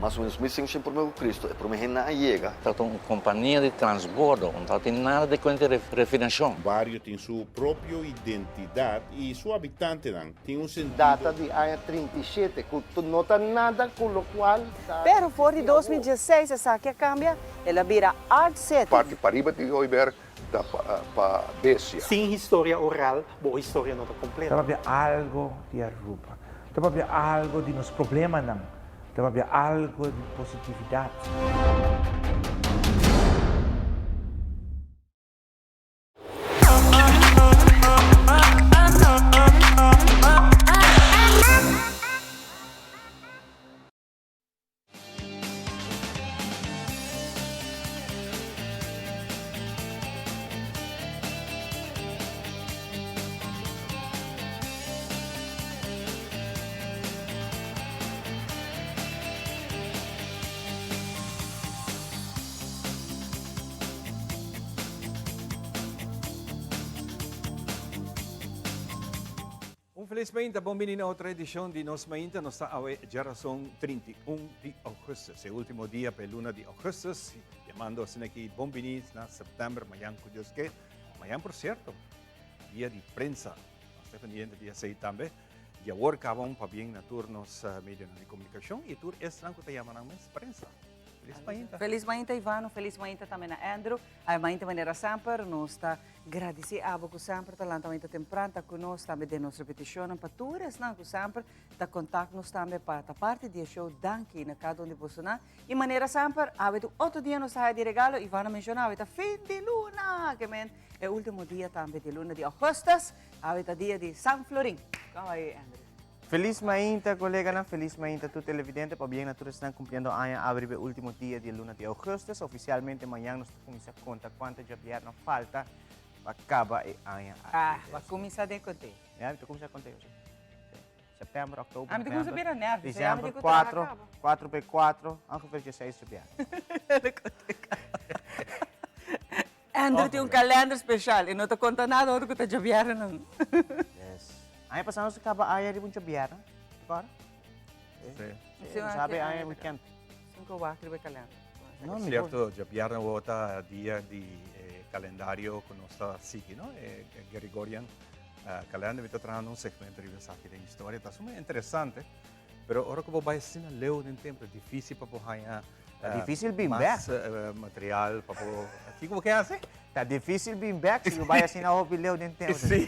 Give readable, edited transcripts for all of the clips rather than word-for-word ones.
mais ou menos 1500 por meu Cristo, e por mim não chega. Então, uma companhia de transbordo, não tem nada de conta de refinação. O bairro tem sua própria identidade e seu habitante tem um sentido. Data de ano 37, que não tem nada com o qual... Pero fora de 2016, essa aqui cambia, ela vira Art City. Parte para riba de Oiberg para Bessia. Sem história oral, boa história não está completa. Deve haver algo de Aruba. Deve haver algo de nos problemas, não. Deve haver algo de positividade. Infelizmente, bom menino a outra edição de Nos Mainta, nós está a geração 31 de agosto, é o último dia para a luna de agosto, chamando assim aqui bom menino na setembro, amanhã, com Deus que, amanhã, por certo, dia de prensa, nós estamos pendientes de sair também, e agora acabamos para bem na turnos meios de comunicação, e tur é estranho que chamam mais prensa. Feliz Mainta. Feliz Mainta, Ivano. Feliz Mainta também a Andrew. A Mainta maneira sempre. Nós está agradecer a você sempre. Está lá também temprano. Está conosco também de nossa repetição. Para todos, não, sempre. Está contato nos também para a parte do show. Danke na cada onde você não. E maneira sempre. A você outro dia nos está de regalo. Ivano mencionava. Está fim de luna. Que é o último dia também de luna de agosto. A você dia de San Florin. Como aí, Andrew? Feliz Mainta, colega, feliz Mainta, tu televidente, para bien nosotros están cumpliendo año abril el último día del luna de agosto. Oficialmente mañana nos comienza a contar cuánto ya nos falta para acabar el año. Ah, vai começar a contar. Ya, tú comienzas a contar. Setembro, outubro, Ah, mas tem que saber nervos. dezembro, 4 por 4, ongeveer 16 de Andrew tem calendário especial e não te conta nada do que está javiando, não. Yes. Año pasado se acaba ayer de mucho viernes, ¿verdad? Sí. Sabe ayer weekend. 5 4 de calendário. No, certo, já viernes volta dia de calendário que nós está seguindo, ¿no? Gregorian calendário, está trazendo um segmento de aqui da história, está super interessante, mas agora que eu vou ensinar leu no tempo, é difícil para ganhar difícil vir mais material para aqui como que é assim? Tá difícil vir back se eu vai assinar o bilhão de tempo. Sim.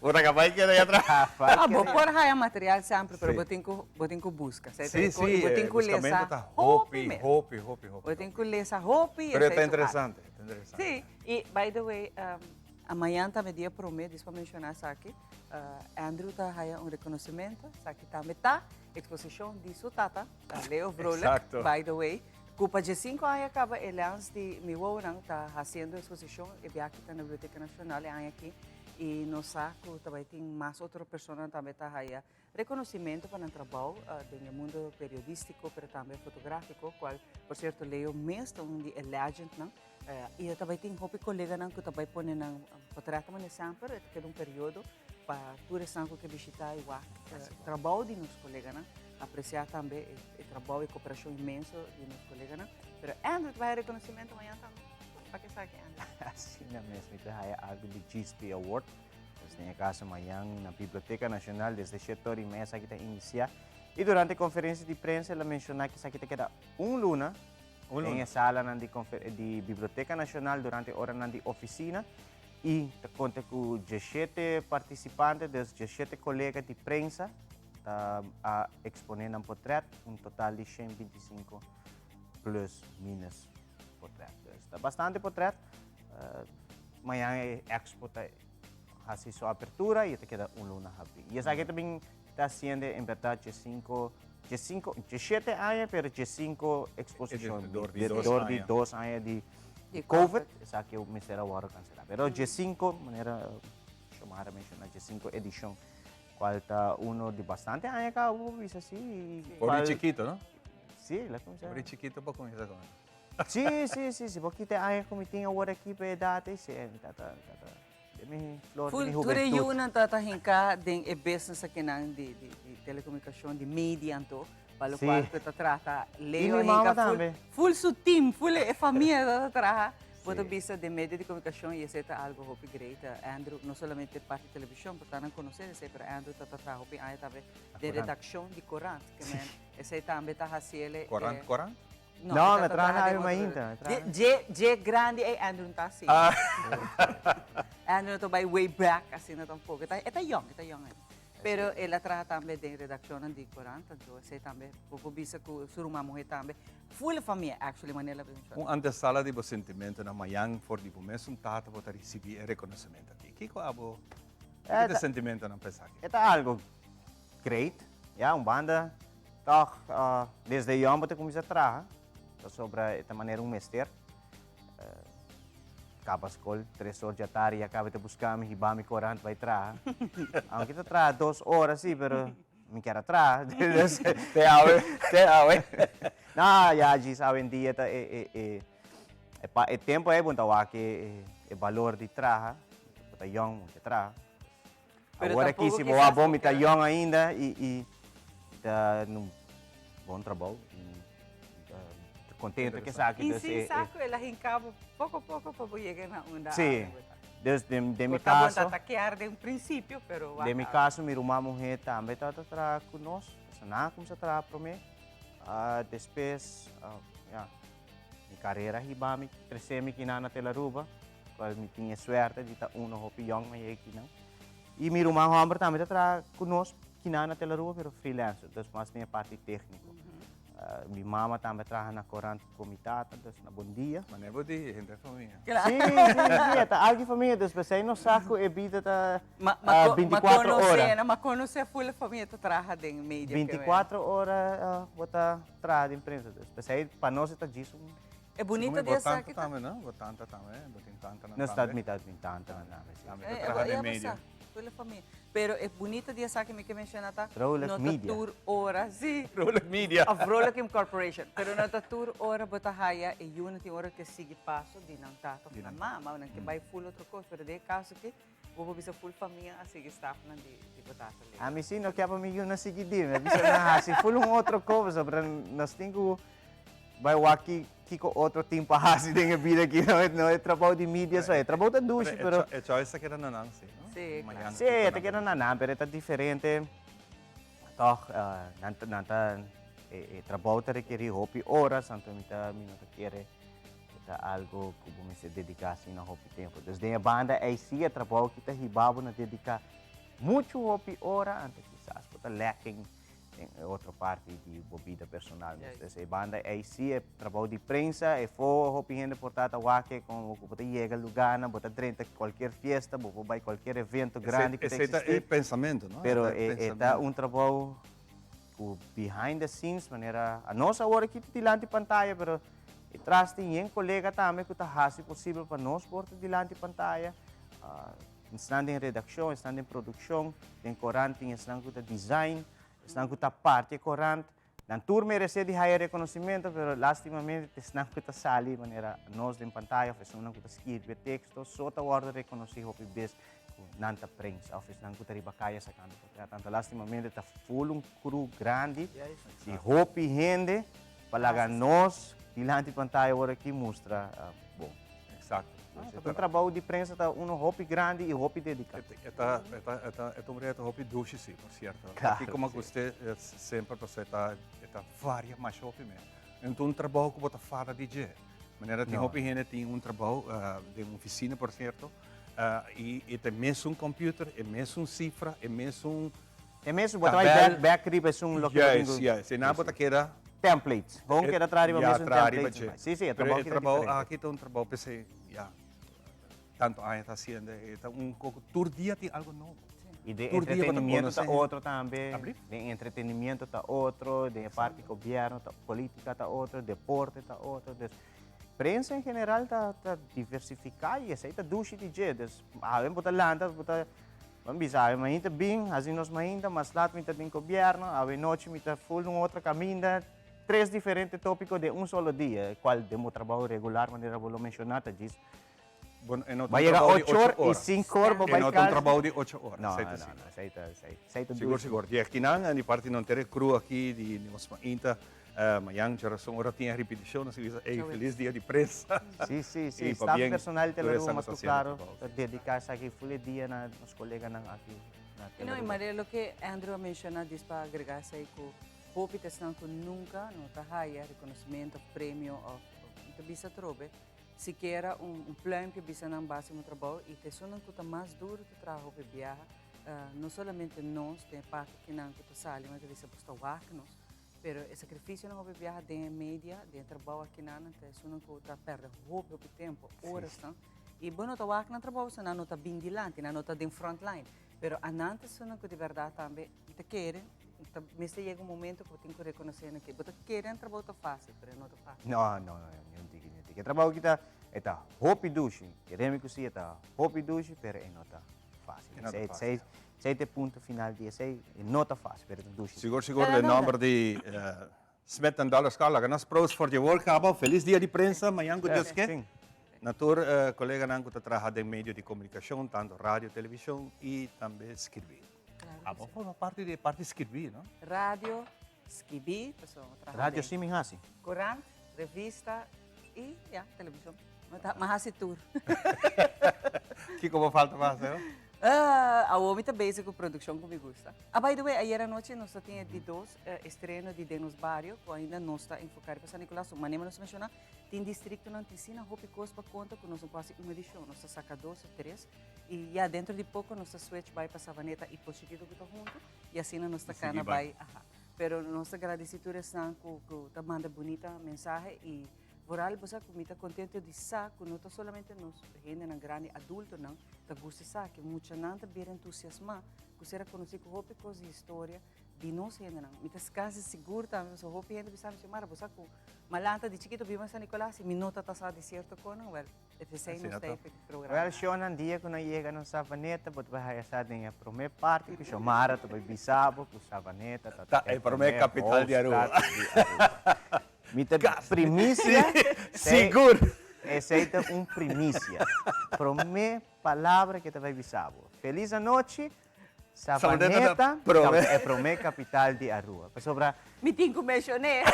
Vou acabar aqui daí atrás. Ah, vou pôr raia material sempre, mas eu tenho que buscar. Sim, sim. Eu tenho que ler essa roupa. Eu tenho que ler essa roupa. Mas é interessante. Sim. E, by the way, amanhã também dia promete, para mencionar isso aqui. Andrew está raia reconhecimento. Isso aqui também está. Exposição de sua tata, Leo Vrola. By the way. Culpa de 5 anos acaba ele antes de me ouvirem está fazendo exposição e aqui está na Biblioteca Nacional aqui e no saco também tem mais outra pessoa também está aí reconhecimento para o trabalho do mundo periodístico, mas também fotográfico, qual por certo Leo mesmo de legend não e também tem outro colega não que também põe na portreto mas sempre que é período para todos que visitar o trabalho de nossos colegas não apreciar também o trabalho e cooperação imenso de nossos colegas, né? Mas Andrew vai reconhecimento amanhã também. Para que sabe, Andrew? Sim, mesmo. Ito hay algo de GSP Award. Desde a casa amanhã na Biblioteca Nacional, desde 7h30 aqui está iniciar. E durante a conferência de prensa, ela mencionou que aqui queda luna em sala de Biblioteca Nacional durante a hora de oficina. E conta com 17 participantes, 17 colegas de prensa, a exponer um portrait, total de 125 plus minus portrait. Está bastante portrait. Amanhã a expo a sua abertura e queda luna happy. E essa aqui também está sendo, em verdade, 17 anos, mas 5 exposições. De 2 anos de COVID. Essa aqui é o Ministério agora cancelar. Mas 5, maneira chamar a mencionar, 5 edição. Falta uno de bastante años acá, ¿viste así? Pobre chiquito, ¿no? Sí, la cosa. Pobre chiquito para começar com ele. Sí, porque tem años como tem agora aqui para idade, sim, Tudo yun ang tatahin ka din e business sa kinang di telekomunikasyon, di media anto, Para o Sim. qual que tu trata, Leo minha mama ainda também. full su team, full é família que trabalha. Você visa de meio de comunicação e esse é algo hopi great. Andrew não somente parte de televisão, portanto não conhecer esse, mas Andrew está trabalhando hopi aí também de redação de Corant, que man, esse também está fazendo. Corant? Não, me trabalha na Inta. Je grande é Andrew não está assim. Andrew não vai way back assim não tampouco. Está young aí. Pero ela trabalha também de redação de Corant, então esse também, você visa que sua mulher também, full família, actually, Manila. Antesala de sentimento na mayang for di mesmo tata para receber reconhecimento aqui. Kiko abo, que sentimento na pensar aqui? É algo great, banda, toch, desde eu eu comecei a trabalhar sobre esta maneira mestre. Acaba a escola, 3 horas da tarde, e acaba de buscar me riba me corante vai trabalhar. Aunque eu trabalho 2 horas, sim, mas me quero trabalhar. Te awe. Não, já diz, hoje em dia, o tempo é bom, que o valor de trabalho, está young, de trabalho. Agora aqui, se você é bom, está young ainda, e está num bom trabalho. Contente que sabe que sim, saco, ela rincava pouco a pouco para chegar na onda. Sim, de meu caso. caso, ataquear de um princípio, pero de meu caso, minha irmã mulher também está trabalhando conosco, não como se trabalha para mim. Depois, minha carreira riba me crescer me aqui na Telaruba, quando me tinha sorte de estar hopião me aqui não. E minha irmã Homer também está trabalhando conosco aqui na Telaruba, pero freelancer, então mais minha parte técnica. Minha mama também trabalha na Corante Comitada, na Bom Dia. Mas não é bom dia, gente, é família. Sim, é algo família, depois aí no saco é vida da 24 horas. Mas conhecer a full família tu trabalha em mídia. 24 horas bota trabalho de imprensa, depois aí para nós está disso. É bonito dessa que também, não? Botanta também, botanta não está admitado botanta também. Trabalha em mídia. Full família. Pero é bonito dia sa que me menciona ta. Rolex Media. Tour ora, sim. Rolex Media. Of Rolex Corporation. Pero na tour ora bota haya e unity ora que sigue passo de não tato na mama, não que vai full outro coisa, pero de caso que vou bisa full família a sigue staff na de botata. A mim sim, não quer para mim na seguir, mas bisa na se full outro coisa, para nós tenho vai aqui que outro tempo a de vida aqui não é trabalho de mídia só é trabalho da ducha, pero é choice que era não, sim. Sim, até que não, mas é diferente. Toch, nanta trabalho te requer hopi horas, então me requer algo que vou me dedicar assim na hopi tempo. Desde a banda é sim trabalho que te ribabo na dedicar muito hopi hora, antes quizás porque lacking em outra parte de vida personal. Então a banda é sim trabalho de prensa, é for hopi gente portada aqui com você chega lugar, na bota dentro qualquer festa, você vai qualquer evento grande que esse é pensamento, não? Pero é trabalho behind the scenes, maneira a nossa hora aqui dilante pantalla, pero atrás tem colega também que está fazendo possível para nós por dilante pantalla. Estão em redação, estão em produção, em corante, estão com design, estão com parte corante. Na tour merece de higher reconhecimento, pero lastimamente estão com sali, maneira nós em pantalla, fazemos com escrever texto, só a hora de reconhecer o bes nanta prensa, office nang kutari bakaya sa kanto. Tanto lastimamente está full crew grande, de hopi gente, palaga nós, dilante pantalla agora aqui mostra bom. Exato. O trabalho de prensa está hopi grande e hopi dedicado. É um hopi duche, sim, por certo. Claro, aqui como você sempre você está várias mais hopi mesmo. Então um trabalho que você faz de dia. Maneira tem hopi gente tem trabalho de uma oficina, por certo. E tem mesmo computer, é mesmo cifra, é mesmo você vai backrib é local. Yes. Se não você quer templates. Vamos querer trazer mesmo templates. Sim, é trabalho aqui tem trabalho PC, tanto aí está sendo, todo dia tem algo novo. E de entretenimento está outro também, de entretenimento está outro, de parte do governo, política está outro, deporte está outro. Prensa em geral está diversificada e essa está duche de jeito. Havemos botar landa, botar, vamos dizer, mas ainda bem, assim nós ainda, mas lá também tem governo, a noite me está full outra caminho, 3 diferentes tópicos de solo dia, qual demo trabalho regular, maneira vou mencionar, diz. bueno, en otro Va a llegar trabajo de 8 horas y horas. 5 horas va a En otro bailar. trabajo de 8 horas. No, Sei te no, siguro. no, sei te Siguro, siguro. Di Akinan, di parte non tere cru aqui di Nos Mainta. Mayang Jarason ora tinha repetição, nós dizemos, ei, feliz dia de prensa. Sim, sim, sim. E Staff bien, personal de toda la essa Roma, mas anotação claro, no trabalho. dedicar-se aqui full dia na nos colegas nang aqui. E não, e Maria, o que Andrew mencionou disso para agregar isso aí, que hope testan que nunca não está haya reconhecimento, prêmio, ou bisa trobe, sequer plano que bisa na base do trabalho e te sonan que está mais duro do trabalho para viajar, não somente nós, tem parte que não que sale, mas bisa posta waknos, pero o sacrifício não vai viajar de média, de trabalho aqui não, te sonan que está perde hope o tempo, horas, não? E bom, não está wakna trabalho, senão não está bem dilante, não está de frontline. Pero antes sono que de verdade também te querem, mas chega momento que eu tenho que reconhecer que você querem trabalho fácil, mas não é fácil. Não, não, não digo. O trabalho que está hopi dushi, queremos que sim, está hopi dushi, pero não está fácil. Sei te ponto final dia, sei não está fácil, pero dushi. Siguro, siguro, de número de Smith and Dollar Scala, que nós pros for your work, Cabo. Feliz dia de prensa, amanhã, good Deus que. Sim. Natur, colega Nango está trabalhando em meio de comunicação, tanto rádio, televisão e também escrever. Claro forma parte de escrever, não? Rádio, escrever, pessoal, Rádio sim, hasi. Corante, revista e televisão. Mas tour. Que como falta fazer? A homem está basic com produção que me gusta. By the way, ayer à noite nós tínhamos de dois estrenos de Denos Barrio, que ainda não está enfocado para São Nicolás. Mas nem nos mencionar, tem distrito na Ticina, Hopi Cospa conta que nós quase uma edição. Nós saca 2 ou 3 e já dentro de pouco nós switch vai para Savaneta e por chiquito que está junto e assim nós está cana vai. Pero nós agradecemos que tá manda bonita mensagem e Voral, você está contente de saber que não está somente nós, gente na grande adulto, não, está gosta que muita gente bem entusiasmada, que será conhecido com roupa coisa história de nós, gente não. Muitas casas seguras também, só roupa gente bisa chamar, você com malanta de chiquito vive em São Nicolás, e minuto está só de certo com não, well, esse sei não está programa. Well, siya nang dia ko na iega ng Savaneta, but bahaya sa ating prome parte ko siya mara to bisabo ko Savaneta. Prome capital de Aruba. Mita primícia. Seguro. Essa é primícia. Prome palavra que te vai bisabo. Feliz a noite. Savaneta é prome capital de Aruba. Sobra. Me tenho que mencionar.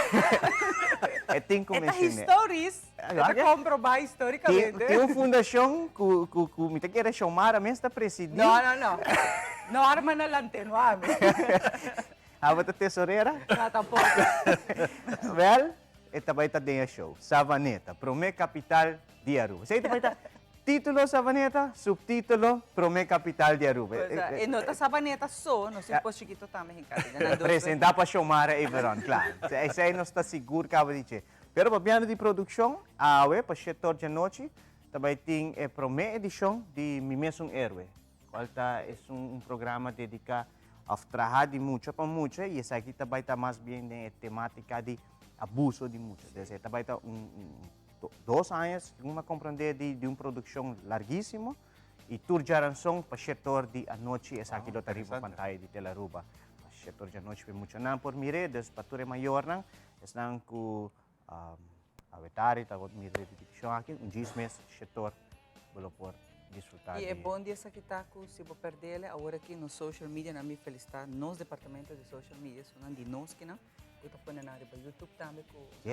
Tenho que mencionar. Stories. Para comprovar historicamente. Tem uma fundação que me quer chamar a mesma presidente. Não. Não arma na lantern, Ah, a tesoureira? Não, tampouco. Well, esta vai estar dentro do show. Savaneta, Prome Capital de Aruba. Sei que vai estar título Savaneta, subtítulo Prome Capital de Aruba. E nota Savaneta só, não sei se chiquito também, Ricardo. Apresentar para chamar a Everon, claro. Esse aí não está seguro, acaba de dizer. Pero para piano de produção, para o setor de noite, também tem a Prome edição de Mi Mesmo Héroe. É programa dedicado a trabalhar de muito para muito, e essa aqui também está mais bem na temática de abuso de muito. Então, também está 2 anos, uma compreender de uma produção larguíssima, e tour de aranção para o setor de a noite, essa aqui está riba pantalla de Telaruba. Para o setor de a noite, muito não por mire, des para maior não, estão com a vetari, está com mire de edição aqui, gismes setor, pelo por disfrutar. E é bom dia que está com se vou perder agora aqui no social media na minha felicidade nos departamentos de social media são de nós que não eu estou pondo na YouTube também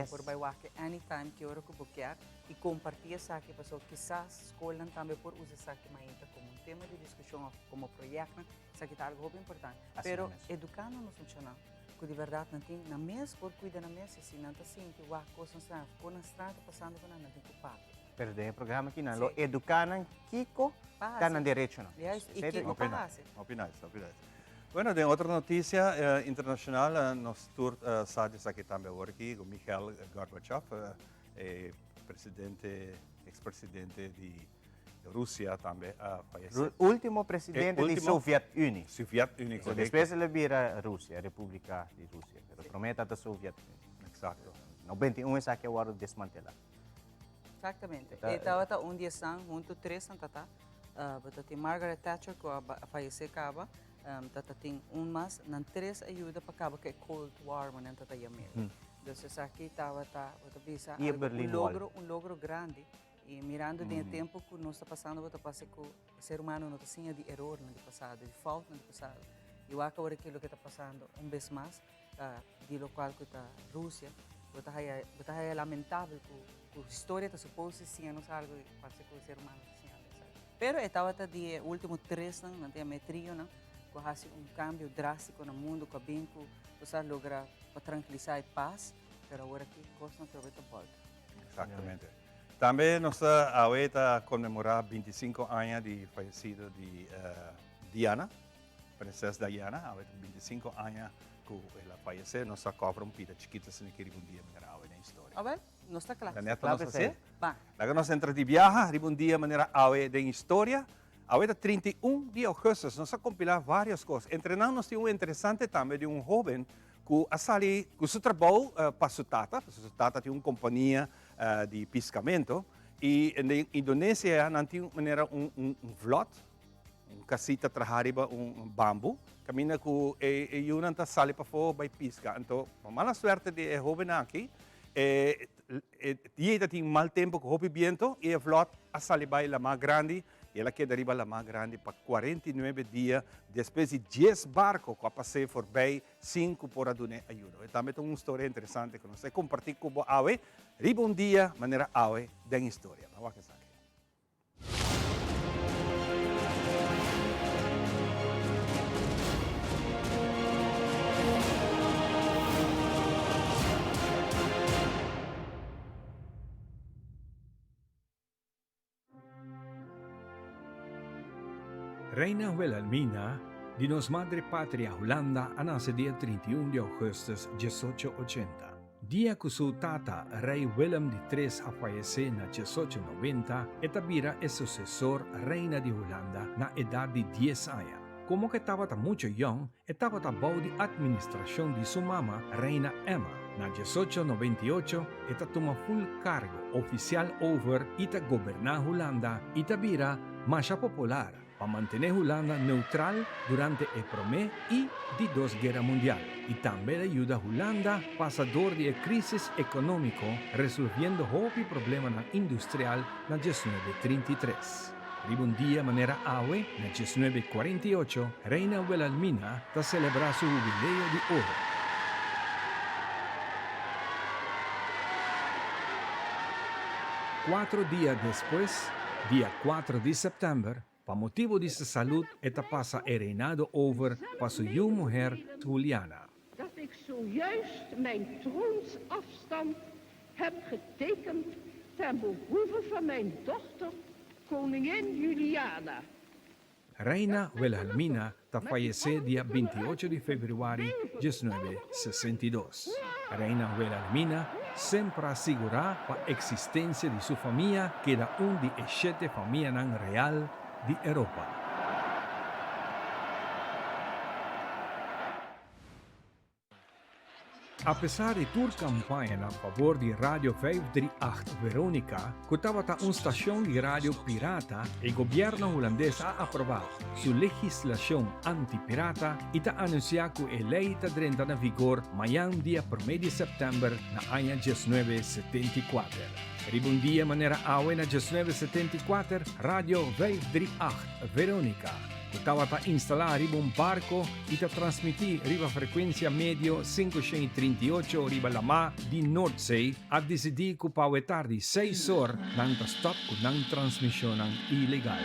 por vai que anytime que eu vou bloquear e compartilhar isso aqui pessoal quizás escolham também por usar isso aqui mais como tema de discussão como projeto isso aqui está algo importante pero educando nos funciona que de verdade não tem na mesa por cuidar na mesa se não está sentindo o coisa está com a estrada passando com não tem culpado. Pero o programa aqui não, educanan Kiko, está na direito não. E Kiko passa. Opinais. Bueno, de outra notícia internacional, nós tour sabe aqui também aqui, com Mikhail Gorbachev, ex-presidente de Rússia também faleceu. Último presidente da Soviet-Unie. Soviet-Unie, correto. Depois ele vira Rússia, República de Rússia, pero promete da Soviet-Unie. Exato. 91 é que agora desmantelar. Exatamente. Estava dia sang junto 3 santata. Tem Margaret Thatcher que faleceu acaba. Tem mais não 3 ajuda para acaba que é Cold War, mas não tata yamel. Então aqui estava bisa um logro grande E mirando o tempo que nós está passando, eu passei com o ser humano não tinha de erro no passado, de falta no passado. E eu acho que aquilo que está passando vez mais, de local que está Rússia, está lamentável que a história está suposta ser não algo que passa com o ser humano. Pero estava até de último 3 anos, não tinha metrio, não, que hace cambio drástico no mundo, que bem que você logra para tranquilizar e paz, pero agora aqui costa não tem volta. Exatamente. Também nossa AOE está a comemorar 25 anos de falecido de Diana, princesa Diana. AOE 25 anos que ela faleceu, nossa cobra pida chiquita se não queria dia na AOE na história. Ah, bem? Não está claro. La neta nossa sim. Ba. Lá que nós entra de viagem, dia maneira AOE da história. AOE 31 de agosto, nós vamos compilar várias coisas. Entre nós temos interessante também de jovem que a sali, que seu trabalho para sua tata tem uma companhia de pescamento e na Indonésia não tem maneira vlot, casita trahariba bambu, camina que e não está sali para fora para pescar. Então, a mala sorte de jovem aqui dia tem mal tempo que houve viento e a vlot a sali vai la mais grande. E ela queda arriba la mais grande para 49 dias, depois de 10 barcos que passei por bem, 5 por ajuda. E também tem uma história interessante que nós compartilhar com o AOE, riba dia, maneira AOE, da história. Vamos ver aqui. Reina Wilhelmina, de nos madre patria Holanda, nace dia 31 de agosto de 1880. Dia que su tata, rei Willem III, a fallecer na 1890, etabira el sucesor reina de Holanda na edad de 10 anos. Como que estaba muito young, estaba bajo de administración de su mamá, reina Emma. Na 1898, esta toma full cargo oficial over ita gobernar Holanda y tabira marcha popular para mantener Holanda neutral durante el primer y de dos guerras mundiales. Y también ayuda a Holanda pasador de crisis económico, resolviendo hobby problema industrial na 1933. Un día manera AOE, na 1948, Reina Wilhelmina ta celebra su jubileo de oro. Cuatro días después, día 4 de septiembre, para motivo de su salud, esta pasa el reinado over para su jonge mujer Juliana. Dat ik zojuist mijn troonsafstand heb getekend ten behoeve van mijn dochter, koningin Juliana. Reina Wilhelmina ta falleció día 28 de febrero de 1962. Reina Wilhelmina sempre asegurará la existencia de su familia, que era una de las 7 familias real de Europa. A pesar de toda campaña a favor de Radio 538 Verónica, que estaba una estación de radio pirata, el gobierno holandés ha aprobado su legislación antipirata y ha anunciado que la ley entra en vigor mañana día 1 de septiembre del año 1974. Un día manera AOE 1974, Radio 538 Verónica. Estava a instalar un barco e a transmitir a frequência média 538 riba la mar de Noordzee, a decidir que para tarde 6 horas não stop com não transmissão ilegal.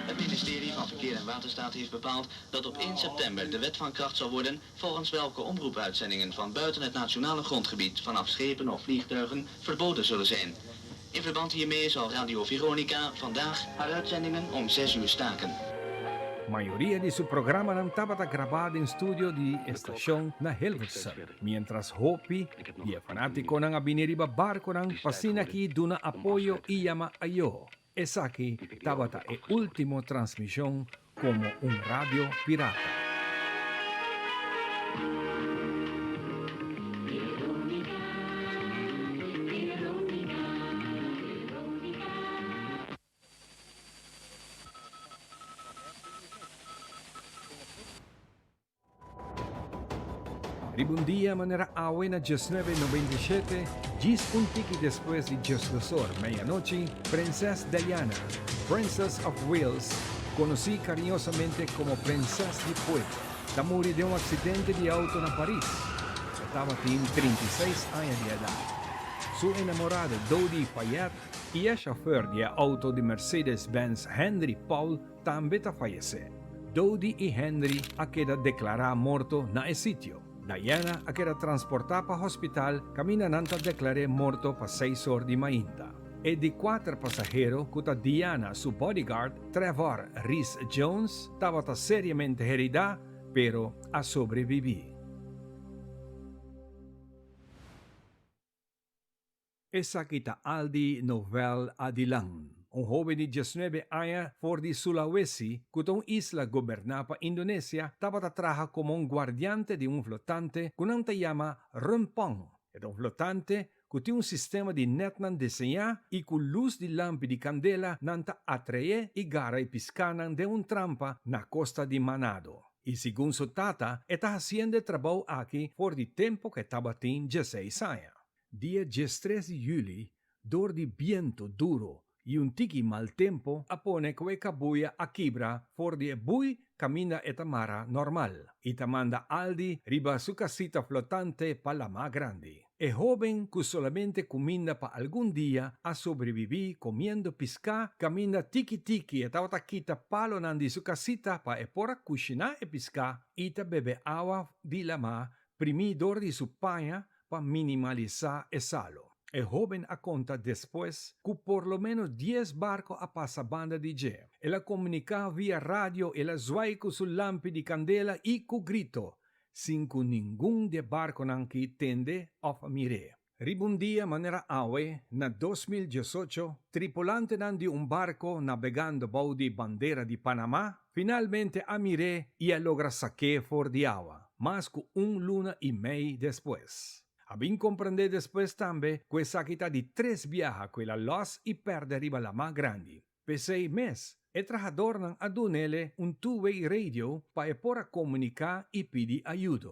Het ministerie van Verkeer en Waterstaat heeft bepaald dat op 1 september de wet van kracht zal worden volgens welke omroepuitzendingen van buiten het nationale grondgebied vanaf schepen of vliegtuigen verboden zullen zijn. In verband hiermee zal Radio Veronica vandaag haar uitzendingen om 6 uur staken. Mayoría de su programa no estaba grabado en estudio de estación na Hilversum, mientras Hopi, el fanático ng abiniriba barco ng pasina ki duna apoyo y llama ayo. Esa aquí estaba el último transmisión como un radio pirata. Ribundia manera awe na 1997, 10 puntiki después de 10 medianoche, Princess Diana, Princess of Wales, conocí cariñosamente como Princess de Pueblo, murió de un accidente de auto en París. Estaba en 36 años de edad. Su enamorado Dodi Fayette y el chofer de auto de Mercedes-Benz Henry Paul también falleció. Dodi y Henry queda declarado muerto en el sitio. Diana queda transportada para el hospital, caminando declaré muerto para 6 horas de mainta. E de 4 pasajeros, que Diana, su bodyguard, Trevor Rhys Jones, estaba seriamente herida, pero a sobrevivir. Esa quita Aldi Novel Adilang, un joven de 19 años por de Sulawesi, que una isla gobernada por Indonesia, estaba trabajando como un guardiante de un flotante que se llama Rempong. Es un flotante que tiene un sistema de net diseñado y con luz de lámpara de candela nanta atrae y gara y piscanan de un trampa na costa de Manado. Y según su tata, está haciendo trabajo aquí por el tiempo que estaba en 16 años. Día 13 de julio, dor de viento duro y un tiki mal tiempo apone que cabuya a quibra for de bui camina etamara normal y tamanda Aldi riba su casita flotante para la más grande. El joven que solamente camina para algún día a sobrevivir comiendo pisca camina tiki y taquita palo nandi su casita para epora cocinar e pisca y ta bebe agua de la mar primidor de su paña para minimalizar el salo. El joven aconta después que por lo menos 10 barcos a pasa banda de jet. Él comunica vía radio y la zuai con su lámpara de candela y con grito, sin que ningún de barco nanki tende a mire. Ribundia manera awe na 2018, tripulante de un barco navegando bajo de bandera de Panamá, finalmente a mire y a logra saque for de agua, más que un luna y media después. A bien comprender después también que esa quita de 3 viajes que la los y perde arriba la más grande. Pese mes, el trabajador nan adunele un two-way radio para poder comunicar y pedir ayuda.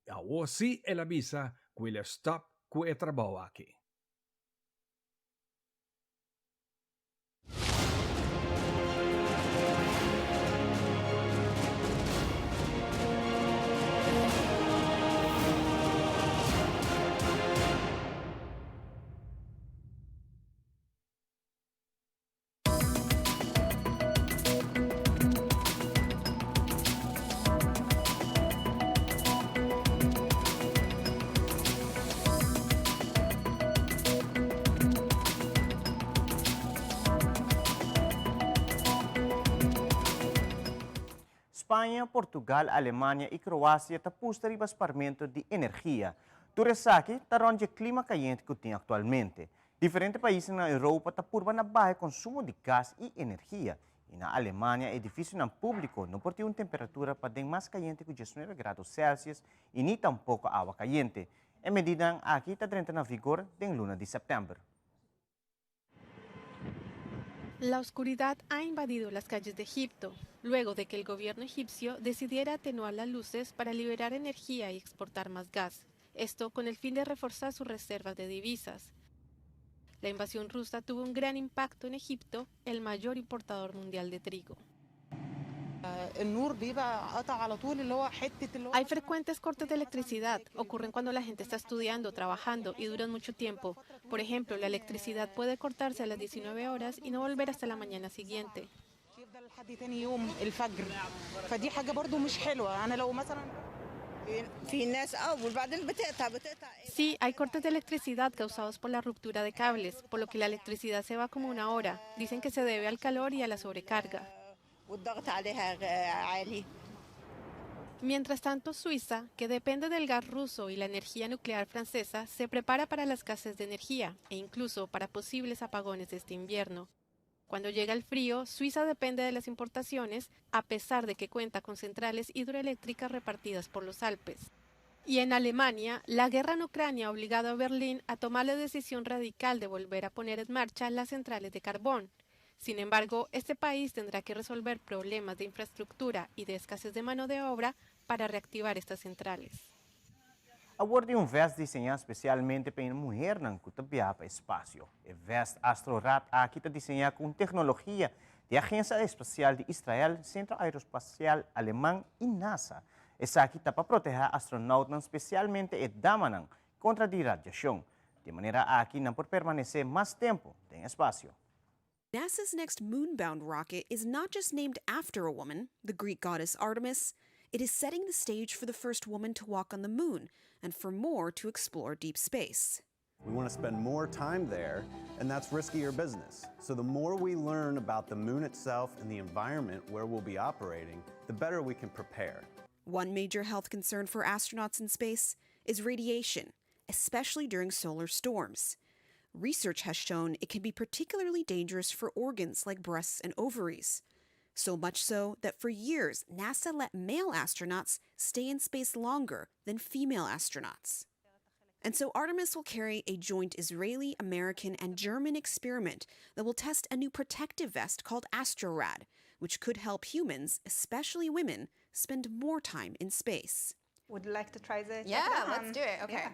Y ahora sí él avisa que el stop que el trabajo aquí. Espanha, Portugal, Alemanha e Croácia tapustam o esparmento de energia. Turesaki está onde o clima caliente que tem atualmente. Diferentes países na Europa tapurba na baixo consumo de gás e energia. E na Alemanha é difícil no público não por ter uma temperatura para bem mais caliente que 19 graus Celsius e nem tampouco água caliente. A medida aqui está entrando em vigor em luna de setembro. La oscuridad ha invadido las calles de Egipto, luego de que el gobierno egipcio decidiera atenuar las luces para liberar energía y exportar más gas. Esto con el fin de reforzar sus reservas de divisas. La invasión rusa tuvo un gran impacto en Egipto, el mayor importador mundial de trigo. Hay frecuentes cortes de electricidad, ocurren cuando la gente está estudiando, trabajando y duran mucho tiempo. Por ejemplo, la electricidad puede cortarse a las 19 horas y no volver hasta la mañana siguiente. Sí, hay cortes de electricidad causados por la ruptura de cables, por lo que la electricidad se va como una hora. Dicen que se debe al calor y a la sobrecarga. Mientras tanto, Suiza, que depende del gas ruso y la energía nuclear francesa, se prepara para la escasez de energía e incluso para posibles apagones este invierno. Cuando llega el frío, Suiza depende de las importaciones, a pesar de que cuenta con centrales hidroeléctricas repartidas por los Alpes. Y en Alemania, la guerra en Ucrania ha obligado a Berlín a tomar la decisión radical de volver a poner en marcha las centrales de carbón. Sin embargo, este país tendrá que resolver problemas de infraestructura y de escasez de mano de obra para reactivar estas centrales. Aborda um veste desenhado especialmente para uma mulher não que trabalha para espaço. O veste Astrorat aqui está desenhado com tecnologia da Agência Espacial de Israel, Centro Aeroespacial Alemão e NASA. Essa aqui está para proteger astronautas, especialmente e damas contra a radiação. De maneira aqui não por permanecer mais tempo em espaço. NASA's next moon-bound rocket is not just named after a woman, the Greek goddess Artemis. It is setting the stage for the first woman to walk on the moon and for more to explore deep space. We want to spend more time there, and that's riskier business. So the more we learn about the moon itself and the environment where we'll be operating, the better we can prepare. One major health concern for astronauts in space is radiation, especially during solar storms. Research has shown it can be particularly dangerous for organs like breasts and ovaries. So much so that for years, NASA let male astronauts stay in space longer than female astronauts. And so Artemis will carry a joint Israeli, American, and German experiment that will test a new protective vest called AstroRad, which could help humans, especially women, spend more time in space. Would you like to try the let's do it. Okay.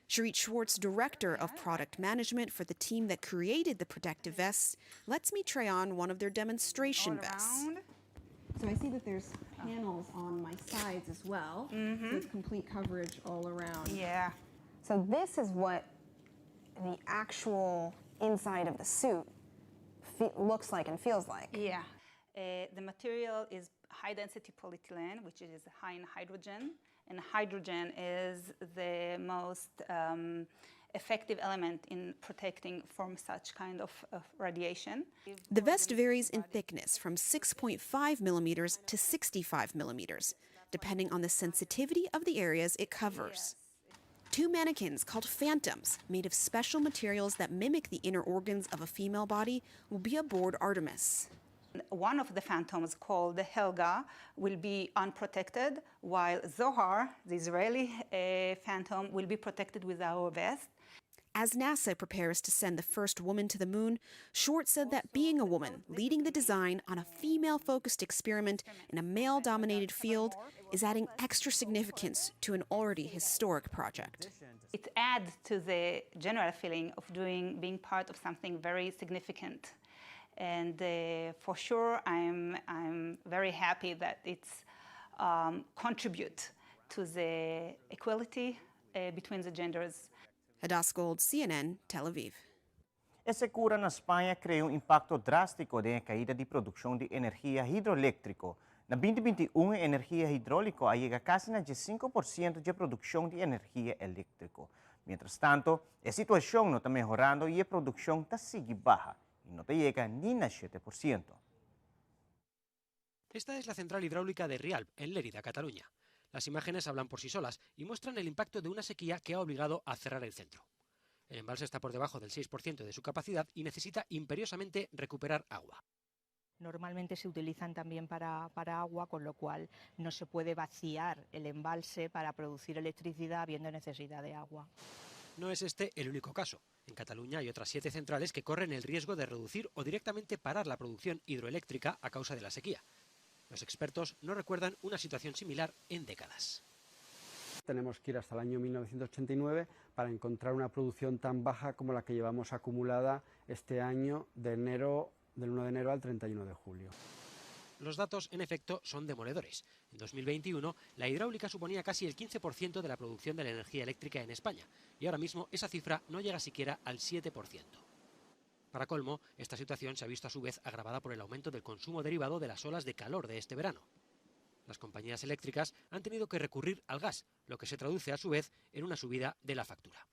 Charit Schwartz, director of product management for the team that created the protective vests, lets me try on one of their demonstration vests. So I see that there's panels on my sides as well, with complete coverage all around. Yeah. So this is what the actual inside of the suit looks like and feels like. Yeah. The material is high-density polyethylene, which is high in hydrogen. And hydrogen is the most effective element in protecting from such kind of radiation. The vest varies in thickness from 6.5 millimeters to 65 millimeters, depending on the sensitivity of the areas it covers. Two mannequins called phantoms, made of special materials that mimic the inner organs of a female body, will be aboard Artemis. One of the phantoms, called the Helga, will be unprotected, while Zohar, the Israeli phantom, will be protected with our vest. As NASA prepares to send the first woman to the moon, Schwartz said that being a woman leading the design on a female-focused experiment in a male-dominated field is adding extra significance to an already historic project. It adds to the general feeling of being part of something very significant. And for sure, I'm very happy that it's contribute to the equality between the genders. Hadass Gold, CNN, Tel Aviv. Essa cura na Espanha criou impacto drástico na caída de produção de energia hidroelétrica. Na 2021, a energia hidráulica chega quase a 5% de produção de energia elétrica. Mientras tanto, a situação não está melhorando e a produção está sigue baixa. No te llega ni a 7%. Esta es la central hidráulica de Rialb, en Lérida, Cataluña. Las imágenes hablan por sí solas y muestran el impacto de una sequía que ha obligado a cerrar el centro. El embalse está por debajo del 6% de su capacidad y necesita imperiosamente recuperar agua. Normalmente se utilizan también para agua, con lo cual no se puede vaciar el embalse para producir electricidad habiendo necesidad de agua. No es este el único caso. En Cataluña hay otras 7 centrales que corren el riesgo de reducir o directamente parar la producción hidroeléctrica a causa de la sequía. Los expertos no recuerdan una situación similar en décadas. Tenemos que ir hasta el año 1989 para encontrar una producción tan baja como la que llevamos acumulada este año del 1 de enero al 31 de julio. Los datos, en efecto, son demoledores. En 2021, la hidráulica suponía casi el 15% de la producción de la energía eléctrica en España, y ahora mismo esa cifra no llega siquiera al 7%. Para colmo, esta situación se ha visto a su vez agravada por el aumento del consumo derivado de las olas de calor de este verano. Las compañías eléctricas han tenido que recurrir al gas, lo que se traduce a su vez en una subida de la factura.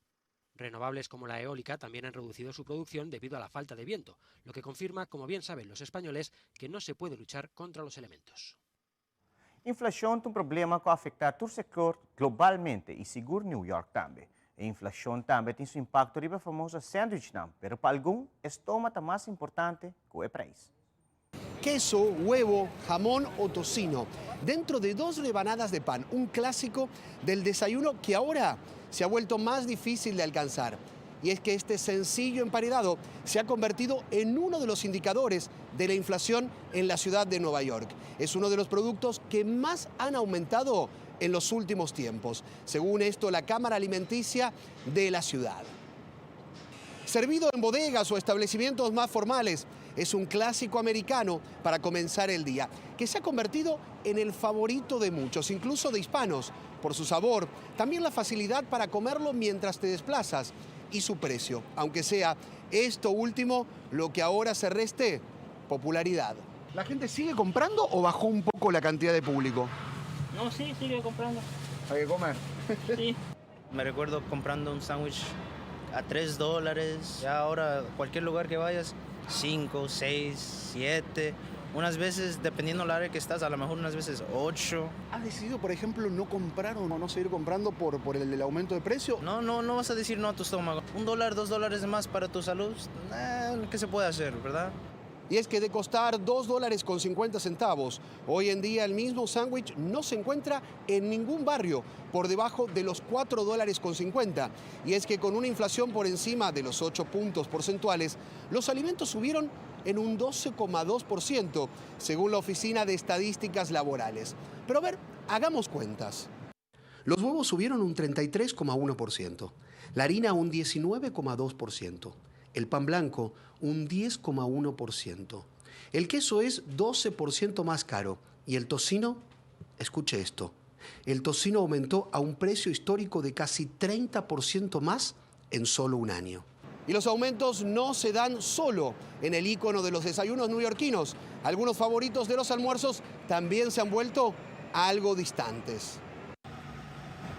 Renovables como la eólica también han reducido su producción debido a la falta de viento, lo que confirma, como bien saben los españoles, que no se puede luchar contra los elementos. Inflação é um problema que afeta todo o sector globalmente e seguro New York também. A inflação também tem seu impacto sobre a famosa sandwich, mas para alguns, o estômago é mais importante que o preço. Queso, huevo, jamón o tocino, dentro de 2 rebanadas de pan, un clásico del desayuno que ahora se ha vuelto más difícil de alcanzar. y es que este sencillo emparedado se ha convertido en uno de los indicadores de la inflación en la ciudad de Nueva York. Es uno de los productos que más han aumentado en los últimos tiempos, según esto la Cámara Alimenticia de la ciudad. Servido en bodegas o establecimientos más formales, es un clásico americano para comenzar el día, que se ha convertido en el favorito de muchos, incluso de hispanos, por su sabor, también la facilidad para comerlo mientras te desplazas y su precio, aunque sea esto último lo que ahora se reste popularidad. ¿La gente sigue comprando o bajó un poco la cantidad de público? No, sí, sigue comprando. ¿Hay que comer? Sí. Me recuerdo comprando un sándwich a $3. Ya ahora cualquier lugar que vayas, 5, 6, 7. Unas veces, dependiendo del área que estás, a lo mejor unas veces 8. ¿Has decidido, por ejemplo, no comprar o no seguir comprando por el aumento de precio? No vas a decir no a tu estómago. $1, $2 más para tu salud, ¿qué se puede hacer, verdad? Y es que de costar $2.50, hoy en día el mismo sándwich no se encuentra en ningún barrio por debajo de los $4.50. Y es que con una inflación por encima de los 8 puntos porcentuales, los alimentos subieron en un 12,2%, según la Oficina de Estadísticas Laborales. Pero a ver, hagamos cuentas. Los huevos subieron un 33,1%, la harina un 19,2%. El pan blanco, un 10,1%. El queso es 12% más caro. Y el tocino, escuche esto, el tocino aumentó a un precio histórico de casi 30% más en solo un año. Y los aumentos no se dan solo en el ícono de los desayunos neoyorquinos. Algunos favoritos de los almuerzos también se han vuelto algo distantes.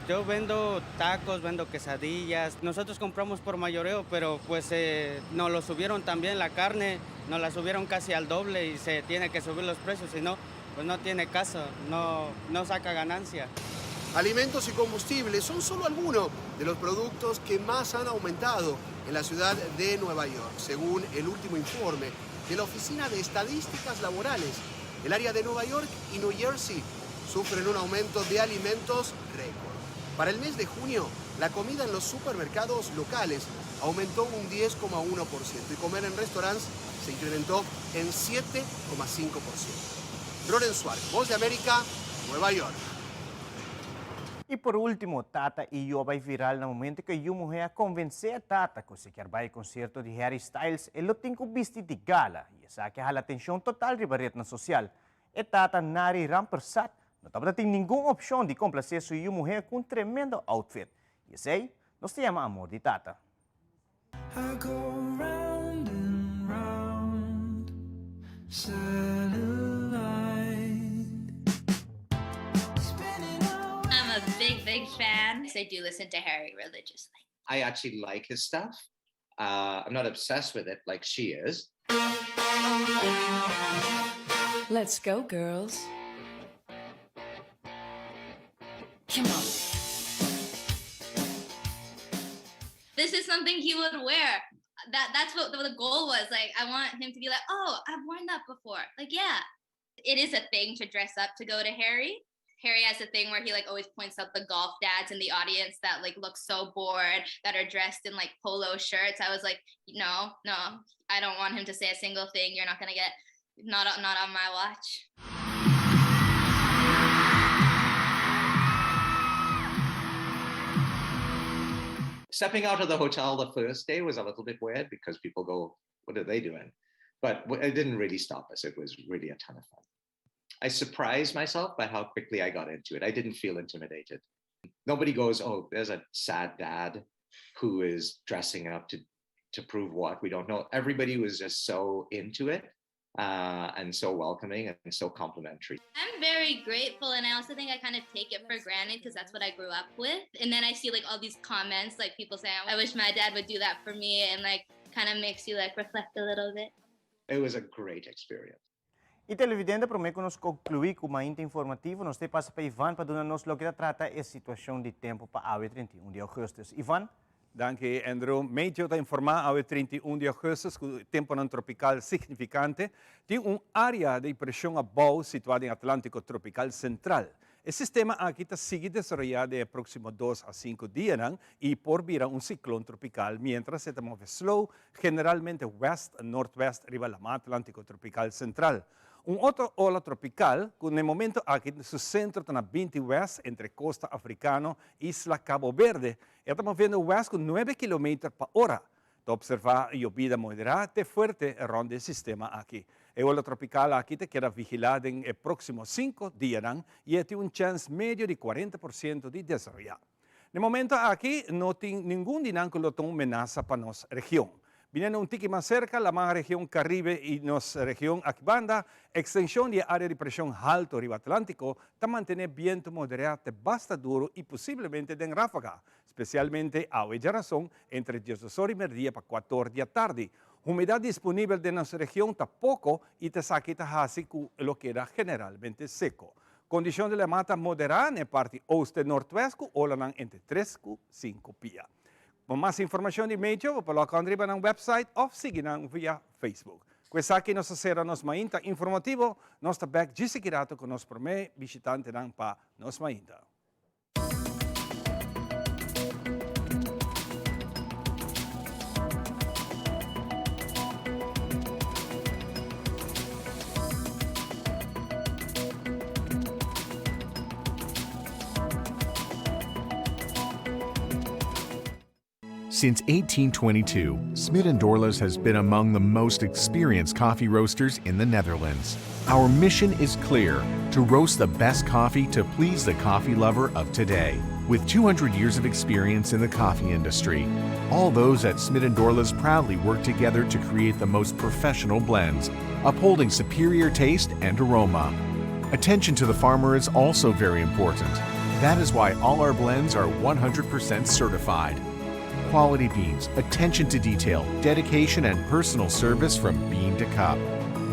Yo vendo tacos, vendo quesadillas. Nosotros compramos por mayoreo, pero pues nos lo subieron también la carne, nos la subieron casi al doble y se tiene que subir los precios, si no, pues no tiene caso, no saca ganancia. Alimentos y combustibles son solo algunos de los productos que más han aumentado en la ciudad de Nueva York, según el último informe de la Oficina de Estadísticas Laborales. El área de Nueva York y New Jersey sufren un aumento de alimentos récord. Para el mes de junio, la comida en los supermercados locales aumentó un 10,1% y comer en restaurantes se incrementó en 7,5%. Loren Suárez, Voz de América, Nueva York. E por último, Tata e eu vai viral no momento que uma mulher convencer a Tata que se quer vai concerto de Harry Styles, ele tem que vestir de gala. E essa que a atenção total de barreira social. E Tata Nari Rampersat não tem nenhuma opção de complacer sua mulher com um tremendo outfit. E esse aí, nós se chama Amor de Tata. I go round and round, I'm a big fan, so I do listen to Harry religiously. I actually like his stuff. I'm not obsessed with it like she is. Let's go, girls. Come on. This is something he would wear. That's what the goal was. Like, I want him to be like, oh, I've worn that before. Like, yeah. It is a thing to dress up to go to Harry. Harry has a thing where he like always points out the golf dads in the audience that like look so bored, that are dressed in like polo shirts. I was like, no, I don't want him to say a single thing. You're not gonna get, not on my watch. Stepping out of the hotel the first day was a little bit weird because people go, what are they doing? But it didn't really stop us. It was really a ton of fun. I surprised myself by how quickly I got into it. I didn't feel intimidated. Nobody goes, oh, there's a sad dad who is dressing up to prove what, we don't know. Everybody was just so into it and so welcoming and so complimentary. I'm very grateful, and I also think I kind of take it for granted because that's what I grew up with. And then I see like all these comments, like people saying, I wish my dad would do that for me, and like kind of makes you like reflect a little bit. It was a great experience. E televidente, prometo que nós concluir com uma inte informativo, nós temos para Ivan para dar-nos o que trata a situação de tempo para o 31 de agosto. Ivan? Dank je, Andrew. Medio te informar ao 31 de agosto, com o tempo não tropical significante, tem área de pressão a bom situada em Atlântico Tropical Central. O sistema aqui está sigue desarrollado de próximo 2 a 5 días e por vir um ciclone tropical, mientras se move slow, generalmente west-northwest, arriba la mar Atlántico tropical central. Outra ola tropical, que no momento aqui no centro está na 20 west, entre costa africana e Isla Cabo Verde. Estamos vendo west com 9 km por hora. Está observar llovida moderada e forte ronda o sistema aqui. A ola tropical aqui te queda vigilada em próximos 5 dias e tem chance médio de 40% de desarrollar. No momento aqui não tem nenhum dinâmico que ameaça para nossa região. Viniendo un tique más cerca, la más región Caribe y nuestra región Akbanda, extensión de área de presión alto río Atlántico, está mantener viento moderado bastante duro y posiblemente de ráfaga, especialmente a razón entre 16 horas y media para 4 horas de la tarde. Humedad disponible de nuestra región está poco y te saque así lo que era generalmente seco. Condición de la mata moderada en parte oeste-norte-oeste, o entre 3 y 5 pies. Para mais informação de meio, vou colocar arriba no website ou seguir via Facebook. Questa aqui nossa será nos mainta informativo, nós está back de seguirato com nos primeiro visitante para nos mainta. Since 1822, Smit & Dorlas has been among the most experienced coffee roasters in the Netherlands. Our mission is clear: to roast the best coffee to please the coffee lover of today. With 200 years of experience in the coffee industry, all those at Smit & Dorlas proudly work together to create the most professional blends, upholding superior taste and aroma. Attention to the farmer is also very important. That is why all our blends are 100% certified. Quality beans, attention to detail, dedication, and personal service from bean to cup.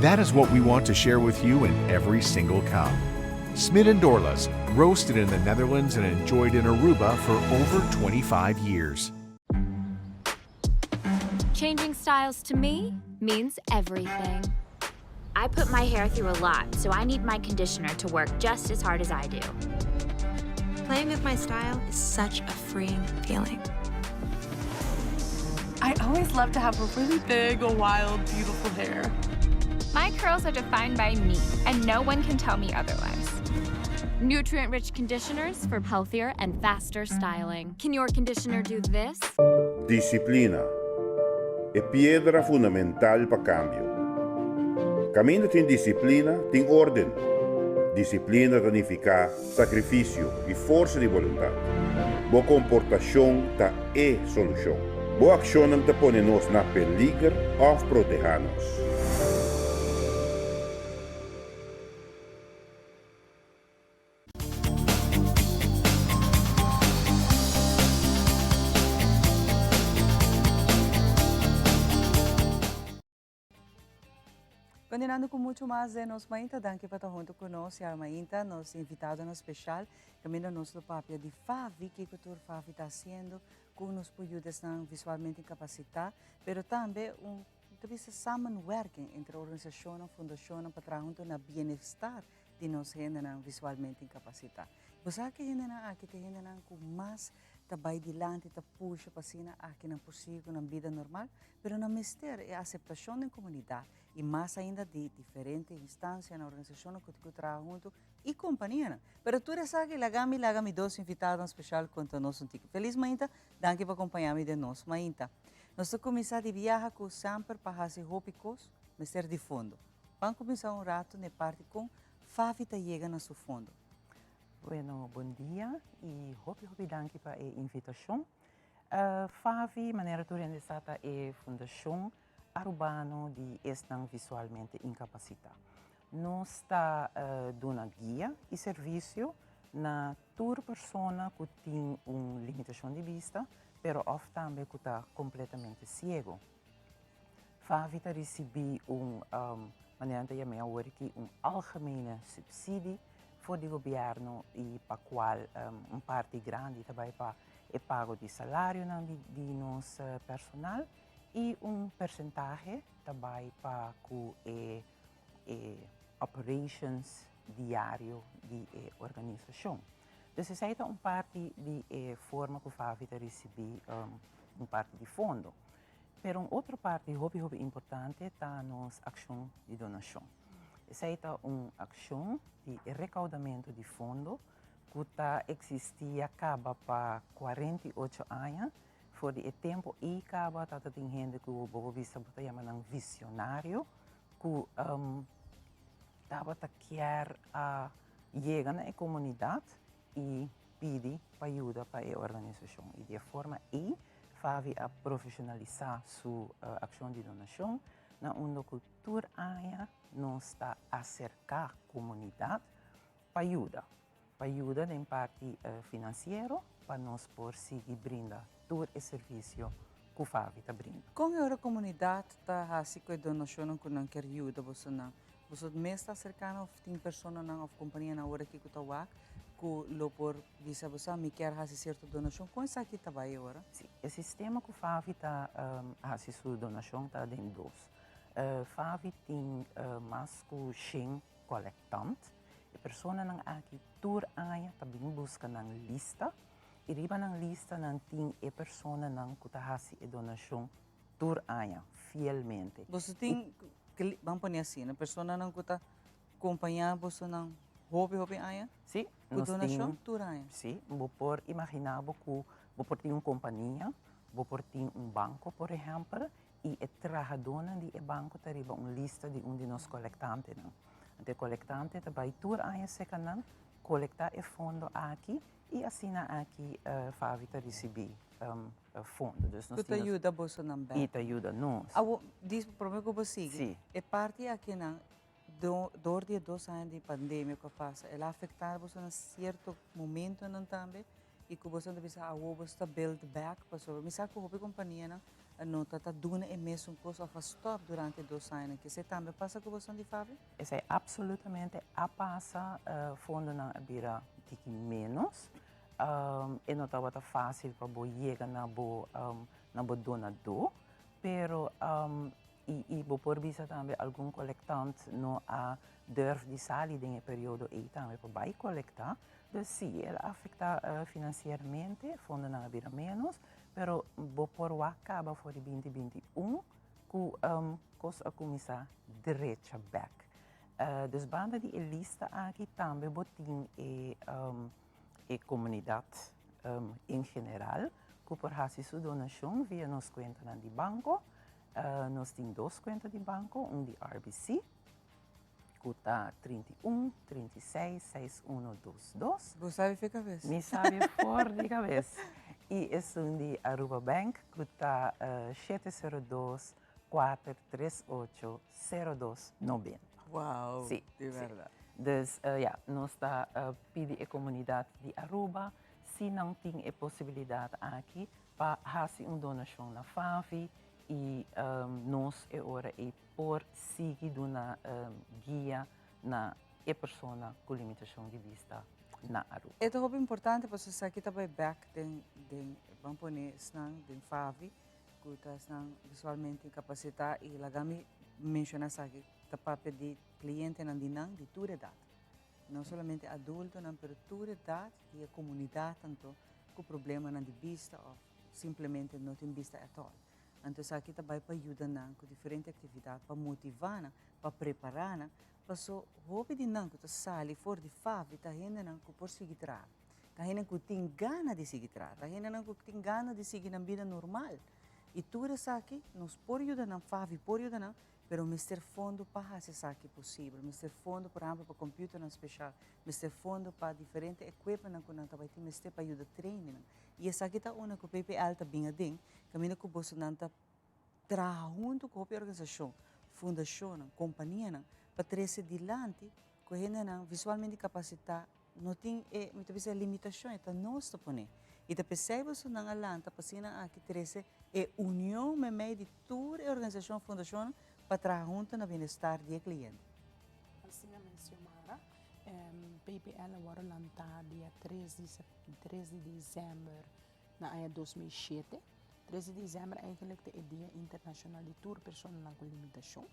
That is what we want to share with you in every single cup. Smit & Dorlas, roasted in the Netherlands and enjoyed in Aruba for over 25 years. Changing styles to me means everything. I put my hair through a lot, so I need my conditioner to work just as hard as I do. Playing with my style is such a freeing feeling. I always love to have a really big, wild, beautiful hair. My curls are defined by me, and no one can tell me otherwise. Nutrient-rich conditioners for healthier and faster styling. Can your conditioner do this? Disciplina é piedra fundamental para cambio. Caminho tem disciplina, tem ordem. Disciplina significa sacrifício e força de vontade. Boa comportação é solução. Boa ação não te põe nos na peligro ou proteger-nos. Continuando com muito mais de Nos Mainta, danke para estar junto conosco, Yara Mainta, nos invitado no especial, também nosso papel de Favi, que o Tour Favi está fazendo, com nos ajudas visualmente incapacitados, mas também samenwerking entre organizações e fundações para estar junto no bem-estar de nós gente visualmente incapacitados. Você que gente tem com mais trabalho adiante, puxa para cima aqui não possível na vida normal, mas na mistério é a aceitação da comunidade e mais ainda de diferentes instâncias na organização que trabalham junto e companhia. Mas tu sabe que lagami dois invitados especial quanto nós um tico. Feliz Mainta, danke por acompanhar-me de nós Mainta. Nós começar de viajar com sempre para fazer roupas, mas ser de fundo. Vamos começar rato na parte com Favi chega no seu fundo. Bueno, bom dia e hopi danke para a invitação. Favi, maneira organizada é Fundação Arubano de Estão Visualmente Incapacitado. Nós está dando guia e serviço na toda pessoa que tem uma limitação de vista, mas oft também que está completamente cego. Favi está recebendo maneira de chamar algemene subsídio voor o governo e para qual parte grande também para o pago de salário de nosso personal e percentagem também para que operations diário de organização. Dus essa é uma parte de forma que o FAVI receber uma parte de fundo. Pero uma outra parte hobby importante está nas ações de donação. Essa é uma ação de recaudamento de fundo que existia acaba para 48 anos. Voor die tempo e acaba dat het in gente que o bobo vista bota um visionário que estava a querer chegar na comunidade e pedir ajuda para a organização. E de forma FAVI a profissionalizar sua ação de donação na uma cultura não está a cercar a comunidade para ajuda em parte financeira para nós por seguir brindar todo o serviço que o FAVI está brindando. Como a comunidade está assim com a donação que não quer ajuda você não? Você mesmo está cercano of tem pessoas não of companhia na hora que está lá que lo por visa você me quer fazer certa donação com isso aqui está aí agora? Sim, o sistema que o FAVI está fazendo sua donação está em dois. FAVI tem mais que 100 coletantes. A pessoa não aqui toda a também busca na lista. E riba na lista não tem a pessoa não que está fazendo a donação toda a fielmente. Você tem vamos pôr assim, a pessoa não que está acompanhando você não hobby aia? Sim, nós donação toda a. Sim, vou por imaginar que vou por ter uma companhia, vou por ter um banco, por exemplo, e a trabalhadora de banco está riba uma lista de de nós coletantes não. Então, o coletante também toda a secana coletar o fundo aqui e assina aqui FAVI para receber fundo. Isso ajuda você não bem? Isso ajuda nós. Diz para mim que você sim. É parte aqui não durante 2 anos de pandemia que passa, ela afetar você em certo momento não também e que você deve saber você está build back para sobre. Me sabe que a companhia não está dando a mesma coisa a stop durante 2 anos que você também passa com você de FAVI? Isso é absolutamente a passa fundo na bira de menos e não estava fácil para chegar na donador, pero e por visa também algum coletante não a durf de sair em período e também para vai coletar, então sim, ela afeta financeiramente, fundo na bira menos, pero por o acaba for 2021 que coisa começar direita back. Dus banda de lista aqui também botin e comunidade em geral, que por fazer sua donação via nossa conta de banco. Nós temos 2 contas de banco, de RBC, que está 31 36 6122. Você sabe de cabeça? Me sabe fora de cabeça. E esse de Aruba Bank, que está 702 438 0290. Uau, sim, de verdade. Dus nós está pedindo a comunidade de Aruba, se não tem a possibilidade aqui, para fazer uma donação na FAVI e nós agora por seguir uma guia na pessoa com limitação de vista na Aruba. É muito importante para você aqui também back vamos pôr de FAVI, que está visualmente capacitado e lagami menciona aqui a papel de cliente não de toda idade. Não somente adulto, não, mas toda idade e a comunidade tanto com problema não de vista ou simplesmente não tem vista at all. Então, aqui também para ajudar com diferentes atividades, para motivar, para preparar, para só hobby de não que sai fora de FAVI, tá gente não que por seguir trabalho, tá gente que tem gana de seguir trabalho, tá gente não que tem gana de seguir na vida normal. E tudo isso aqui nos pode ajudar na FAVI, pode ajudar não, pero Mr. Fundo para fazer isso aqui possível, Mr. Fundo, por exemplo, para computador não especial, Mr. Fundo para diferentes equipamentos que não também tem, Mr. para ajudar treino. E essa aqui está uma que o PPL está bem adem, caminho que o Bolsonaro está trabalhando junto com a organização, fundação, companhia, para trazer adiante, que a gente visualmente capacitado, não tem muitas vezes limitação, então nós está pondo. E da percebe que não alanta, para cima aqui trazer a união no meio de toda a organização, fundação, para trabalhar junto no bem-estar do cliente. Assim a mencionara, PPL agora lançou dia 3 de dezembro na 2007. 3 de dezembro eigenlijk é o Dia Internacional de Tour Personas com Limitação.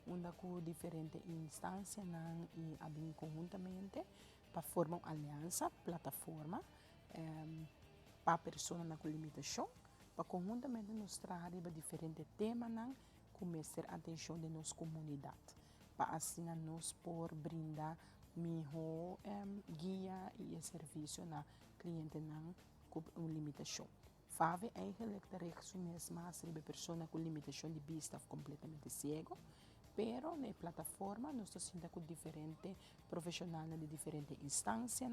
onda com diferentes instâncias e abrir conjuntamente para formar uma aliança, plataforma, para pessoas com limitação, para conjuntamente nos trazer diferentes temas com mestre atenção de nossa comunidade, para assim nós por brindar melhor guia e serviço na cliente com limitação. Fave eigenlijk de resumes mais de pessoas com limitação de vista completamente cego, pero na plataforma nós estamos com diferentes profissionais de diferentes instâncias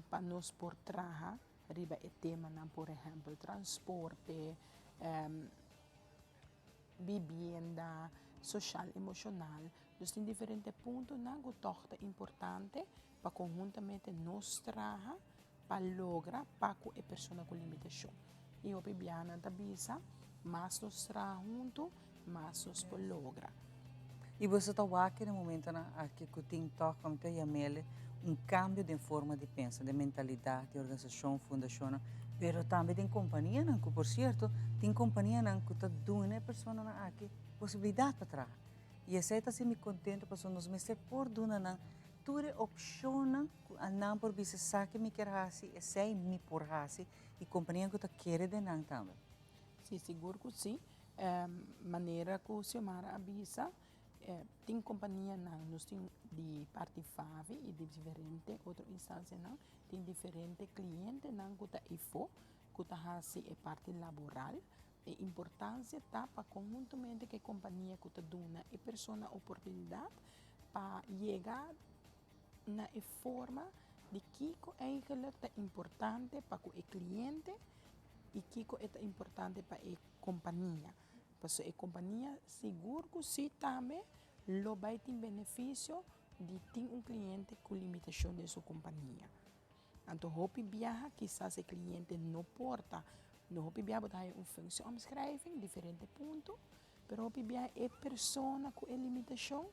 para nós por trabalhar riba e tema por exemplo transporte, vivienda, social, emocional. Nós temos diferentes pontos que torna importante para conjuntamente nós trabalhar para lograr para a pessoa com limitação. E o Bibiana da Bisa, mais nós trabalhamos juntos, mais nós por lograr. E você está aqui no momento que o TikTok, como te chamei, cambio de forma de pensar, de mentalidade, de organização, fundação, pero também tem companhia, que por certo, tem companhia que está dando a pessoa aqui possibilidade para trabalhar. E essa está me contente, porque nós me por dando tutte opzioni andam por bisa saque me quer hasi e sei me por hasi e companhia que tá querer de nan também. Sim, seguro que sim. Maneira que o Xiomara avisa, tem companhia nós tem de parte fave e de diferente outra instância tem diferente cliente que tá ifo, que tá hasi é parte laboral. A importância tá para conjuntamente que a companhia que tá dando e persona oportunidade para chegar na forma de Kiko eigenlijk é importante para o cliente e Kiko é importante para a companhia. Porque a companhia seguro que sim também lo vai ter benefício de ter cliente com limitação de sua companhia. Então, hopi viaja, quizás o cliente não porta, não hopi viaja, botar uma função omschrijving, diferente ponto, mas hopi viaja é pessoa com limitação,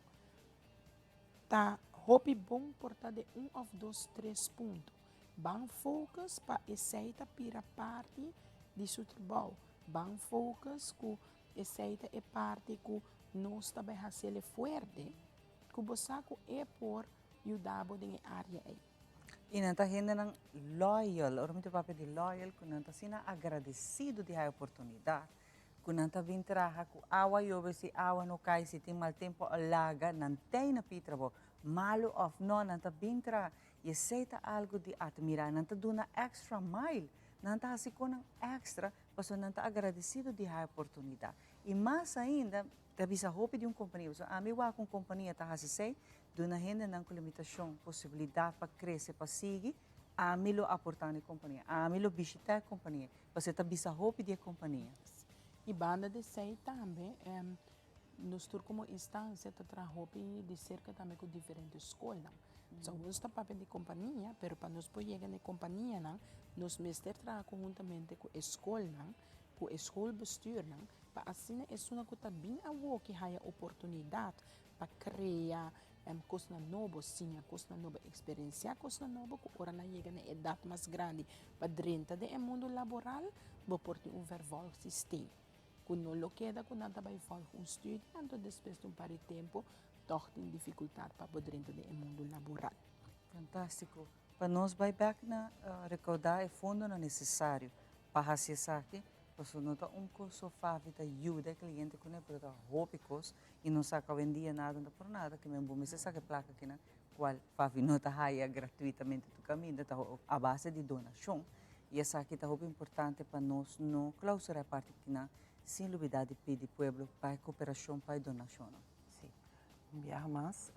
tá hopi bom portar de of 2, 3 pontos. Bang focus para aceita pira parte de seu trabalho. Bang focus com aceita é parte que nós também fazer forte, que você é por ajudar na área aí. E não está gente loyal, ou muito papel de loyal, que não está sendo agradecido de a oportunidade, que não está vindo trabalhar com água e se água não cai, se tem mal tempo, alaga, não tem na pitrabo, malo ou não está vindo trabalhar, e aceita algo de admirar, não está dando extra mile, não está assim com extra, porque não está agradecido de a oportunidade. E mais ainda, deve ser roupa de companhia, a mim com companhia está assim, dona gente não com limitação, possibilidade para crescer, para seguir, a mim lo aportar na companhia, a mim lo visitar a companhia, você está bisa roupa de companhia. E banda de sei também, nós como instância está trabalhando de cerca também com diferentes escolas. Então, nós está papel de companhia, mas para nós poder chegar na companhia, nós mestre trabalhar conjuntamente com a escola, com a escola bestuur, para assim é uma coisa bem a que há oportunidade para criar coisa nova, sim, coisa nova, experiência, coisa nova, que ora na chega na idade mais grande, para dentro do mundo laboral, vou portar vervolg sistema. Quando não queda, quando nada vai fazer estudo, então depois de par de tempo, toch tem dificuldade para poder dentro do mundo laboral. Fantástico. Para nós, vai back na recordar é fundo não necessário para acessar aqui. Porque não está curso fácil de ajuda ao cliente com ele, porque rópicos e não saca vendia nada por nada, que mesmo você saca placa aqui na qual fácil não está raia gratuitamente do caminho, está a base de donação. E essa aqui está muito importante para nós não clausurar a parte aqui na sem dúvida de pedir pueblo para cooperação, para donação. Sim. Mas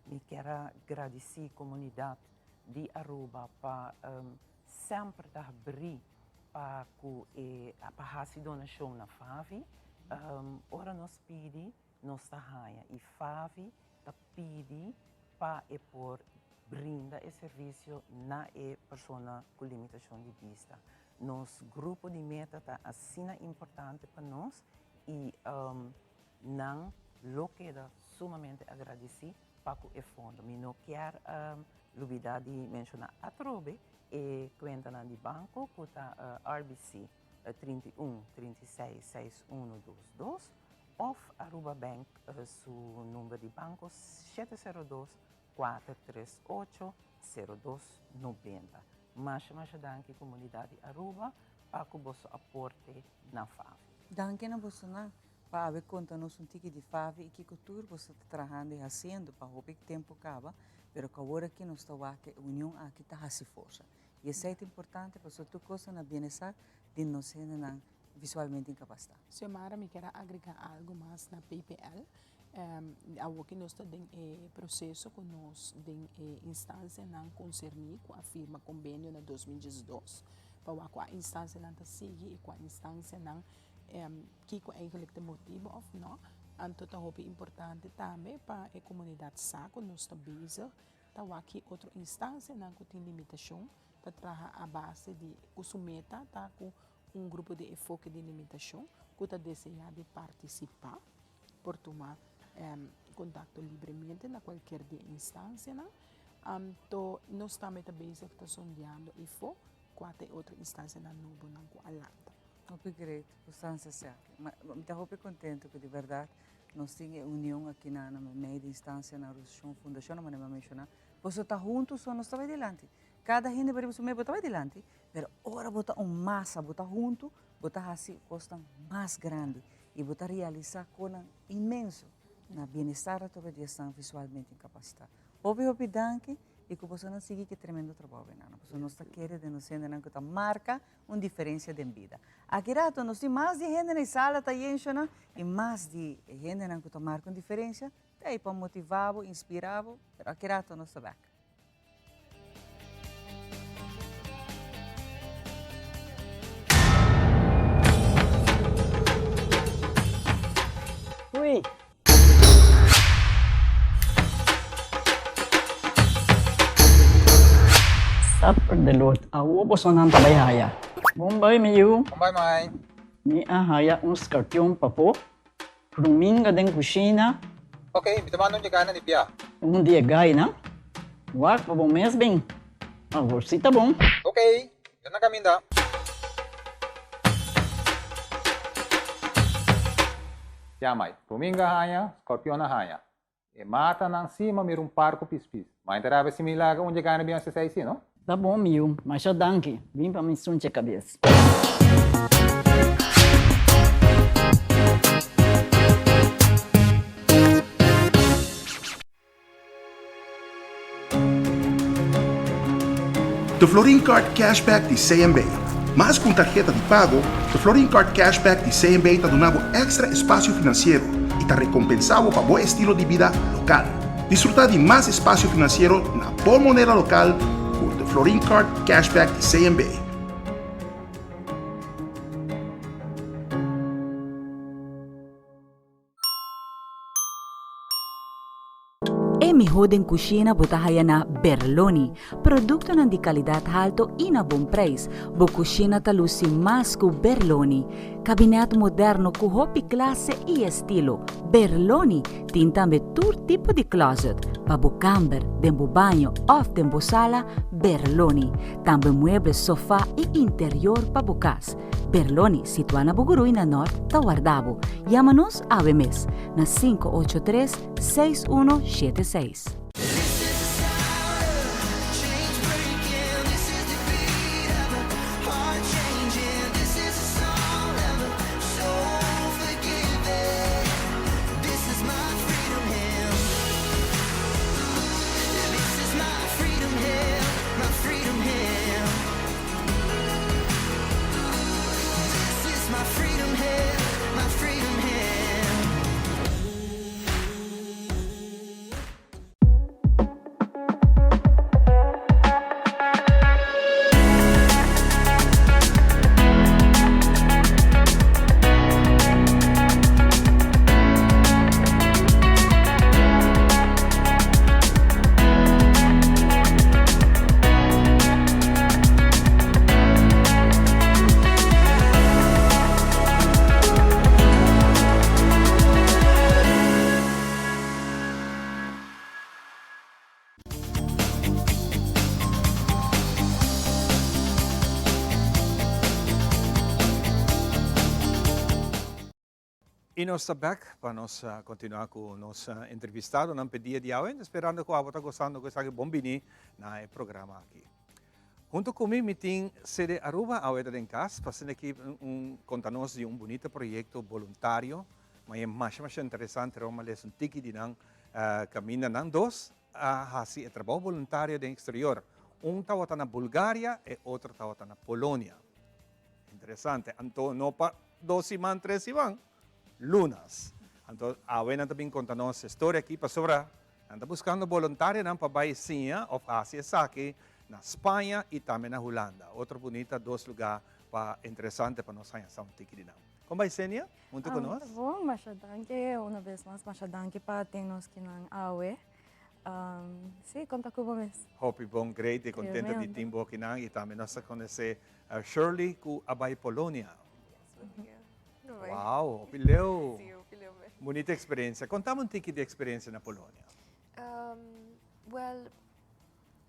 me quero agradecer a comunidade de Aruba para sempre abrir para a donação na FAVI, ora nós pedimos, nós trabalhamos, e FAVI pede para por brindar esse serviço na pessoa com limitação de vista. Nosso grupo de meta está assim importante para nós e não lo queda sumamente agradecer para o fundo. Eu não quero olvidar de mencionar a Trobe, e conta de banco que está RBC 31 36 6122 of Aruba Bank su numero di banco 702-438-0290. Mas danke comunidade Aruba para que você aporte na FAV. Danke na você na para ver conta-nos tiki de FAV e que cultura você está trabalhando e fazendo para o que tempo acaba, pero que agora que nós estamos aqui, a união aqui está a se força. E isso é importante para que tu coisa na bem-estar de nós visualmente incapacitados. Xiomara, me quer agregar algo mais na PPL. Algo que nós estamos em processo com nós em instância não concernir com a firma convênio na 2012 para a instância não sigue e com a instância não que eigenlijk de motivo of não então é importante também para a comunidade saco nós estamos bezig então aqui outra instância não tem limitação para trabalhar a base de consumeta tá com grupo de enfoque de limitação que está desejando participar por tomar contato livremente na qualquer instância, então nós também estamos sondeando e for quatro outras instâncias na Nubo, na Alanta. Muito great, instância certa. Mas estou muito contente que de verdade nós temos união aqui na meia de instância na fundação, não vou mencionar. Você está juntos, só nós estamos adiante. Cada gente vai botar adiante, mas agora botar massa, botar junto, botar assim, costa mais grande e botar realizar coisa imenso. Na bem-estar a todos que estão visualmente incapacitados. Houve danke e que você não seguir que tremendo trabalho, não. Você não está querendo denunciar não que está marca uma diferença de vida. Aqui rato nós temos mais de gente na sala tá enchendo e mais de gente não que está marca uma diferença, daí para motivar, inspirar, mas aqui rato nós está back. Ui. Supper the Lord. Awo po sa nang tabayhaya. Bombay miyu. Bombay may. Mi ahaya uns kartyong papo. Prumin ka din kusina. Okay, bitamano niya ka na ni Pia. Hindi agay na. Wak pa bong mesbing. Aworsita bong. Okay, doon na kami da. Yamay, prumin ka haya, scorpion na haya. E mata nang cima mir parco pispis. Mas interava se milaga onde ganha bem essa aí, não? Tá bom, Miu, mas já danke. Vim para me sunte a cabeça. The Florin Card Cashback de CMB. Mas com tarjeta de pago, the Florin Card Cashback de CMB está dando extra espaço financeiro e está recompensado para bom estilo de vida local. Disfrutar de mais espaço financeiro na boa moneda local com the Florin Card Cashback de CMB. Mi hoden cucina botahaya na Berloni, produkto ng di kalidad alto e na bom preço. Bo cucina talusi mas ku Berloni. Cabinet moderno ku hopi classe e estilo. Berloni tin tambe tur tipo di closet. Pabo camber, dembo banho, off dembo sala, Berloni. Tambe mueble sofá e interior pabo cas. Berloni, situada na Bugurui, na Norte, Tawardabo. Llama-nos a mes na 583-6176. E nós estamos back para nós continuar com o nosso entrevistado na pedia de hoje, esperando que você está gostando de esse bom bini na programa aqui. Junto comigo, me tem sede Aruba, a Ueda em casa, fazendo aqui conta-nos de bonito projeto voluntário, mas é mais interessante, vamos um tiki de caminho não dois, a trabalho voluntário do exterior. Estava na Bulgária e outro estava na Polônia. Interessante, então não para 2 semanas, 3 semanas. Lunas. Então, a Wena também conta-nos a história aqui para sobrar. Anda buscando voluntário para a Baicinha, of Asia Saki, na Espanha e também na Holanda. Outro bonita, 2 lugares interessantes para nós sair um tiki. Como vai, Senia? Muito conosco? Bom, masyadangke. Uma vez mais, masyadangke para termos que não awe. Sim, conta com vocês. Hope bom, great e contenta de tempo aqui e também nós conhecer Shirley com a Polônia. Wow, opileu. Sim, opileu. Bonita experiência. Contamos um pouco de experiência na Polônia. Well,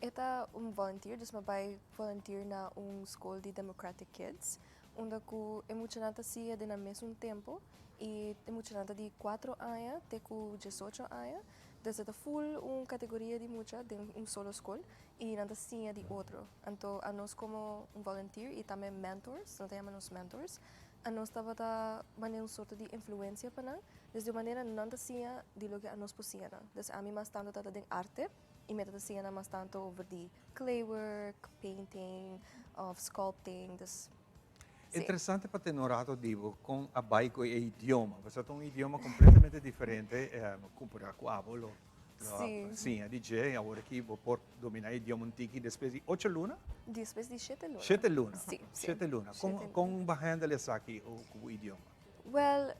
esta volunteer, dus mabay volunteer na school de Democratic Kids, onde ku emocionante siya din na mesmo tempo e emocionante de 4 anos até ku 18 anos, desde a full categoria de mucha de solo school e nada siya de outro. Então, a nós como volunteer e também mentors, nós chamamos mentors, a nós estava a maneira sorte de influência para nós, desde maneira não assim de lo que a nós possíamos. Desde a mim mais tanto tata de arte e me tata assim mais tanto over de clay work, painting, of sculpting. Des, interessante para ter notato divo com a baico e idioma, perché è un idioma completamente differente comparado com a avolo. Sim, a DJ, agora aqui vou por dominar o idioma antigo depois de 8 lunas? Depois de 7 lunas. 7 lunas? Sim. 7 lunas. Como bahanda eles aqui o idioma? Well,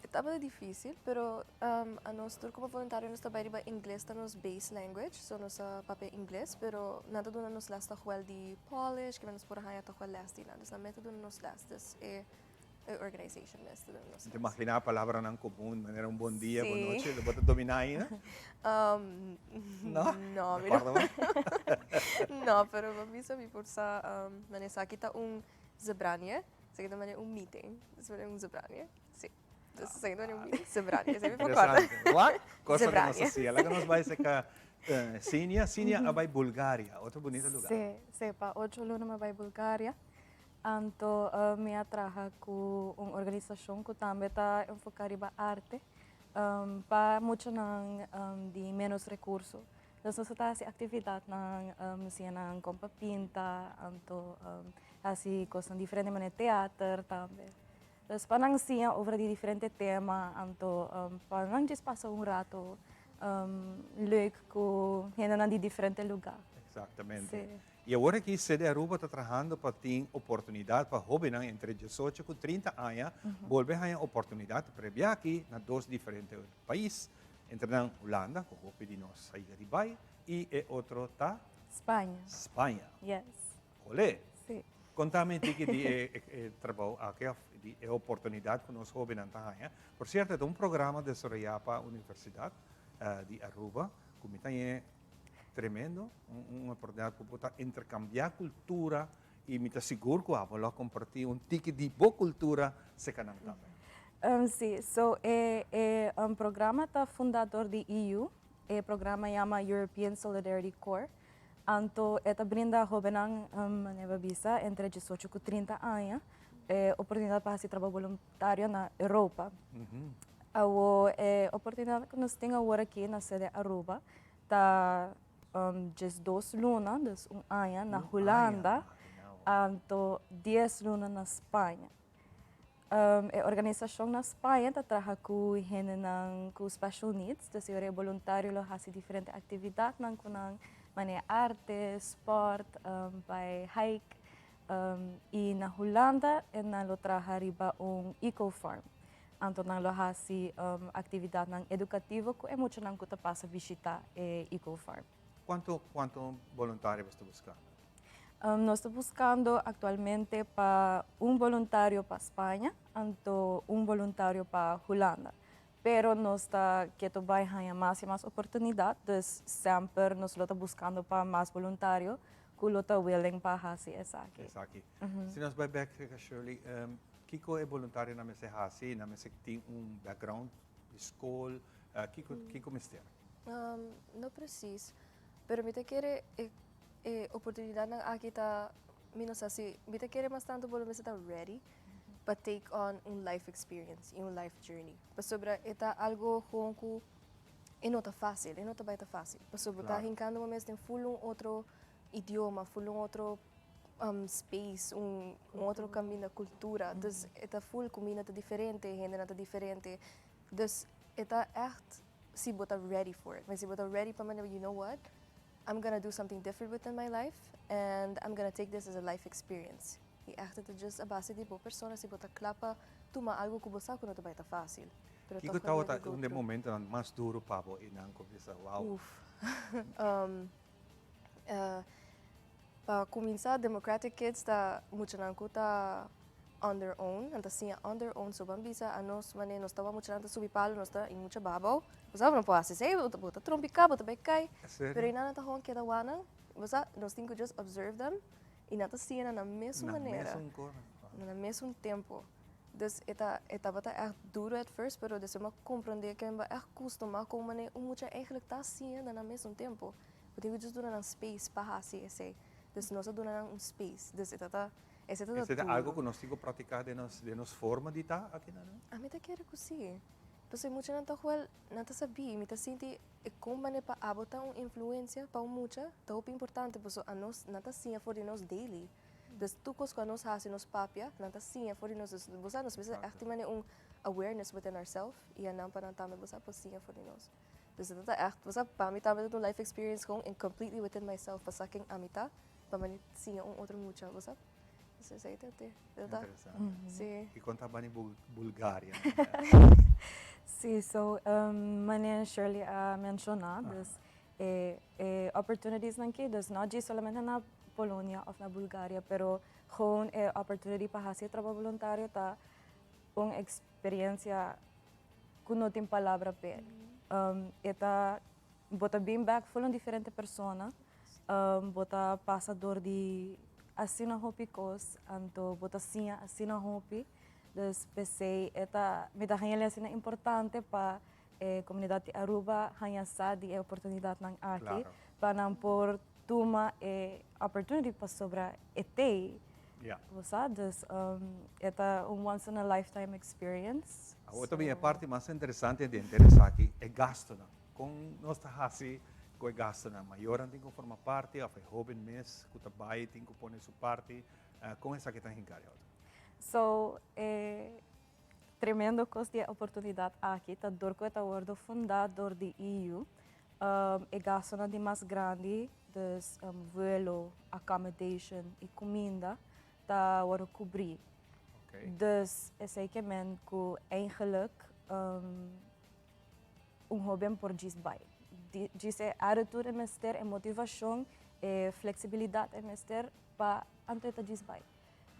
estava difícil, pero a nós como voluntário nós trabalhamos para inglês, tá nos base language, so nós papel inglês, pero nada do nos lasta juel de Polish, que nós por aí tá juel lasta, nada, na método nos lastas organization nesta. Te imaginar a palavra não comum, maneira bom dia, boa noite, lo bota dominar aí, né? No, no, pero misa mi porsa manesa kita zebranie, seguido mane meeting, después zebranie, sí. Entonces seguido mane meeting, zebranie, se me interessante. What? Cosa que nos hacía, la que nos vai seca Sinia vai Bulgária, outro bonito lugar. Sí, pa 8 lunas vai Bulgária. Anto me atraja com uma organização que também está enfocada em arte para muitos de menos recursos. Então, nós temos atividade na compa pinta, anto assim coisas diferentes, mas teatro também. Então, para nós sim over de diferentes temas, anto para nós passar rato leuk com gente de diferentes lugares. Exatamente. Sí. E agora que Sede Aruba está trabalhando para ter oportunidade para jovens entre 18 e 30 anos, volver a oportunidade para vir aqui em 2 diferentes países, entre na Holanda, com o de nós sair de Dubai, e outro está Espanha. Espanha. Yes. Olé. Sim. Contame de trabalho, de oportunidade com os jovens na Por certo, é um programa desenvolvido para a Universidade de Aruba, que também tremendo, uma oportunidade para poder intercambiar cultura e me seguro que vou compartilhar tipo de boa cultura se canal também. Sim, so é programa tá fundador de EU, o programa chama European Solidarity Corps. Anto esta brinda jovens maneva visa entre 18 e 30 anos, oportunidade para fazer trabalho voluntário na Europa. A oportunidade que nós temos agora aqui na sede Aruba tá just 2 lunas, dus ano na Holanda, anto 10 lunas na Espanha. A organização na Espanha está trabalhando com gente com special needs, então é voluntário que faz diferentes atividades, com arte, sport, by hike. E na Holanda, nós trabalhamos eco-farm. Então, nós fazemos atividade educativa que é muito que passa a visitar eco-farm. Quanto voluntário você está buscando? Nós estamos buscando atualmente para voluntário para Espanha e voluntário para Holanda. Pero nós estamos ganhando mais e mais oportunidades, então sempre nós estamos buscando para mais voluntários que estão willing para fazer isso aqui. Se nós vamos back, Shirley, Kiko é voluntário na mesa hasi, na mesa tem background de escola, Kiko mistério. Não preciso, pero me te quer oportunidade na aqui tá menos assim, me te quer mais tanto pelo menos tá ready para take on life experience, life journey. Para sobre eta algo com e não tá fácil, e não tá bem fácil. Para sobre tá hincando momento tem full outro idioma, full outro space, outro caminho da cultura. Dus eta full comida tá diferente, gente tá diferente. Dus eta echt si bota ready for it. Mas si bota ready para you know what? I'm gonna do something different within my life and I'm gonna take this as a life experience. E echt het just a base de boa persona si bota clapa tuma algo que você não tá bem fácil. Kiko tahu tak momento mais duro para e não conversa. Wow. Para começar, Democratic Kids tá muito não tá on their own, anta sim on their own so bambisa a nós mané nós tava muito nada subir palo nós tá em muita babau. Você não pode fazer, bota trompica, bota becai. Pero ainda tá hon que da wana, você nós temos que just observe them e nada sim na mesma maneira. Na mesmo tempo. Dus eta bata echt duro at first, pero dus ma compreender que é echt costuma como mané muita eigenlijk tá sim na mesmo tempo. Porque we just do na space para assim esse. Dus nós do na space. Dus eta esse é algo que nós temos que praticar de nos forma de estar aqui não? A mim tá quero que sim. Então muito não tá qual não tá sabia, me tá senti como mané para abotar influência para muita, tá muito importante, porque a nós não tá sim for de nós daily. Dus toekomst kan ons haast in ons papia, nanta sia voor ons dus bosa nos bisa echt mane awareness within ourselves e dan para tama bosa posia voor ons. Dus dat echt bosa pa mi tama do life experience gewoon in completely within myself pasaking amita, pa mane sia outro mucha bosa. Isso é interessante. Sim. E conta bem Bulgária. Sim, so mane Shirley a mencionado, opportunities nanki, dus not just solamente na Polônia of na Bulgária, pero gewoon opportunity para fazer trabalho voluntário tá uma experiência que não tem palavra para. Eta bota bem back full diferente persona, bota passador de assina hopicos, anto bota sinha assina hopi, dus pensei eta me dá ganhar assim importante para comunidade de Aruba ganhar sadi a oportunidade nang aqui para não por tuma opportunity para sobra etei. Dus esta once in a lifetime experience. Outra minha parte mais interessante de interessar aqui é gasto não. Com nós tá assim, com gasto não. Maior tem que formar parte, a jovem mês, que trabalha tem que pôr sua parte, com essa que está em cara. So tremendo custo de oportunidade aqui, tá dor que tá o fundador de EU, gasto não de mais grande. Dus vuelo, accommodation e comida tá worden cobrir. Dus is ik men que eigenlijk hobby por gis bij. Dice attitude en mester en motivação e flexibilidade en mester para anteta gis bij.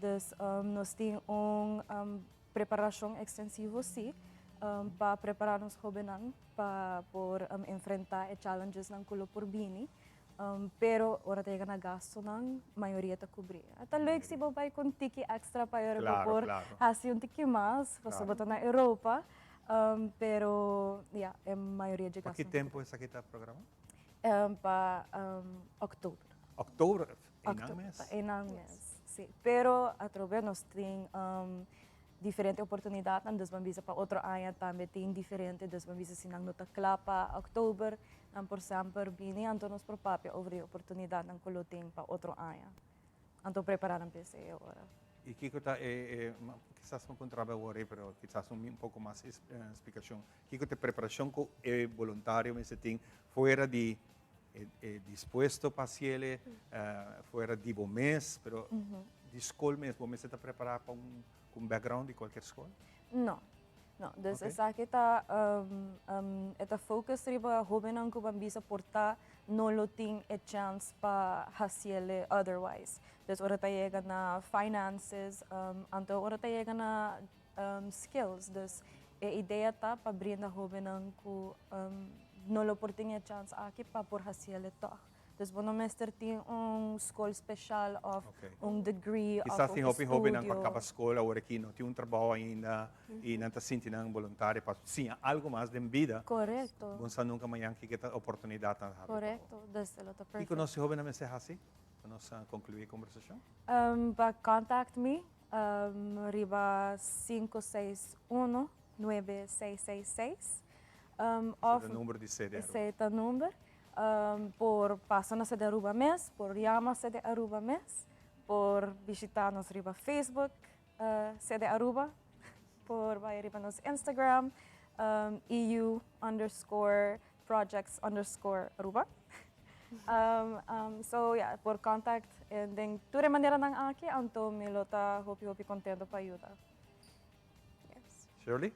Dus nós temos preparação extensiva sim para preparar nos hobby para por enfrentar challenges nan kulo por bini. Pero ora tayo na gasto ng maioria ta cobrir. At leuk si babay kung tiki extra pa yun por hasi yung tiki mas, pasabot na Europa. Pero yeah, maioria de gasto. Pa que tempo essa aqui tá programa? Pa October. October? Inang mês? Inang mês, sim. Pero através nós tem diferente oportunidade, dus vamos para outro ano também tem diferente, dus vamos sinang nota clapa October, ang por sempre bini anto nos propapia over oportunidade ng kuluting pa outro ano. Anto preparar ang PC agora. E Kiko tá quizás não contraba agora, pero quizás um pouco mais explicação. Kiko te preparação com voluntário, mas tem fora de disposto para ele, fora de bom mês, pero de escola mesmo, você está preparado para com background de qualquer escola? Não. No, dus esa kita eta focus riba joven ang kubambisa porta no loting a chance pa hasiele otherwise. Dus ora tayega na finances, anto ora tayega na skills. Dus ideia ta pa brinda joven ang ku no lo porting a chance aki pa por hasiele to. Dus we meester tem school special of degree Quizás of tem hobby ng studio. pagkakaskola o aqui não tem trabalho ainda e não está sentindo voluntário para sim algo mais de vida. Correcto. Bom, sa nunca manhã que kita oportunidade na habi. Correcto. Dus dat is E perfect. conosce hobby na mesa hasi? Conosce concluir a conversação? Contact me. Riba 561-9666. Esse é o número de CD. Esse é o número. Por passar na sede Aruba Mes, por chamar sede Aruba Mes, por visitar nos riba Facebook, sede Aruba, por vai riba nos Instagram, EU_projects_Aruba. So yeah, por contact, and then tudo maneira nang aqui, anto milota hopi contento para ajudar. Yes. Shirley?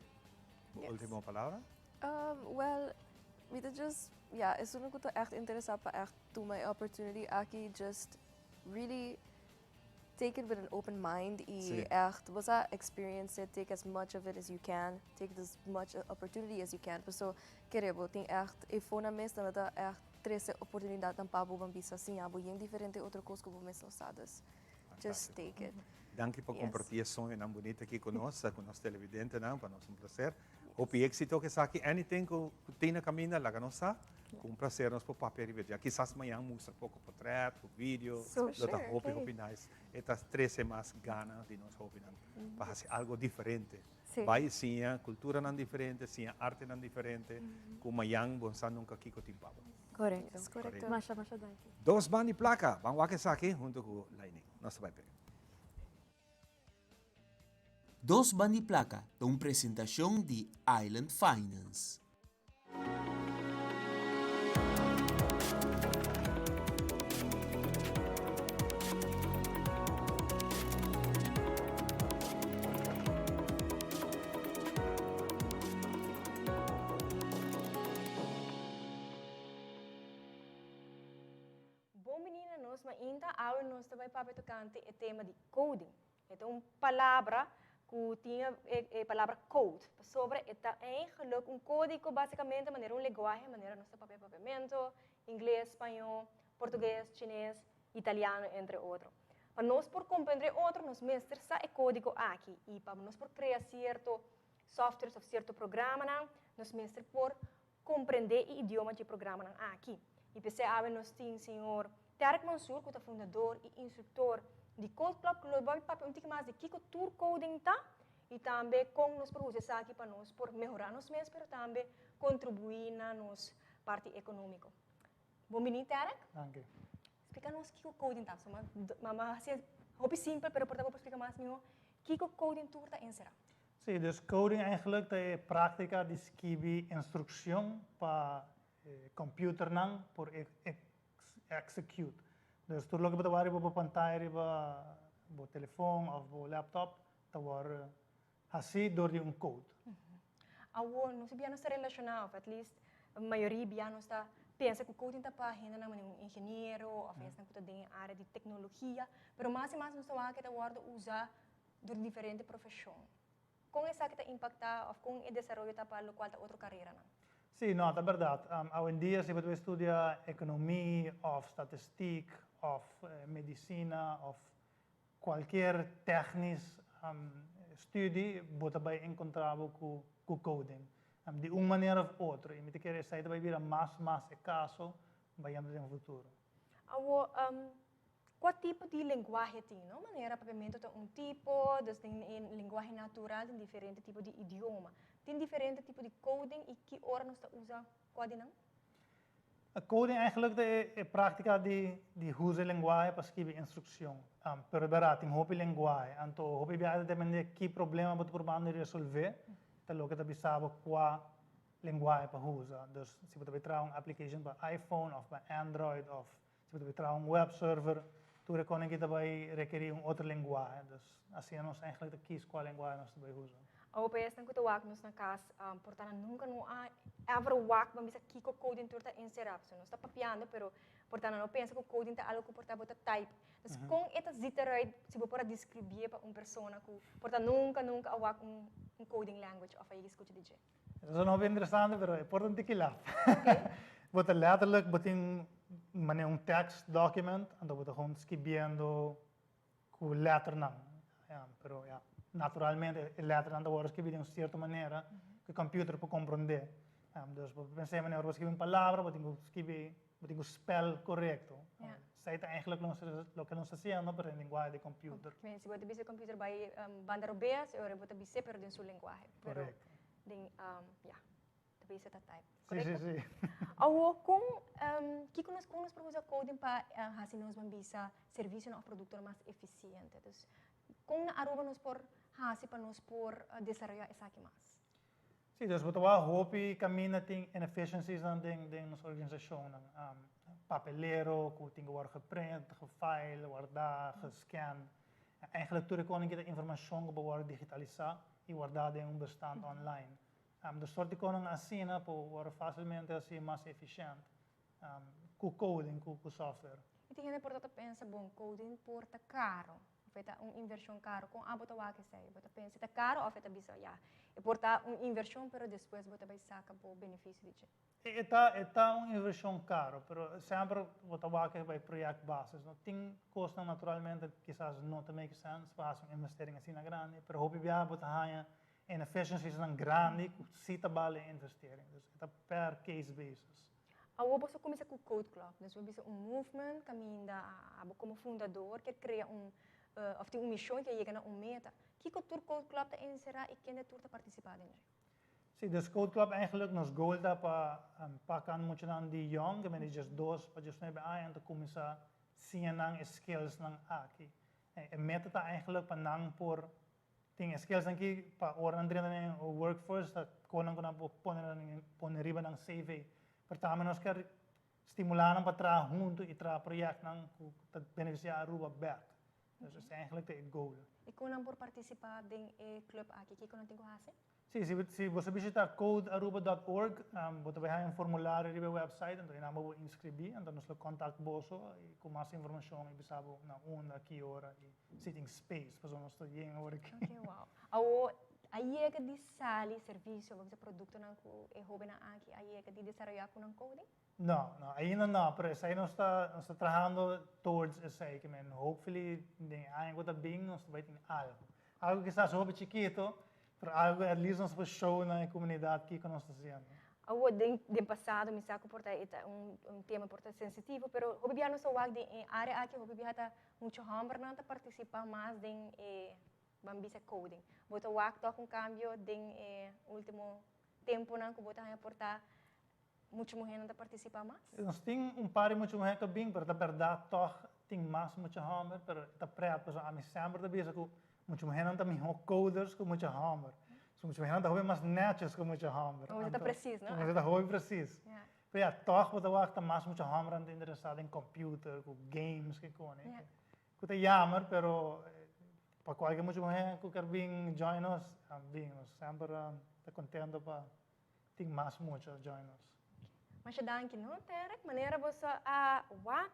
Yes. Última palavra? Well, weet je, just, ja, is toen ik echt interessant pa echt to my opportunity aqui, just really take it with an open mind Sí. e echt, was a experience it, take as much of it as you can, take as much opportunity as you can. So, querebo, tem echt, e fona mes, dan dat echt, trece oportunidade dan pa bo bisa assim, abo yang diferente outra coisa que bo mes usadas. Just take it. Danke por Yes. compartilhar sonho tão bonito aqui conosco, com os televidentes, não? Para nós é um prazer. Hope êxito que aqui, anything que tem na caminho, lá que nós está, com prazer nós por papel rever. Aqui quizás amanhã mostra pouco portrait, vídeo, hope nice. Estas 13 mais ganas de nós hope para fazer algo diferente. Sim. Vai sim, a cultura não diferente, sim, a arte não diferente, com amanhã bom san nunca aqui com timpava. Correcto. Yes, correcto. Masha danke. Dos bani placa, vamos aqui aqui junto com Lightning. Nossa vai pegar. Dos Bandi Placa, uma apresentação de Island Finance. Bom menina, nós ainda agora nós também para tocar o tema de coding. Então, uma palavra que tinha a palavra code sobre esta eigenlijk código basicamente maneira linguagem maneira nosso papiamento inglês espanhol português chinês italiano entre outros para nós por compreender outro nós mestres sa é código aqui e para nós por criar certo software ou certo programa nós mestres por compreender o idioma de programa aqui e pensei nós temos senhor Tarek Mansour que é fundador e instrutor de Code Club Global para um pouco mais de que tour coding tá e também com nos produtos aqui para nós por melhorar nos mesmos, mas também contribuir na nossa parte econômica. Bom menino, Tarek? Danke. Explica-nos o que o coding tá. Mas é hobby simples, mas portanto explica mais melhor o que o coding tour tá encerrar. Sim, dus coding eigenlijk é a prática de escrever instrução para computer não por execute. Dus tudo lo que você vai para pantalla, para telefone ou para laptop, tá war assim door de code. Awo, não se bia nos relacionado, at least a maioria bia nos tá pensa que o coding tá para renda na um engenheiro, ou pensa que tá dentro área de tecnologia, pero mais e mais nos tá que tá war usar por diferentes profissões. Com essa que tá impactar ou com o desenvolvimento tá para qual tá outra carreira não? Sim, não, é verdade. Hoje em dia, se você estuda economia, ou estatística, ou medicina, ou qualquer técnico estudo, você vai encontrar com coding. De uma maneira ou outra. E me quer dizer que vai vir mais caso, vai no futuro. Awo, qual tipo de linguagem tem? Não? Maneira, papiamento tem tipo, tem linguagem natural, tem diferente tipo de idioma. Tem diferente tipo de coding e que hora nós usa coding não? Coding eigenlijk é a prática de usar linguagem para escrever instrução. Pero é verdade, tem hobby linguagem. Então, hobby vai depender de que problema você procura resolver. Então, o que você sabe qual linguagem para usar. Então, se você vai trazer uma application para iPhone ou para Android, ou se você vai trazer web server, tu reconhece que vai requerer outra linguagem. Então, assim, nós eigenlijk kies qual linguagem nós vai usar. Ao PS nang kuto wak nos na kas portana nunca no ever wak ba misa kiko coding turta inserap so nos ta papiando pero portana no pensa que o coding ta algo que porta bota type dus com eta ziteroid se para descrever para persona que porta nunca awak coding language of aí escuta DJ. Dat is een hobby interessant, maar important que lá. Wat letterlijk betekent maneira text document, então você gewoon escrevendo com letra não. Pero naturalmente a letra não agora escrevida de uma certa maneira que o computer pode compreender. Então, pensei maneira você escrever uma palavra, você tem que escrever, você tem que spell correto. Isso é eigenlijk o que nós fazemos para a linguagem de computer. Se você bisa computer vai banda robeas, eu vou bisa pero din su linguagem. Correto. Din bisa ta type. Sim. Awo kung kung nós produzimos coding para fazer nós bisa serviço no produto mais eficiente. Então, kung naaruba nós por fazer para nós por desarrollar essa aqui mais. Sim, dus wat we hopen caminha tem inefficiencies dan de nossa organização, papelero, que tem que worden geprint, gefile, guardado, gescan. Eigenlijk tudo kon ik informação que pode digitalizar e guardar em bestand online. De soort die kon assim, pode worden facilmente assim mais eficiente, com coding, com software. E tem gente portanto pensa bom coding porta caro. Feita inversão caro com a bota wa que sei, bota pensa tá caro ou feita bisa ya. E porta inversão pero depois bota vai saca por benefício de gente. Está uma inversão caro, pero sempre bota wa que vai projeto bases, não tem custo naturalmente, quizás não make sense, faz uma investering assim na grande, pero hope via bota hanya inefficiencies na grande, se tá vale investering, dus está per case basis. Awo você começa com o Code Club, então você movement caminha como fundador que cria of die missão que chega na meta. Que cultuur Code Club te inserar e quem de tour te participar dentro? Sim, dus Code Club eigenlijk nos goal da para kan muito nan de young, que me just dos para just nebe aan te começar sienang skills nang aqui. E meta ta eigenlijk para nang por ting skills aqui para orang drin na workforce ta konang ko na poner riba ng CV. Pertama nos quer stimular para tra junto e tra project nang te beneficiar Aruba back. Dus dat is eigenlijk de goal. E kon por participar in club aqui, que kon tenho fazer? Sim, se você visitar codearuba.org, você vai ter um formulário na website, então nós vamos inscrever, então nós contato você e com mais informação e bisabo na onda aqui hora e sitting space, para nós estar bem agora aqui. Okay, wow. Awo aí é que de sali serviço, vamos dizer produto na e hobby na aqui, aí é que de desenvolver com coding? Não, ainda não, pero isso aí nós está trabalhando towards isso aí, que hopefully aí quando bem nós vai ter algo que está sobre chiquito, pero algo at least nós vamos show na comunidade que nós estamos fazendo. Awo de passado me saco porta tema porta sensitivo, pero hobby biano sa wag de área aqui hobby biata muito hammer na participar mais de bambisa coding. Bota wag to com cambio de último tempo na que bota porta muito mulher não participar mais? Nós temos par de muito mulher que bem, mas na verdade toch tem mais muito hammer, mas está preto para a mim sempre da vez que muito mulher não tem coders com muito hammer, muito mulher não tem mais netjes com muito hammer. Mas está preciso, não? Mas está muito preciso. Mas toch wat ook está mais muito hammer aan interessado em computer, com games que com, né? Que tá jammer, pero para qualquer muito mulher que quer vir join us, bem, sempre está contento para ter mais muito join us. Mas danke não terek maneira você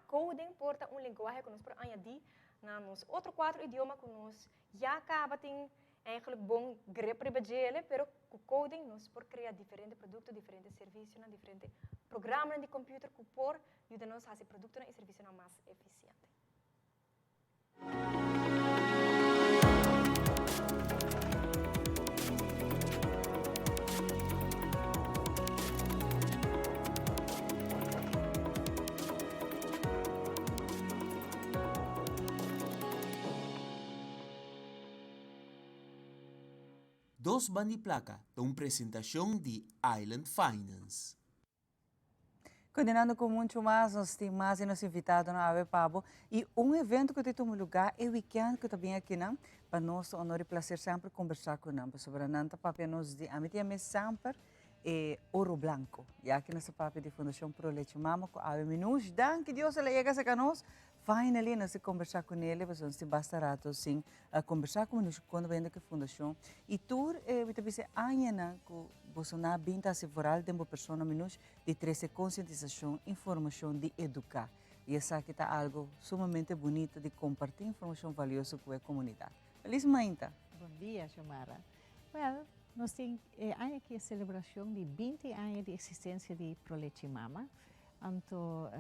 coding porta linguagem que nós por añadir na nos outro 4 idioma que nós já acaba tem eigenlijk bom grep ribajele, pero com coding nós por criar diferente produto, diferente serviço, na diferente programa de computer que por ajuda nós a fazer produto e serviço mais eficiente. Dos Bandi Placa, de uma apresentação de Island Finance. Continuando com muito mais, nós temos mais e nos invitados na Ave Pabo. E evento que tem lugar é o weekend que também aqui não, para nós honor e prazer sempre conversar com nós sobre nanta papel nos de amitia sempre Ouro Blanco. E aqui nessa papel de Fundação Pro Leite Mama com Ave Minus. Dan que Deus ele chega a nós. Finally, nós conversar com ele, mas nós basta rato sim conversar com nós quando vem da fundação. E tur eu te disse amanhã que você na binta se foral tempo pessoa menos de trazer conscientização, informação de educar. E essa aqui está algo sumamente bonito de compartilhar informação valiosa com a comunidade. Feliz manhã. Bom dia, Xiomara. Well, nós temos aqui a celebração de 20 anos de existência de Pro Leite Mama. Então,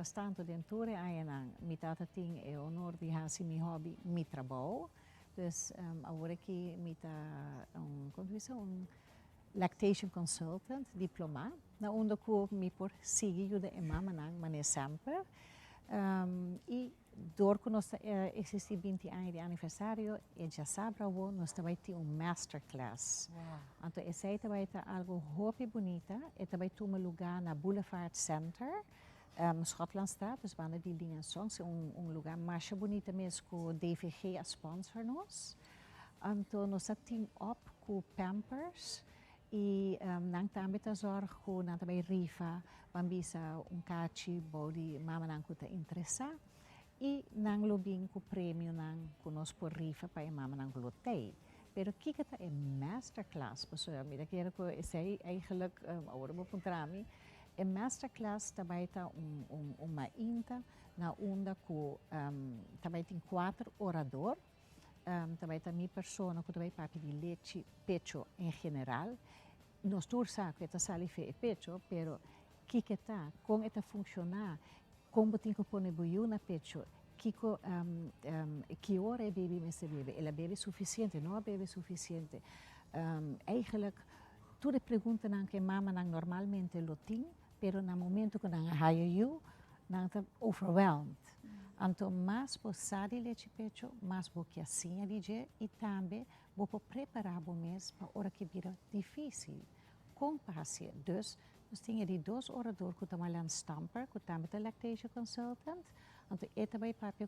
bastante dentro ayanang mitata ting e honor di hasi mi hobby mi trabalho. Dus agora que mita lactation consultant diploma na onde ko mi por seguir de mama nang mane sempre. E door que nós existe 20 anos de aniversário e já sabe nós também tem masterclass. Então esse aí também é algo muito bonita e também tem lugar na Boulevard Center, Schotlandstraat, dus wanneer die dingen songs lugar mais bonita mesmo que o DVG a sponsor nós. Então nós temos op com Pampers e nang também tá zorg com nang também rifa, bambisa cachi body mama nang kuta interessa. E nang lobing ko prêmio nang kunos por rifa pa mama nang lotei. Pero kikita é masterclass, pessoal, mira que era ko esse eigenlijk agora vou contar mim. É masterclass também tá uma inta na onda ko também tem 4 orador. Também tá minha persona que também parte de leite pecho em geral. Nós todos sabemos que esta salife é pecho, pero kikita com esta funcionar como tem que pôr buio na pecho, que hora é bebê me se bebe? Ela bebe suficiente, não bebe suficiente. Eigenlijk, toda pergunta que mama normalmente lo tem, pero no momento que não hire you, não está overwhelmed. Então, mais você de leite pecho, mais você assim DJ e também você preparar o mês para hora que vira difícil. Com paciência. Dus, nós temos die 2 oradores que trabalham stamper, que também é lactation consultant. Então, é também papel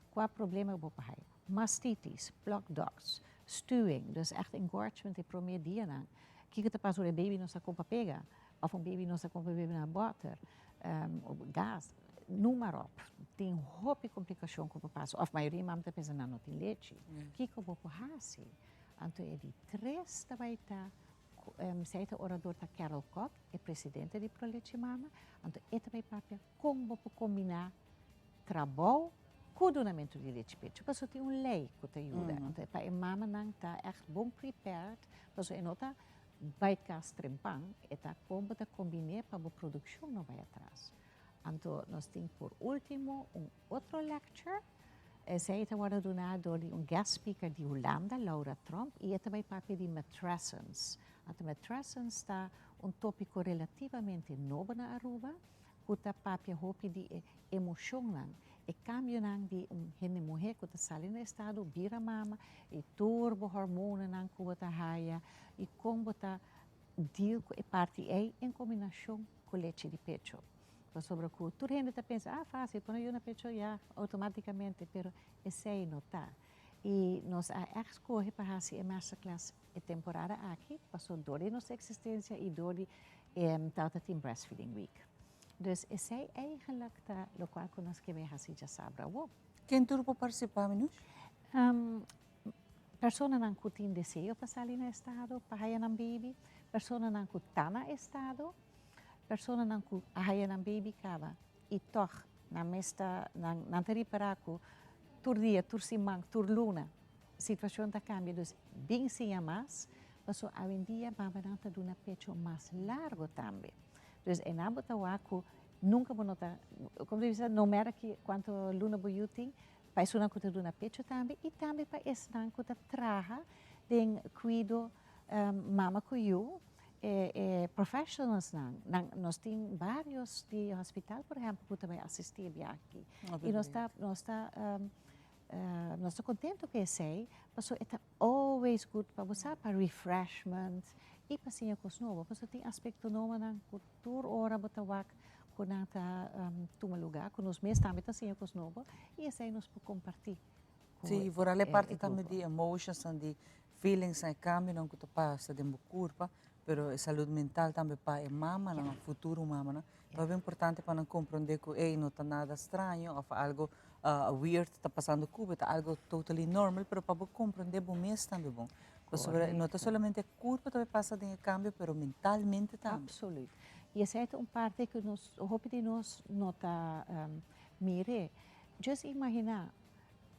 qual problema você tem. Mastitis, blocked ducts, stewing, dus echt engorgement de primeiro dia. Que te passa o baby não se compra pega, ou baby não se compra bebê na butter, gás, número. Tem muita complicação que você passa. Ou a maioria mamta pensa não tem leite. Que você pode Então, é de 3 também está. Zij de orador da Carol Koch, é presidente de Proleche Mama. Então, é também papel como você combinar trabalho com o donamento de leite pecho. Porque tem lei que te ajuda. Então, para a mama não está echt bom prepared. Porque não está vai castrempang, está como você combinar para a produção não vai atrás. Então, nós temos por último outro lecture. Zij está agora donado de guest speaker de Holanda, Laura Trump, e é também papel de matrescence. A matrescence está tópico relativamente novo na Aruba, que está papel de emoção, e cambio de uma mulher que está saindo no estado, vira mama, e turbo hormônio que está raia, e como está deal com a parte aí em combinação com leite de pecho. Sobre que tu gente está pensando, fácil, põe eu na pecho já automaticamente, pero esse aí não está. E nós escolhe para fazer a masterclass a temporada aqui, passou dor de nossa existência e dor de Team Breastfeeding Week. Dus esse é eigenlijk o qual nós queremos fazer já sabe. Quem tudo pode participar, Minus? Pessoas que têm desejo para sair no estado, para ir na baby, pessoas que estão no estado, pessoas que ahaya ng baby kaba itoh na mesta na teripara ko tur dia tur simang tur luna situação tá cambia dus bem sim mais paso hoje dia mama nanta duna pecho mais largo também dus enabo tawaku nunca bonota como diz não mera que quanto luna boyuting pai suna ko duna pecho também e também pa esnan ko ta traha den cuido mama ko you professionals nós temos vários de hospital, por exemplo, que também assistir aqui. E nós estamos contentes que sei, porque é always good para você, para refreshment e para ser com os novos, porque tem aspecto novo na cultura, hora botawak, com nata toma lugar, com os meus também tá ser com os novos e esse aí nós podemos compartilhar. Sim, vorrei parte também de emotions e de feelings e cambio não que tu passa de curva. Pero a saúde mental também para a mama, no futuro mama, é bem importante para não compreender que não está nada estranho ou algo weird está passando com está algo totally normal, pero para compreender bom mês também bom. Não está somente curva também passa de cambio, pero mentalmente também. Absoluto. E essa é uma parte que nós, nós nota mire. Just imaginar.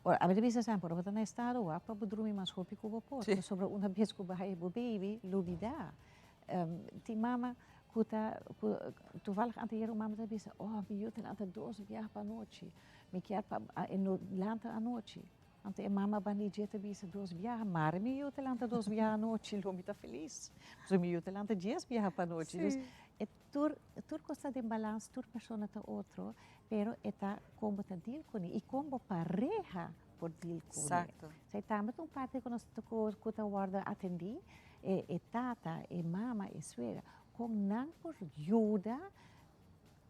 A vezes sempre, porque na estado, para dormir mais rápido que o sobre uma vez que o bairro baby, lubida. Tem mama toevallig aan de mama te disse, oh, mi io te lanta 12 viaja pa noche, mi quer pa lanta a noche. Ante mama bani jeta bisa 12 viaja, maar mi io te lanta 12 viaja a noche, lo mi tá feliz. So mi io te lanta 10 viaja pa noche. Dus tur costa de balance, tur persona ta outro, pero eta como ta deal con e como pareja por deal con. Exacto. Sai tamet un parte que nós tocou ta guarda atendi, e tata, e mama, e suegra, con nan por ajuda,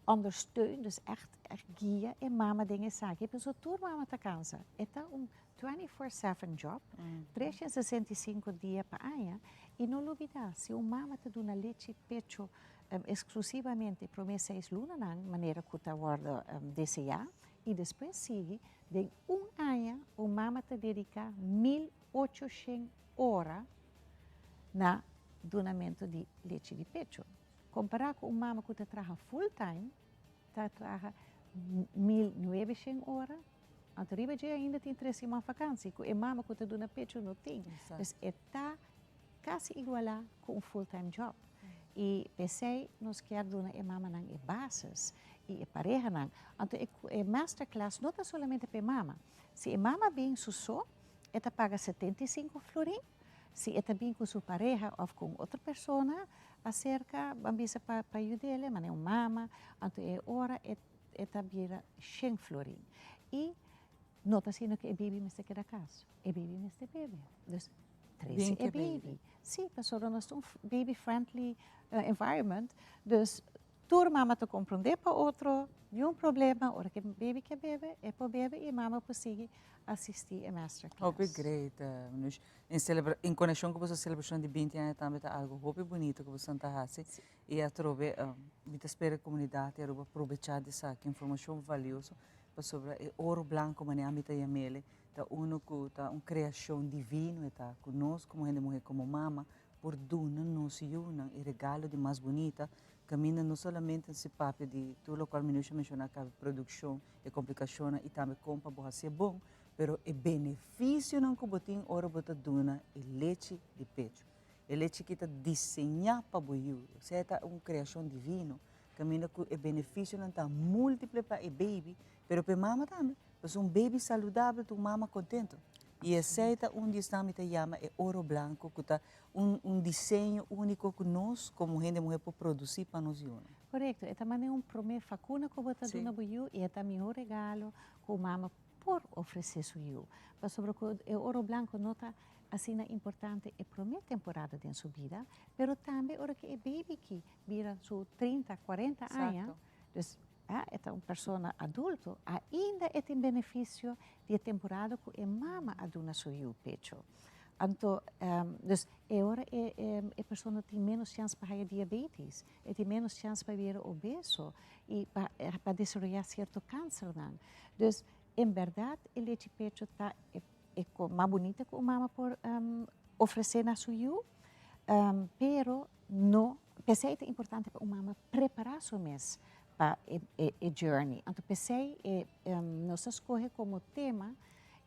ondersteun, dus echt guia, e mama dingen zaken. Je zo toer mama ta cansa. Eta 24/7 job, 365 dias per anno, e non lo veda, se un mama te dona leite pecho exclusivamente per me 6 luna lang, maniera que ta guarda DCA, e depois sigue, de un anno, un mama te dedica 1800 ore na donamento di leite di pecho. Comparado com uma mama que trabalha full time, trabalha 1900 horas, arriba dia ainda tem 3 semanas de vacancy, e mama que dona pecho não tem. Então, está quase igual com um full time job. E pensei, nós queremos donar a mama não é bases e a pareja não. Então, a masterclass não é somente para mama. Se a mama bem só, ela paga 75 florin. Se ela bem com sua pareja ou com outra pessoa, acerca, ambisa para ajudar, mas é uma mama, então é hora, ela vira 100 florin. E nota assim que o bebê me está da casa, o bebê me está bebê. Então, 13 é baby. Sim, pessoal, nós temos um baby-friendly environment, dus tour mama te compreender para outro, nenhum problema, ora que o bebê quer beber, é para beber e mama consegue assistir a masterclass. Hope great. Em conexão com a celebração de 20 anos também está algo hope bonito que você está fazendo e a trove muita espera a comunidade a aproveitar dessa informação valiosa sobre o ouro branco mas nem a yamele tá uno que tá uma criação divina tá conosco como gente mulher como mama por duna nos yuna e regalo de mais bonita caminha não somente esse papel de tudo o qual mencionar que a produção e complicação e também compra boa ser bom pero o benefício não que botin ora bota duna e leite de pecho e leite que está desenhado para boiú se é uma criação divina caminha com o benefício não está múltiplo para o baby pero para mama também porque um baby saudável tu mama contento e aceita também te chama é ouro branco que está desenho único que nós como gente mulher pode produzir para nós correto é também um primeiro facuna que bota duna boiú e é também um regalo que mama por oferecer suyo. Mas sobre o ouro branco nota assim importante é para a temporada de sua vida, pero também ora que é baby que vira su 30, 40 anos, dus é uma pessoa adulto, ainda tem benefício de temporada que a mama aduna suyo pecho. Então, dus ora a pessoa tem menos chance para ter diabetes, tem menos chance para vir obeso e para desenvolver certo câncer. Dus em verdade, o leite pecho está mais bonita que a mama por oferecer na suyo, pero não, pensei que é importante para a mama preparar seu mês para a journey. Então, pensei nós escolhe como tema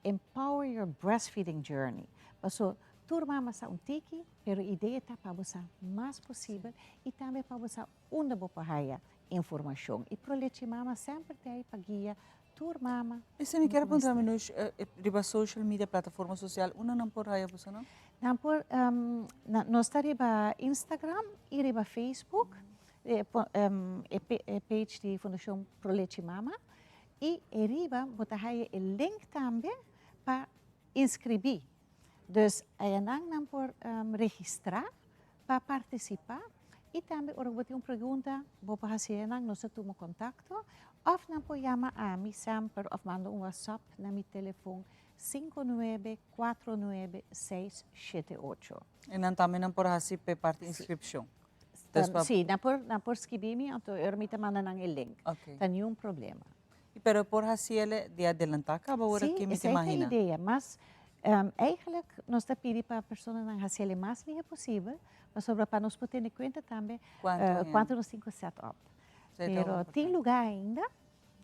Empower Your Breastfeeding Journey. Então, toda mama está tiki, pero a ideia está para você mais possível e também para você onde você informação. E para o leite mama sempre tem para guia mama. E se me quer perguntar menos riba social media plataforma social, uma não por aí você não? Não por nós está riba Instagram e riba Facebook, page de Fundação Pro Leite Mama e riba botar aí o link também para inscrever. Dus aí não por registrar para participar e também ora botar uma pergunta, vou fazer nós temos contato. Of na po llama a mi sempre of manda un WhatsApp na mi telefone 59496778. E não também não por assim para parte inscrição. Sim, na por escrever-me, então eu me manda nang link. Não tem nenhum problema. E pero por assim ele de adelantar acaba agora que me imagina. Sim, essa é a ideia, mas eigenlijk nós está pedindo para a pessoa não fazer o mais livre possível, mas sobre para nós poder ter conta também quanto nós temos setup. Pero tem lugar ainda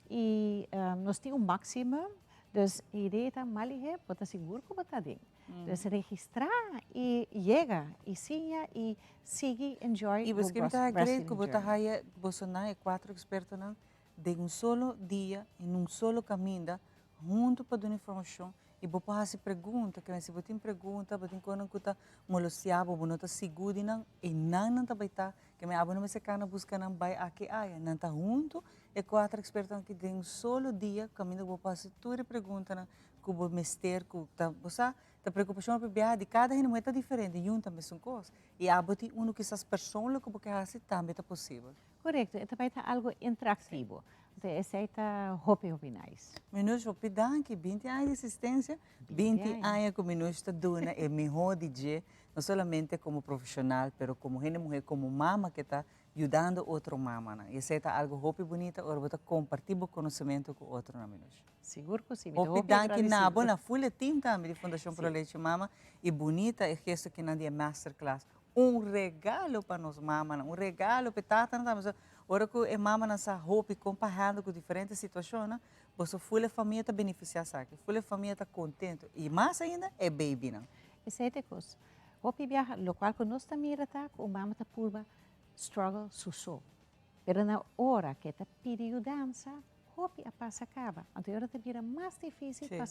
e nós temos máximo, dus a ideia está mal pode seguro que está dentro. Entonces registra y llega y sigue enjoy. E você está great que você haya você não é 4 expertos não de um solo dia em um solo caminho junto para dar informação e você pode se pergunta que se você tem pergunta você tem quando que está molociado você não está seguro não e não está baita que me abo não se cana busca não vai aqui não está junto e 4 expertos que de um solo dia caminho você pode se tudo pergunta não que o mister que você a preocupação para de cada um é diferente e também são coisas e abo tem que essas pessoas que você faz também é possível. Correto, é também algo interativo. Esse aí está hopi nice. Menos hopi danke, 20 anos de existência, 20 anos que menos está dando é melhor DJ, não somente como profissional, mas como mulher, como mama que está ajudando outra mama. E esse é algo hopi bonito, agora você compartilhar o conhecimento com outro na menos. Seguro que sim. Hopi danke na boa full team também de Fundação Pro Leite Mama e bonita é gesto que na dia masterclass. Regalo para nós mamas, regalo para tata, ora que a mama nessa roupa comparando com diferentes situações, você full família está beneficiada, sabe? Full família está contente e mais ainda é baby, não? Esse é a coisa. Roupa viaja, lo qual que nós também está, o mama está purba struggle suso. Pero na hora que está pedindo dança, roupa a passa acaba. Então agora vira mais difícil para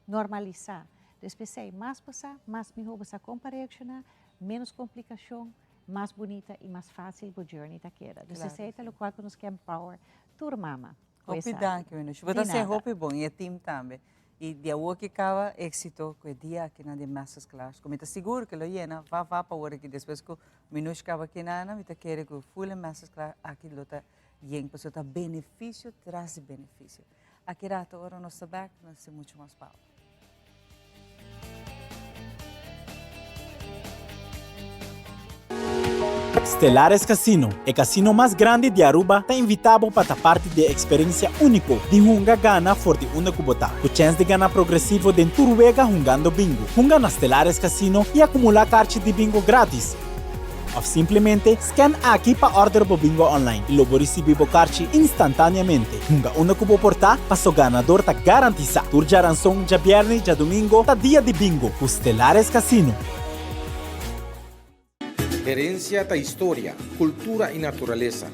normalizar. Depois mais passar, mais melhor você compartilhar. Menos complicação, mais bonita e mais fácil o journey da queda. Então, esse é o qual que nos quer empower toda mama. Hopi danke, menos. Você ser hopi bom e team também. E dia o que acaba êxito que dia que na de masterclass. Como está seguro que lo llena, vá para hora que depois que menos acaba que nada, me quer que full masterclass aqui lo tá yen, para o benefício traz benefício. Aqui rato ora nosso back, nós temos muito mais power. Stellares Casino, o casino mais grande de Aruba, está invitado para parte de experiência única de Hunga Gana Forte Una Kubota, com chance de ganhar progressivo de Turuega jogando bingo. Hunga na Stellares Casino e acumular cartas de bingo grátis. Ou simplesmente scan aqui para order o bingo online e logo receber o cartas instantaneamente. Hunga Una Kubo portar para o ganador está garantizado. Turja ransom já viernes, já domingo, tá dia de bingo, com Stellares Casino. Herencia da história, cultura e natureza.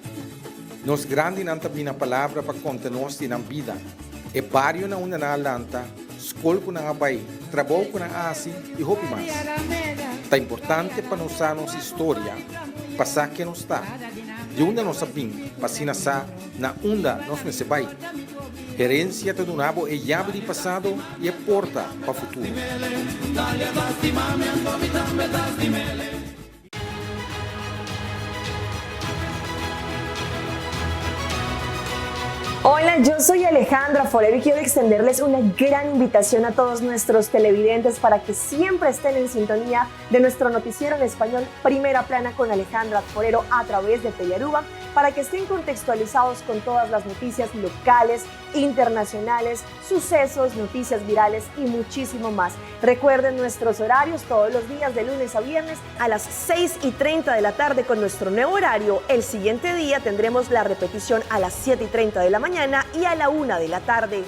Nos grandes não tem uma palavra para contar-nos na vida. É barrio na uma na Atlanta, escola na Hawaii, trabalho na Ásia e roupa mais. É importante para nós a nossa história, passar que nos está. De onde nós sabemos, passar na onde nós não se vai. Herencia do nabo é chave de passado e é porta para o futuro. Hola, yo soy Alejandra Forero y quiero extenderles una gran invitación a todos nuestros televidentes para que siempre estén en sintonía de nuestro noticiero en español Primera Plana con Alejandra Forero a través de Telearuba, para que estén contextualizados con todas las noticias locales, internacionales, sucesos, noticias virales y muchísimo más. Recuerden nuestros horarios todos los días de lunes a viernes a las 6:30 de la tarde con nuestro nuevo horario. El siguiente día tendremos la repetición a las 7:30 de la mañana y a la 1 de la tarde.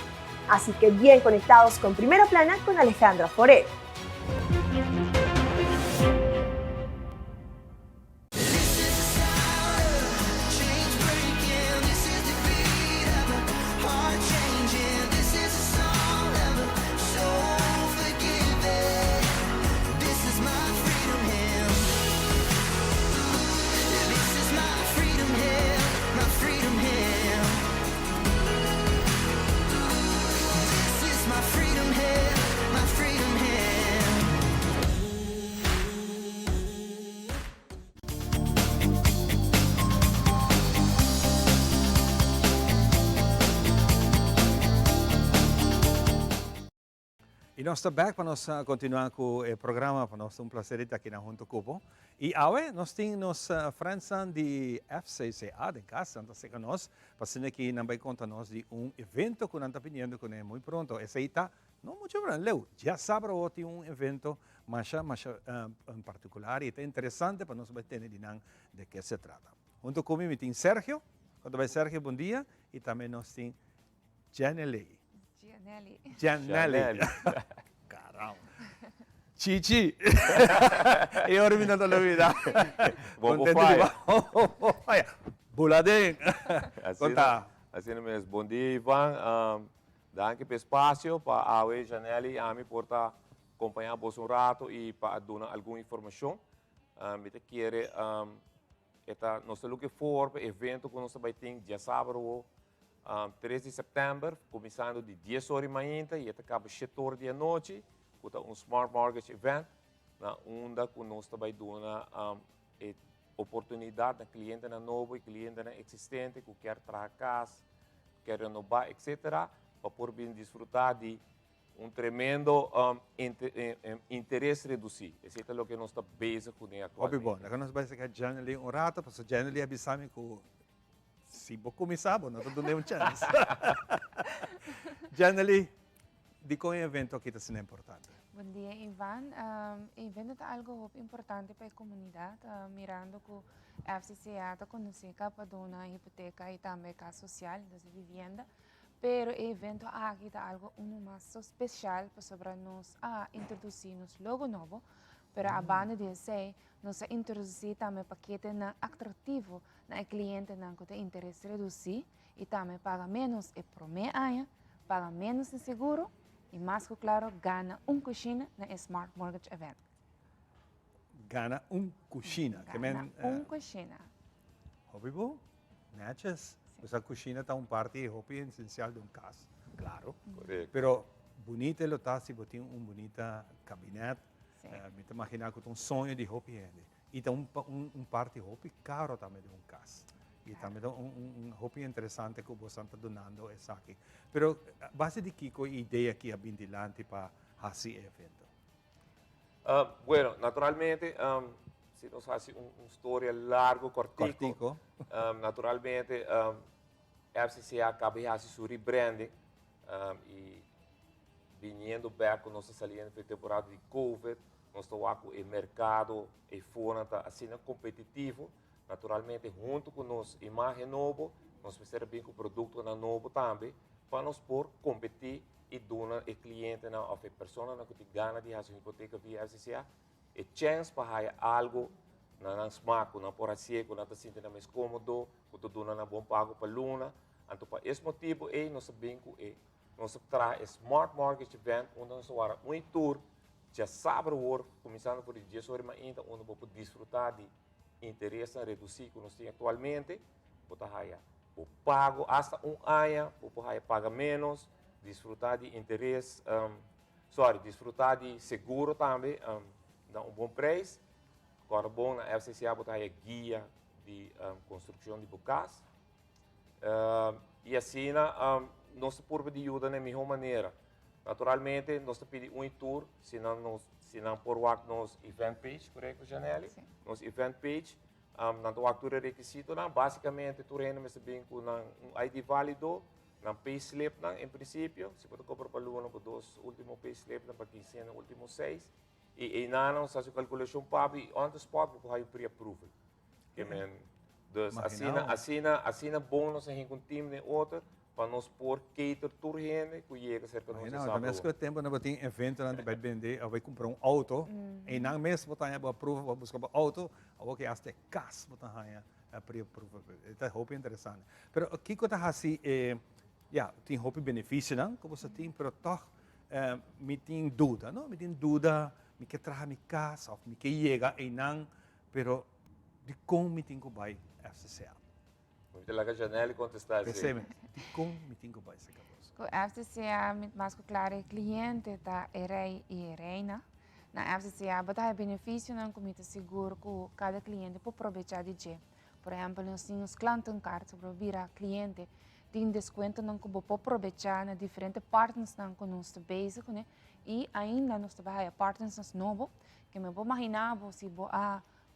Así que bien conectados con Primera Plana con Alejandra Forero. E nós estamos back para nós continuar com o programa, para nós um prazer estar aqui na junto com e agora nós temos friends de FCCA em casa, então se nós passando aqui não vai contar-nos de evento que nós estamos vindo com ele muito pronto. Esse aí está não muito bem, Leo, já sabe que tem evento mais em particular e é interessante para nós entender de que se trata. Junto comigo tem Sérgio, quando vai Sérgio, bom dia, e também nós temos Janelle. Janelle. Caramba. Chichi. E ora mi dato la vita. Bobo Contento di Faya. Buladeng. Assim mesmo. Bom dia, Ivan. Danke pelo espaço para a AUE Janelli a mim por acompanhar você rato e para dar alguma informação. Me te querer nós estamos looking for o evento que nós vai ter dia sábado, 3 de setembro, começando de 10 horas da manhã e até acaba 7 horas da noite, com Smart Mortgage Event, na onda que nós vai dar oportunidade a cliente novo e cliente existente que quer trazer casa, quer renovar, etc., para poder desfrutar de tremendo interesse reduzido. Esse é o que nós estamos base com ele agora. Óbvio, bom. Agora nós vamos fazer Janely rato, porque Janely avisar-me que se vou começar, não estou dando chance. Janely, de qual evento que está importante? Bom dia, Ivan. Evento é algo importante para a comunidade, mirando que a FCCA está conhecendo para dar hipoteca e também casa social da vivienda. Pero o evento aqui é algo mais especial para nós introduzir-nos logo novo, pero a banda de sei nós introduzir também paquete atrativo na cliente que tem interesse reduzir e também paga menos e por meio ano, paga menos de seguro e mais que claro ganha coxina na Smart Mortgage Event. Ganha coxina. Ganha coxina. Óbvio, natchez. Essa coxina está parte essencial de casa, claro. Correto. Pero bonita lo está se tem bonita gabinete. Me imagino que tem sonho de hopi e tem parte hopi caro também de casa. E também hopi interessante que você está donando essa aqui. Pero base de que ideia que é bindilante para esse evento? Bueno, naturalmente se nós fazemos história largo, cortico. Naturalmente, a FCCA acaba de fazer seu rebranding e vindo back com nossa saliente de temporada de Covid, nós estamos com o mercado e fora assim competitivo. Naturalmente, junto com nossa imagem nova, nós precisamos bem com o produto novo também, para nós por competir e dar ao cliente ou a pessoa que tem gana de fazer uma hipoteca via FCCA e chance para algo na smaku, na por seco, na sinta mais cômodo, que tu dona na bom pago para luna. Então, por esse motivo, nós sabemos que nós traz Smart Mortgage Event, onde nós vamos um tour, já sábado, começando por 10 horas, ainda onde vamos desfrutar de interesse reduzido que nós temos atualmente, o pago hasta ano, o paga menos, desfrutar de interesse, desfrutar de seguro também, dá bom preço. Agora, bom, na FCCA botar a guia de construção de bocas. E assim, nós podemos ajuda da melhor maneira. Naturalmente, nós pedimos tour, se não por nos event page, correto, Janelli? Nos event page, na tua requisito, basicamente, tu reina bem com ID válido, na payslip, em princípio, se você comprar para o ano, dos últimos payslip, para 15 anos, últimos 6. E não se a calculação paga on the spot porque hay pre-approval. Dus assina bônus em um time de outro para nós por cater tour gente que chega cerca de nós. Também é tempo na tem evento na vai vender, vai comprar auto e não mesmo botar a prova para buscar auto, ou que até cas botar a pre-approval. É hope interessante. Pero aqui que tá assim tem hope benefício não, que você tem, pero toch me tem dúvida, não? Me tem dúvida me quer trazer minha casa, ou me quer chegar e não, pero de como me tenho que vai FCCA. Muito legal, Janelle, contestar assim. De como me tenho que vai essa coisa. Com FCCA, mais claro, o cliente está rei e reina. Na FCCA, botar benefício não comita seguro que cada cliente pode aproveitar de je. Por exemplo, nós temos clientes card sobre vira cliente tem desconto não que pode aproveitar na diferentes partners não que nós basic, né? E ainda nós trabalhamos partners novos, que me vou imaginar se vou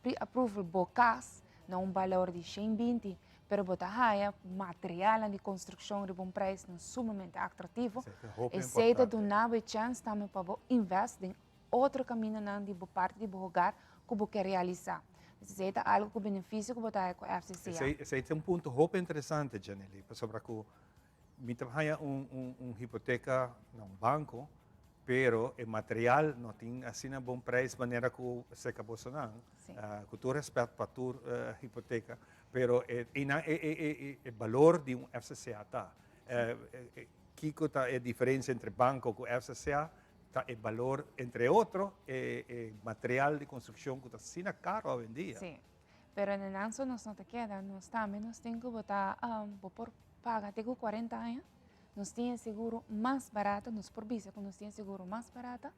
pre-approval bocas não valor de 120, pero botar material de construção de bom preço não sumamente atrativo. E se te donar a chance também para investir em outro caminho não de parte de lugar que você quer realizar. Isso é algo que benefício que botar com a FCCA. Esse é ponto muito interessante, Janelle, sobre que me trabalha hipoteca num banco pero o material não tem assim um bom preço, maneira que se acabou sonando, com todo respeito para a hipoteca, pero o valor de FCCA tá. Kiko tá a diferença entre banco e FCCA, tá o valor entre outro material de construção que está assim caro hoje em dia. Sim, pero no nanso nos não te queda, nós também nós temos que botar por pagar tenho 40 anos, nós temos seguro mais barato, nós por visa que nós temos seguro mais barato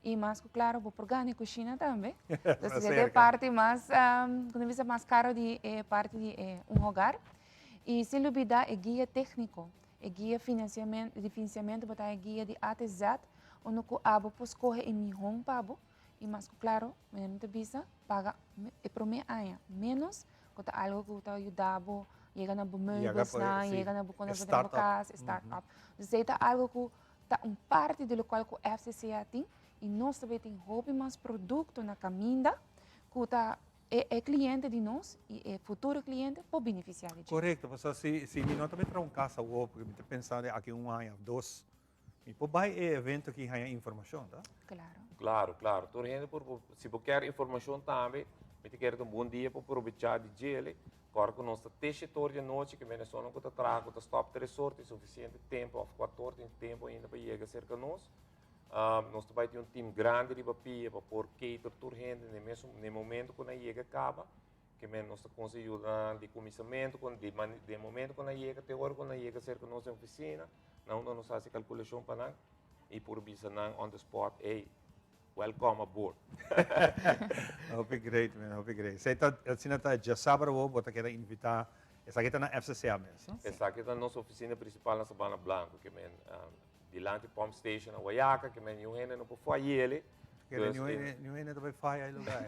e mais claro por ganhar cozinha também. Então é parte mais quando visa mais caro de parte de hogar e sem dúvida é guia técnico, é guia financiamento botar é guia de A até Z, onde o abo pode correr em milhão pabo e mais claro, menos visa paga por meio ano menos que algo que está ajudando chega na bemöbels na chega na bucona da casa startup então é algo que está parte do qual o FCCA tem e nós também tem hobby mais produto na caminho que está é cliente de nós e é futuro cliente pode beneficiar de Correto, porque se não também para casa ou porque me pensando aqui ano, 2 e por vai evento que ganha informação, tá? Claro. Todo mundo se você quer informação também, me quer um bom dia para aproveitar de ele. Agora que nós temos de noite que vem só não que trago, que stop 3 horas, suficiente tempo, ou 4 horas de tempo ainda para chegar cerca de nós. Nós também temos time grande de papel para pôr cater toda gente no momento quando chega acaba, que nós conseguimos de comissamento, de momento quando chega até hora quando chega cerca de nossa oficina, não nós fazemos calculação para nós e por bisa on the spot, hey, welcome aboard. Hope great, man. Hope great. Você está já sábado ou você quer invitar? Essa aqui está na FCCA mesmo? Essa aqui está na nossa oficina principal na Sabana Blanco, que dilante Pump Station, na Guayaca, que nenhum gente não pode fazer ele. Nenhum gente não vai fazer aí lugar.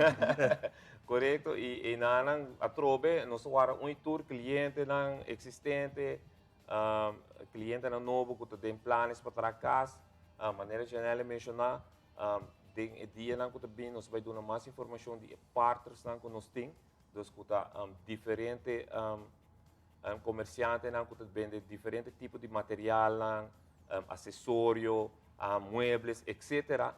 Correto. E na a trobe, nós temos tour cliente existente, cliente novo que tem planos para trás, maneira geral de mencionar. Den dia nang kuta bin nós vai dar mais informação de partners nang nós tem, dos kuta diferente comerciante nang kuta vende diferente tipo de material nang acessório, muebles, etc.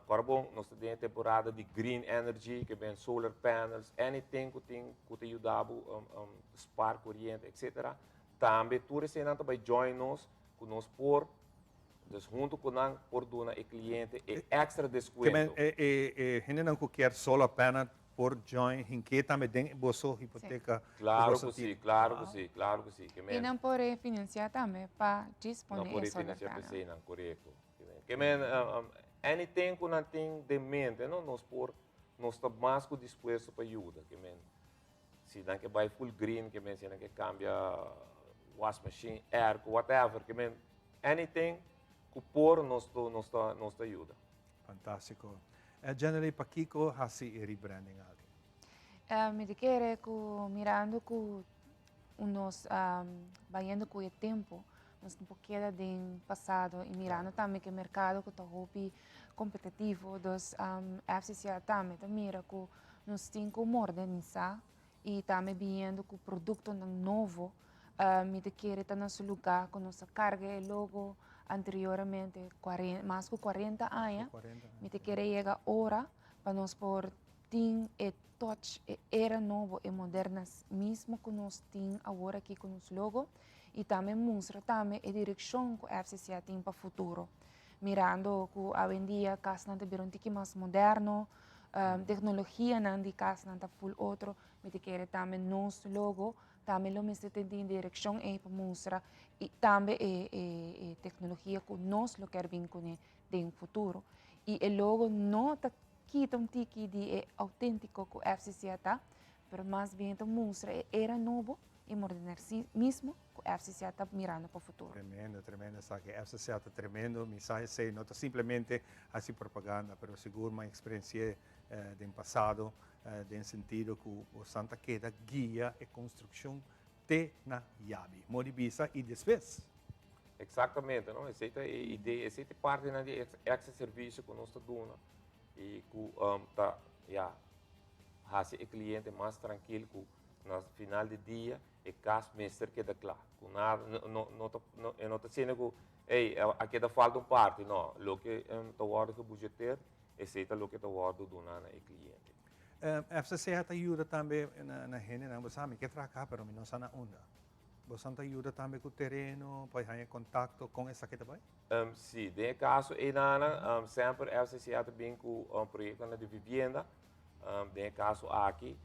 Carbon nós temos temporada de green energy, que vem solar panels, anything que tem kuta ajudar spark corrente, etc. Também tudo isso nang vai join nós, que nós por então, junto com o por dona e cliente e extra desconto. Gente não quer só a pena por join, em que também tem bolso hipoteca. Claro que sim, claro que sim. E não pode financiar também para disponível. Não pode financiar para ser, não, correto. Que anything que não tem de mente, nós estamos mais que dispostos para ajuda. Se não que vai full green, se não que cambia wash machine, air, whatever, anything que por nos ajuda. Fantástico. Generally, para Kiko, hasi rebranding ali? Me diquere que mirando que nós vayendo com o tempo, nós não queda do passado e mirando também que o mercado que está competitivo dos FCCA também mira que nós temos que modernizar e também vendo que o produto novo me diquere está no seu lugar com nossa carga e logo anteriormente, mais de 40 anos, me te querer chegar agora para nós por ter e touch e era novo e moderna, mesmo que nós temos agora aqui com os logo e também mostra também a direção que a FCCA tem para o futuro. Mirando que hoje em dia a casa não tem um pouco mais moderno, tecnologia não de casa não está full outro, me te querer também nosso logo também lo mesmo tem em direção para mostrar e também a tecnologia que nós lo quer vir com no futuro e o logo não está quita tiki de autêntico que o FCCA está, mas mais bem mostra era novo e moderno mesmo que o FCCA está mirando para o futuro. Tremendo, sabe? O FCCA está tremendo, mensagem não está simplesmente assim propaganda, mas seguro uma experiência do passado, no sentido que o Santa queda guia e construção te na Yabi, Moribisa e depois. Exatamente, não? Essa é parte de esse serviço que nós estamos dando e que faz o cliente mais tranquilo que no final do dia e casmeester que da claro. Não está sendo que, ei, aqui da falta parte, não. Lo que está guarda que budgeteiro, e seita lo que está guarda do nana e cliente. FCC hat ajuda também na gente, não sabe que trabalhar, pero não está na onda. Você ajuda também com o terreno, para ter contato com essa que também? Sim, no caso, sempre FCC hat bem com projeto de vivenda. No caso aqui,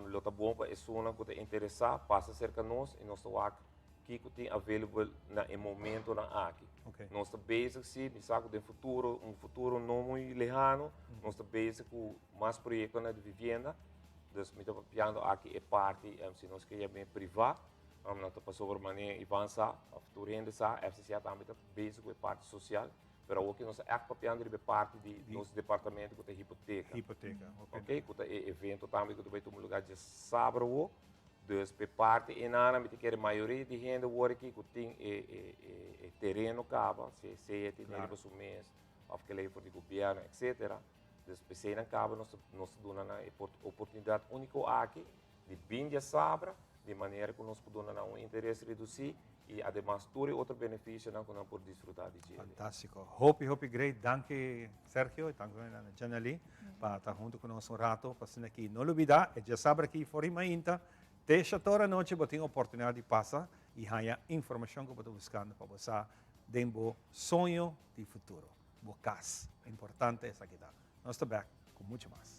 lo tá bom para pessoa que está interessada, passa cerca de nós e nós estamos aqui que tem available na momento na aqui. Nós estamos bezig sim, sabe, no futuro, futuro não muito lejano, nós estamos bezig com mais projetos de vivenda. Dus met de piano aqui é parte, se nós queremos bem privado, nós estamos sobre maneira avançar, of doorheen sa, FCC também está bezig com a parte social. Pero ook nós echt papiando de parte de nosso departamento com a hipoteca. Hipoteca, ok. Com o evento também que vai tomar lugar de sábado. Dus per parte e nana met a maioria de gente hoor aqui que tem terreno cava, se tem nível do mês, of que lei for de governo, etc. Dus per se na cava nós damos na oportunidade única aqui de bem de sabra, de maneira que nós podemos interesse reduzir. E además tudo outro benefício que nós podemos desfrutar de dia. Fantástico. Hope great. Danke Sergio, danke Janali, para estar junto conosco rato, para aqui. Não olvidar, já sabe que fora mainta, deixa toda a noite, você tem a oportunidade de passar e ganhar informação que você está buscando para você ter um sonho de futuro. Bocas. É importante essa aqui. Nós estamos back com muito mais.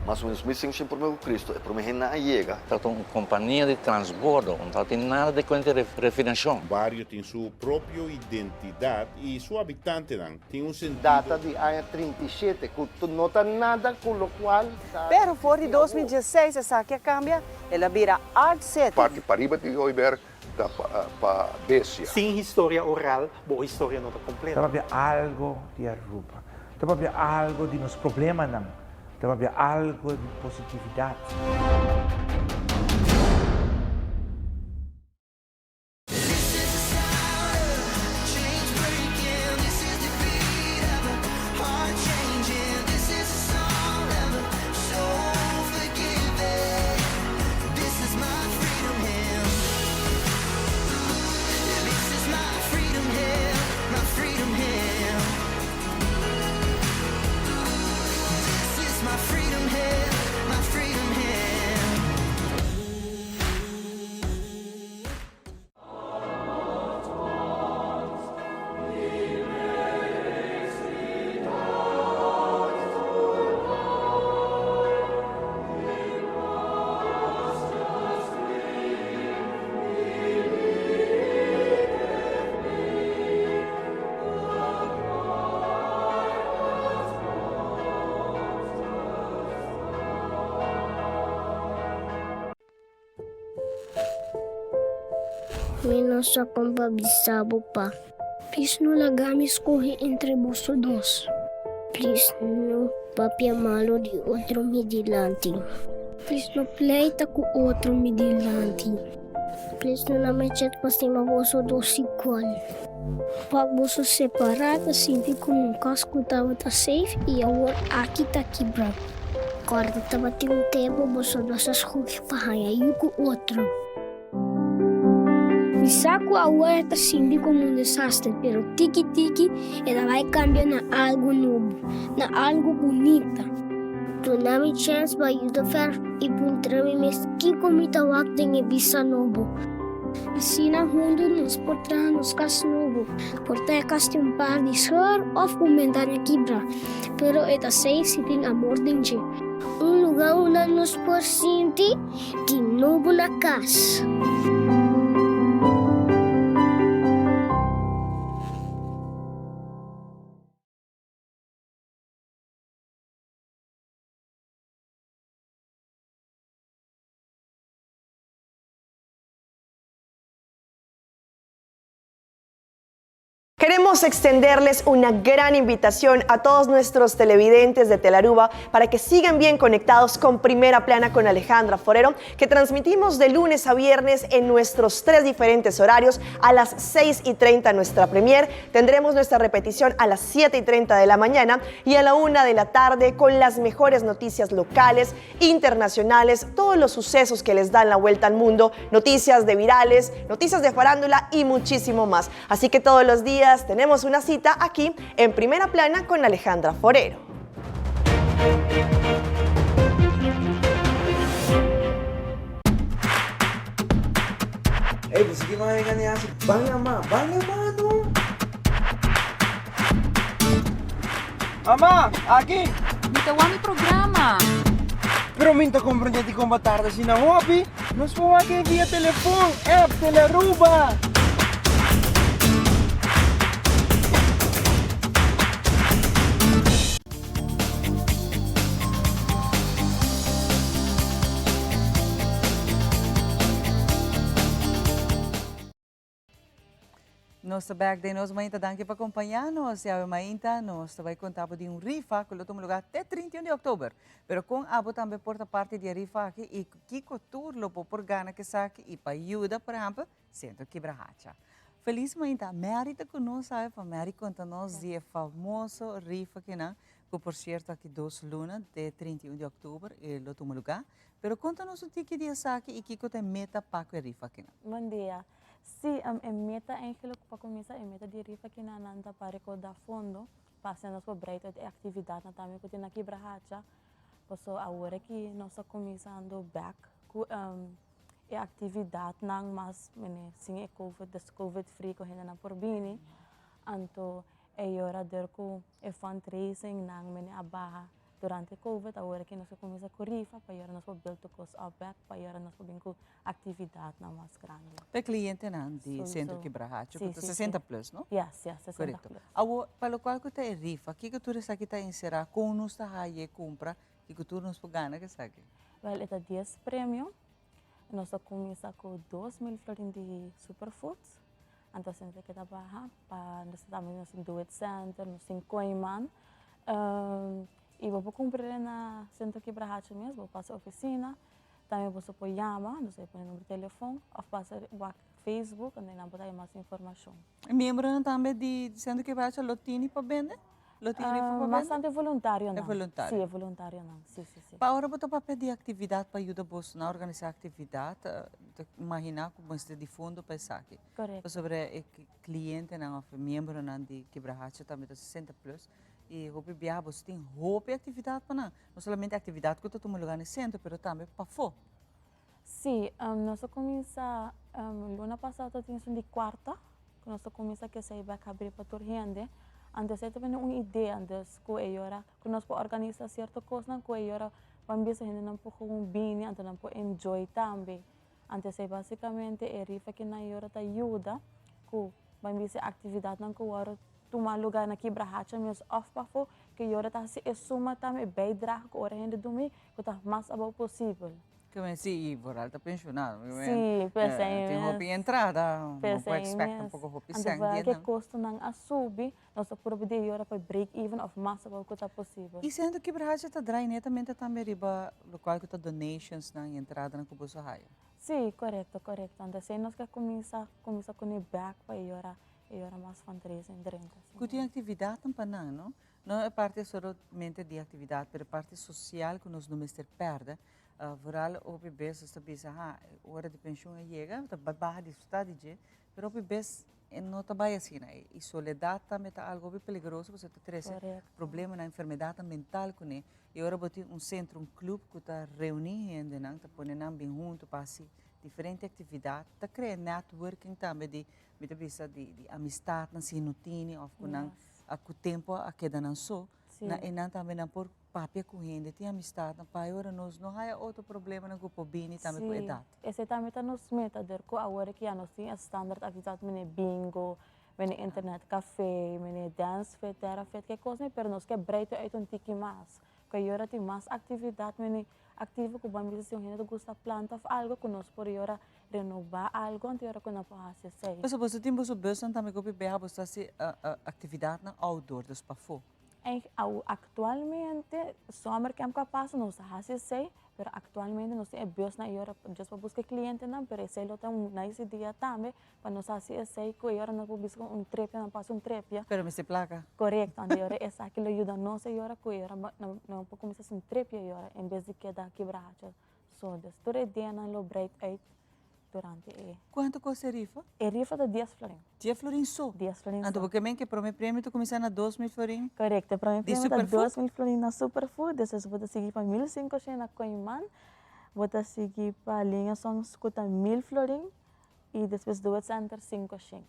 Mas o missing sempre o Cristo é para mim não chega. Tratam uma companhia de transbordo, não tem nada de conta de refinação. O bairro tem sua própria identidade e seu habitante tem um sentido. Data de ano 37, que não tem nada com o qual... Pero fora de 2016, essa que cambia, ela vira Art City. Parque Pariba de Oiber para Bécia. Sem história oral, boa história não está completa. Deve haver algo de Aruba. Deve haver algo de nos problemas não. Deve haver algo de positividade. Menos sa pambabisabo pa. Please no lagami escorre entre vos dos. Please no papia malo de outro midilante. Please no pleita com outro midilante. Please no na chat pa cima vos dos igual. Pag vos separado, sinti como um casco tava tá safe e agora aqui tá quebrado. Corta tava tem um tempo vos dos as ruas pahaya e com outro. Saco agora está sendo como um desastre, pero tiki-tiki ela vai cambiar na algo novo, na algo bonita. Tu não me chance para ajudar e puntrami mes que comita wak tem visa novo. Assim na mundo nos portar nos cas novo, portar caste um par de sor of aumentar quebra, pero eta safe se tem amor dentro. Lugar onde nos por sentir que novo na casa. Queremos extenderles una gran invitación a todos nuestros televidentes de Telaruba para que sigan bien conectados con Primera Plana con Alejandra Forero, que transmitimos de lunes a viernes en nuestros 3 diferentes horarios. A las 6:30 nuestra premier, tendremos nuestra repetición a las 7:30 de la mañana y a la 1 de la tarde con las mejores noticias locales, internacionales, todos los sucesos que les dan la vuelta al mundo, noticias de virales, noticias de farándula y muchísimo más. Así que todos los días tenemos una cita aquí en Primera Plana con Alejandra Forero. Pues sige mga nga niya, bang naman, no? Ama, aqui! Bitawan mi programa. Pero minta comprende com batarda si na hobby, nos vamos aqui via telefone, app Telaruba. Nós back de nós mainta danke para acompanhar-nos. E a mainta nós vai contar de rifa que luto lugar até 31 de outubro. Pero com abo também porta parte de rifa aqui e que turlo por gana que saque e para ajuda, por exemplo, Centro Quebra-Racha. Feliz mainta, merita conosco, sabe, para Mary conta-nos de famoso rifa que não, que por certo aqui 2 lunas de 31 de outubro e luto lugar. Pero conta-nos o que dia saque e que tem meta para a rifa aqui não. Bom dia. Sim, a meta eigenlijk para começar a meta de rifa que na nanta para recordar fundo, passando por breita de atividade na também que tem aqui Quebra-Racha, posso agora que nós começando back com a atividade não mais sim é COVID free que ainda não por bini, então é hora de com o fundraising não a barra durante COVID, agora que nós começamos com rifa, para agora nós podemos build a back, para agora nós podemos com atividade mais grande. Para cliente não, de Centro Quebra-Racha, 60 plus, não? Yes, 60 Correto. plus. Para o qual que tem rifa, que tu está aqui encerrar com nos está aí compra, que tu nos pode ganhar que sabe? Well, é 10 prêmio. Nós começamos com 2.000 florins de superfoods. Então, sempre que está barra, para nós também nós do it center, nós tem coiman. E vou cumprir na Centro Quebra-Racha mesmo, vou passar a oficina, também vou pôr chama, não sei, pôr número de telefone, ou passar o Facebook, onde não botar mais informação. Membro também de Centro Quebra-Racha, Lotini para vender? Lotini para vender? Bastante voluntário, não. É voluntário? Sim, é voluntário, não. Sim. Para agora, botar para pedir atividade para ajudar você a organizar atividade, imaginar como este de fundo para isso aqui. Correto. Sobre cliente, não, membro de Quebra-Racha, também de 60 plus. E o BBA você tem roupa e atividade para não somente atividade que tu lugar no centro, mas também para fora. Sim, nós começamos ano passado tínhamos de quarta, que nós começamos a sair para abrir para toda gente. Antes eu também uma ideia antes que é hora que nós podemos organizar certa coisa, que é hora para ver se a gente não pode bem, então não pode enjoy também. Antes é basicamente é rifa que na hora te ajuda, que para ver se atividade não que hora tomar lugar na Quebra-Racha mesmo off para fora, que hora tá se suma também bijdrage que hora gente dormir, que tá mais abou possível. Que é sim, voral tá pensionado. Sim, pensei. Tem roupa em entrada, não pode expectar um pouco roupa sem dinheiro. Que custo não a subir, nós por poder hora para break even of mais abou que tá possível. E sendo que Quebra-Racha tá dry netamente também riba local que tá donations na entrada na Cuboso Raio. Sim, correto. Então, se nós que começa com o back para hora e ora mais fundraising dentro. Que tem atividade também não? Não é parte somente de atividade, mas parte social que nós não mestre perde. Voral o bebês está pensando, hora de pensão chega, está barra de estudar de, mas o bebês não está bem assim, né? E soledade também está algo bem perigoso, você tem problema na enfermidade mental com ele. E agora botar centro, clube que está reunindo, não, está pondo bem junto para diferente atividade, está criando networking também de amistade, na sinutini, ou com o tempo a queda não só, e não também não por papel correndo, tem amistade, para agora nós não há outro problema na grupo bini também com a idade. Esse também está nos meta, porque agora que nós temos a standard atividade, bingo, internet café, dance fit, terra fit, que coisa, mas nós que breito uit tiki mais, que agora tem mais atividade, ativo que vamos dizer, se a gente gosta planta, algo que nós por agora renovar algo, então eu não posso fazer. Mas você tem você bus também que beha você se atividade na outdoor dos para fora. Actualmente, summer camp que passa não se faz, pero actualmente não se é bus na hora just para buscar cliente não, pero esse lo tem nice dia também para nós fazer esse que hora não busca trip não passa trip. Pero me se placa. Correto, então hora essa que lo ajuda nós hora que hora não pode começar trip hora em vez de quedar quebrado. So, dus todo dia não lo break uit durante e. Quanto custa a rifa? A rifa de 10 florin. 10 florin só? 10 florin só. Então, porque bem que para o meu prêmio tu começa na 2.000 florin? Correto, para o meu De prêmio de superfood? 2.000 florin na superfood, depois vou seguir para 1.500 na Coiman, vou seguir para a linha são escuta 1.000 florin e depois do center 500.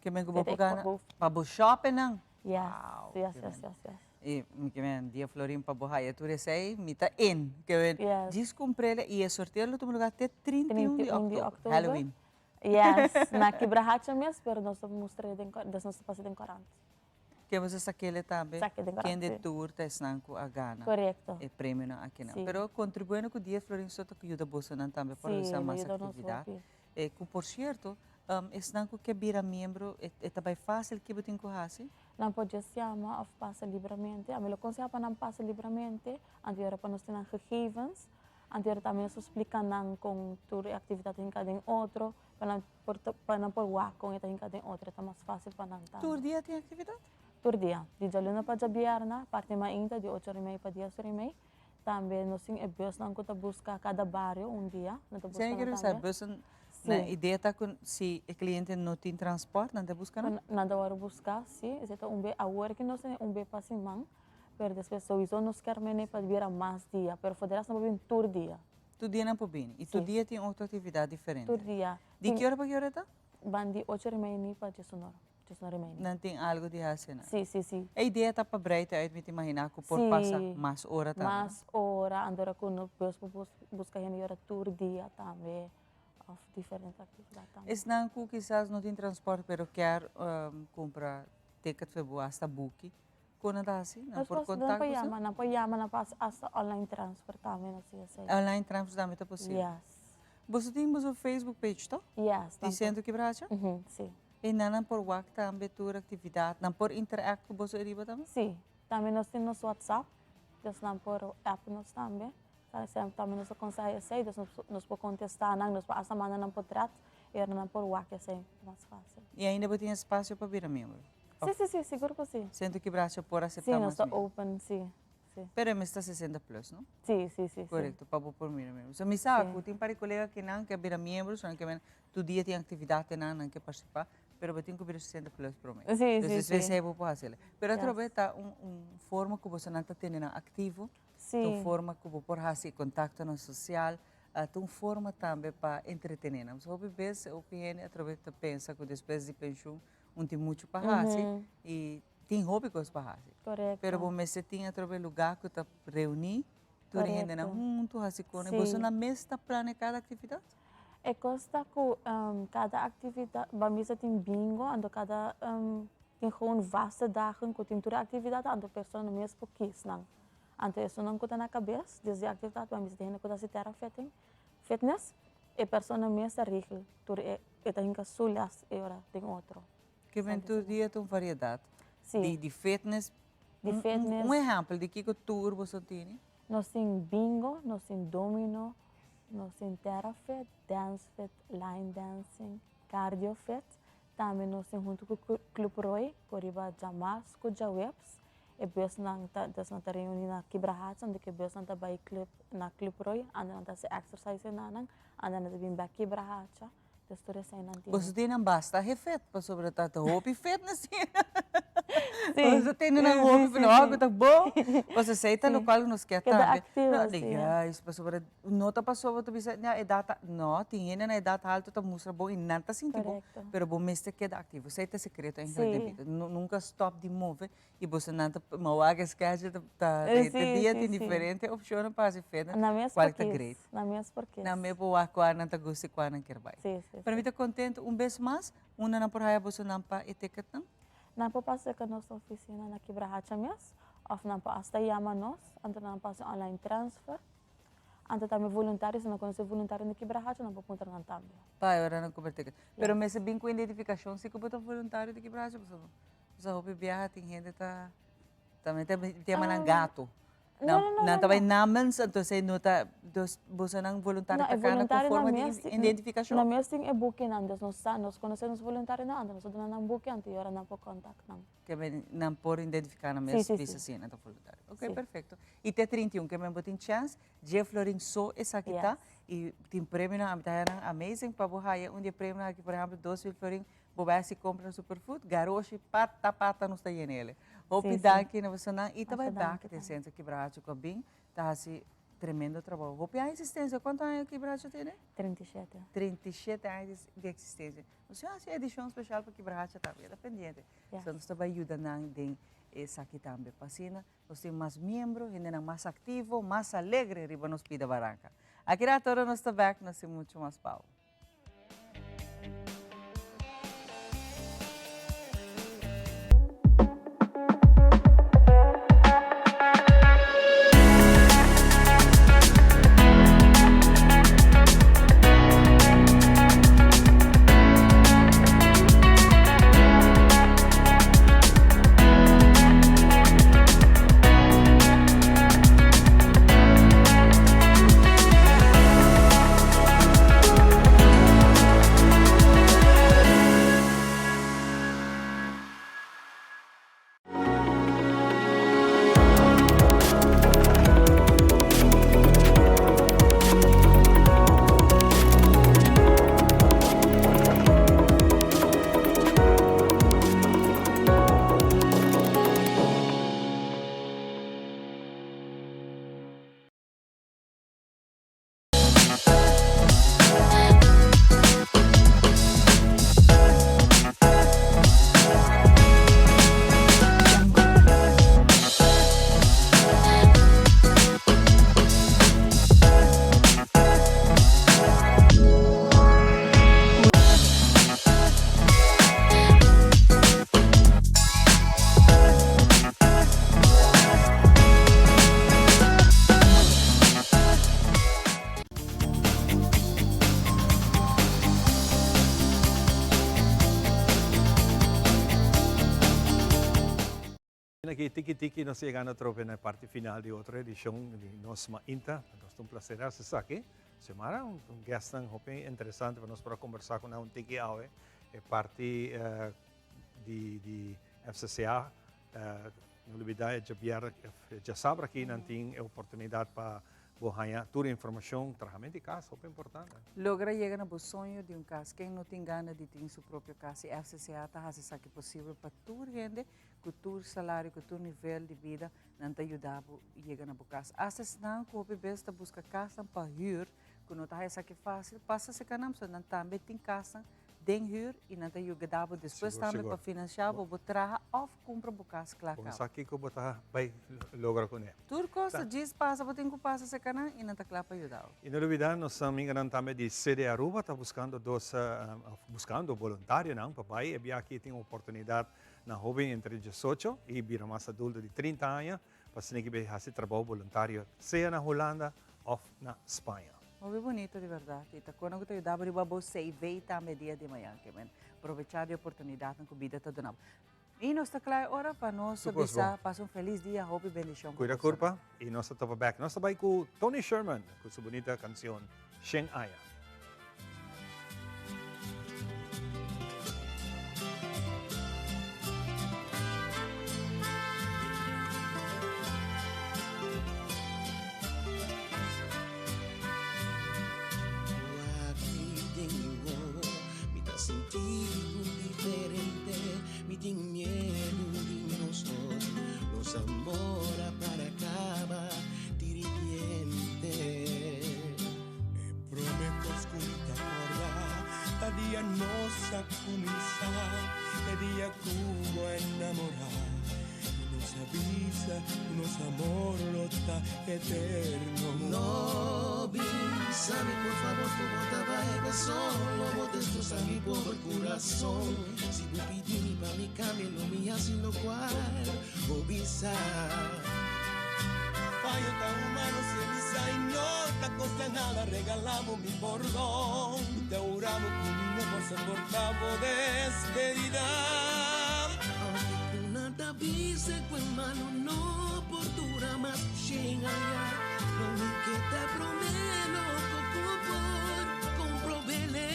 Que bem que vou pagar para o shopping não? Yes, Wow, yes, que yes, bem. yes, yes. E que bem, 10 florin para borrar, tu recebe, mita in, que bem. Yes. Diz comprei e sorteio tu lugar até 31 de 31 de outubro, outubro. Halloween. Yes, na quebrahacha mesmo, pero nós mostrei das nossas passadas em 40. Que você saquele também, Saque de quem de garantia. tour tá esnanco a gana. Correto. E prêmio na aqui não. Sim. Pero contribuindo com 10 florin só que ajuda bolsa não também para Sim, usar mais ajuda nosso atividade. hopi. E que por certo, esnanco que vira membro é também fácil que botem com assim. Não pode se chamar of passa livremente. A melhor coisa para não passa livremente, antes para nós ter gegevens, antes também nos explica não com toda atividade em cada outro, para não por lá com esta em cada outro, é mais fácil para não estar. Todo dia tem atividade? Todo dia, de luna para viernes, parte mais ainda de 8h30 para 10h30. Também nós temos bus não que busca cada bairro dia, não busca Sim, quero saber, bus na ideia tá com se o cliente não tem transporte, não te busca não? Nada hora buscar, sim, exceto agora que nós temos para cima, pero depois sowieso nós queremos para vir mais dia, pero federação para vir todo dia. Tu dia não pode vir, e tu dia tem outra atividade diferente. Todo dia. De que hora para que hora tá? Van de 8h30 para 10h30. Não tem algo de fazer, não? Sim, sim, sim. A ideia tá para breita, aí me imaginar que por passar mais hora também. Mais hora, andora com o bus buscar gente hora todo dia também. Of diferentes atividades também. Es não que quizás não tem transporte, pero quer comprar ticket para boa hasta buki. Quando dá assim, não por contato. Não pode chamar, não passa hasta online transfer também, assim, assim. Online transfer também é possível. Yes. Você tem o Facebook page, tá? Yes. Dizendo que braço? Sim. E não por WhatsApp também tour atividade, não por interact com você riba também? Sim. Também nós temos nosso WhatsApp, não por app nós também. Também nós conseguimos sair, nós podemos contestar, nós podemos mandar não por trato, e não por WhatsApp, assim, mais fácil. E ainda você tem espaço para vir membro? Sim, seguro que sim. Sendo que braço por aceitar mais? mais Sim, nós estamos open, sim. Pero me está 60 plus, não? Sim. Correto, para por mim mesmo. So, me sabe, tem para colega que não quer vir membro, só que tu dia tem atividade não quer participar, pero eu tenho que vir 60 plus por mim. Sim. Então, esse é bom para fazer. Pero através da forma que você não está tendo ativo, uma forma que você pode fazer contato no social, uma forma também para entretener. So, vezes o cliente através da pensa que depois de pensão, tem muito para fazer e tem hobby que para fazer. Correto. Pero você tem através do lugar que está reunir, tu gente junto, assim, quando você na mesa está planeando cada atividade? É costa que cada atividade, vamos tem bingo, ando cada tem gewoon vaste dagen, que tem toda atividade, ando pessoa no mesmo quis, não. Ando isso não conta na cabeça, desde a atividade, vamos ter que se terá fitness, e pessoa no mesmo regel, tudo é tem que sulas e ora tem outro. Que vem todo dia tem variedade. Sim. De fitness. Fitness. Exemplo de que tour você tem? Nós temos bingo, nós temos domino, nós temos terra fit, dance fit, line dancing, cardio fit. Também nós temos junto com o Club Roy, por riba jamas, com jawebs. E bes nang ta reuni na kibrahat, onde que bes nang ta bay club na Club Roy, anda nang ta se exercise na nang, anda nang ta bim back kibrahat. Testura sa nanti. Você tem não basta refet para sobre tanto hope fitness. Você tem não hope para algo tá bom. Você aceita no qual nos quer também. Guys, para sobre nota passou para bisa na edad não tinha na edad alto tá mostra bom e não tá sentindo bom. Pero bom mestre queda ativo. Aceita secreto em cada vida. Nunca stop de mover e você não tá mauaga sketch tá dia tem diferente opção para fazer fitness. Qual tá great. Na minhas porque. Na me boa qual não tá gosto qual não quer vai. Para mim, estou contente vez mais. Uma na porraia você não para etiqueta não? Não para passar com a nossa oficina na Quebrahacha mesmo. Ou não para hasta chama nós, então não para online transfer. Ante também voluntários, não conhece voluntário de Quebrahacha, não pode entrar na também. Pai, agora não converter. Pero me se bem com identificação, se que botar voluntário de Quebrahacha, você roupa viaja, tem gente também tem manang gato. Não também namens, então se nota você não voluntário para cá com forma de identificação. Na minha tem é buque andas, nós conhecemos voluntário na andas, nós não buque antes, agora não pode contato não. Que não por identificar na mesma pista assim, não voluntário. Ok, perfeito. E tem 31 que me botin chance, dia Florin só essa aqui tá e tem prêmio na amazing para borraia, onde prêmio aqui por exemplo 2.000 Florin, boba se compra no superfood, garoche pata não está nele. Hope daqui na você não e também back tem ciência Quebrahacha com bem, tá assim tremendo trabalho. Hope a existência, quanto anos Quebrahacha tem? 37. 37 anos de existência. Você acha edição especial para Quebrahacha também, é dependente. Então nós também ajudando em essa aqui também. Passina, nós temos mais membros, gente mais ativo, mais alegre riba nos Pida Barranca. Aqui na Toro nós está back, nós temos muito mais pau. Tiki-tiki nos chegando trope na parte final de outra edição de Nos Mainta. Nós um prazer estar aqui. Semana guest interessante para nós para conversar com um tiki awe é parte de FCCA. Não olvidar já sabe aqui não tem oportunidade para bohanha toda informação, tratamento de casa, é importante. Logra chegar no sonho de caso. Quem não tem gana de ter seu próprio casa, a FCCA está fazendo o que possível para toda gente, com todo salário, com todo nível de vida, não te ajudar a chegar na casa. Às não, que o besta busca casa para hyr, que não está isso aqui fácil, passa se canam, so não também tem casa, den hyr, e não te ajudar depois também para financiar, para botar ou comprar a casa, claro. Isso aqui que eu botar vai logra com ele. Tudo coisa diz passa, para ter que passar se canam, e não está claro para ajudar. E não olvidar, nós estamos também de sede Aruba, está buscando voluntário, não, papai, e aqui tem uma oportunidade na jovem entre 18 e vira mais adulto de 30 anos, para se que fazer trabalho voluntário, seja na Holanda ou na Espanha. Muito bonito, de verdade. E quando eu te ajudava, eu vou sair também dia de manhã, que aproveitar a oportunidade que a vida está dando. E nós estamos claro agora para nós passar feliz dia, hope e bendição. Cuida curva e nós estamos back. Nós estamos com Tony Sherman, com sua bonita canção, Shen Aya. Eterno. No, bísame por favor, tu bota va solo, vos destrozas mi pobre corazón. Si me pidi para mi cambio, lo mío sin lo cual, obisa. Fallo tan humano, si elisa y no, ta cosa regalamos mi bordón. Te auguramos que mi no se portavo despedida. Aunque nada vise que mano no por dura más llega ya. Lo que te prometo por comprobele.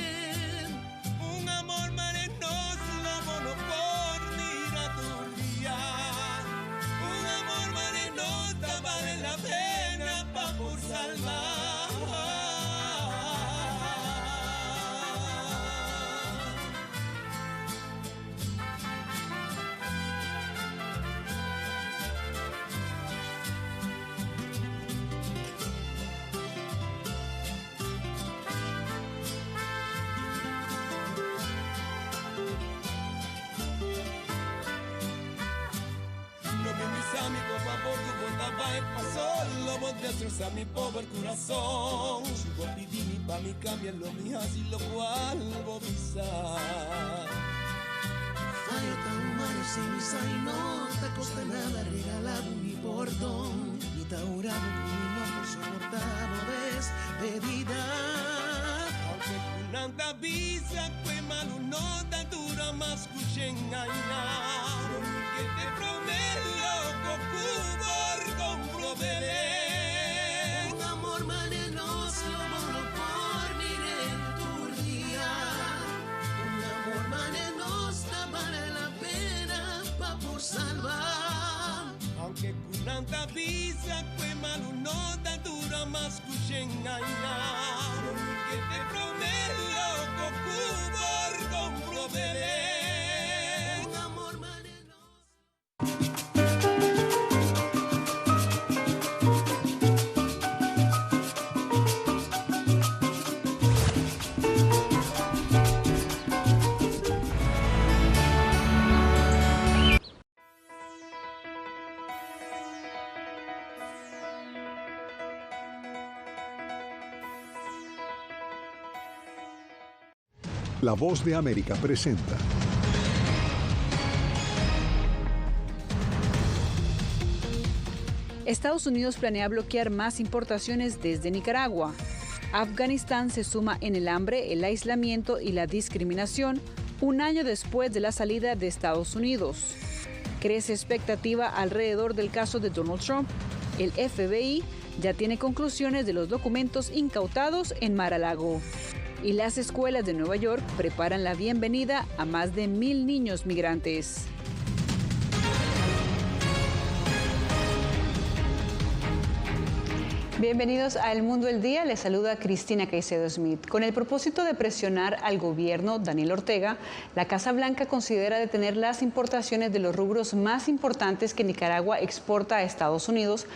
Un amor marenoso, lo mono por miratoria. Un amor marenoso vale la pena pa' por salvar. Por favor, tu bondad va a pasar, lo vos destrozar mi pobre corazón. Si vos pedís pa' mi cambiarlo, mi así lo cual vos pisar. Falla tan humano sin misa y no te costa nada regalar mi bordón. Y te auguramos que mi no por soportamos despedida. Aunque kunanta visa, que malo no tan dura más que engañar. Que te prometo por comprobaré. Un amor manenoso, mono por mi día. Un amor manenoso vale la pena pa' por salvar. Aunque con tanta visa, que malo no tan dura más que engañar. Que te prometo por comprobaré. La Voz de América presenta Estados Unidos planea bloquear más importaciones desde Nicaragua. Afganistán se suma en el hambre, el aislamiento y la discriminación un año después de la salida de Estados Unidos. Crece expectativa alrededor del caso de Donald Trump. El FBI ya tiene conclusiones de los documentos incautados en Mar-a-Lago. Y las escuelas de Nueva York preparan la bienvenida a más de 1,000 niños migrantes. Bienvenidos a El Mundo del Día, les saluda Cristina Caicedo Smith. Con el propósito de presionar al gobierno Daniel Ortega, la Casa Blanca considera detener las importaciones de los rubros más importantes que Nicaragua exporta a Estados Unidos.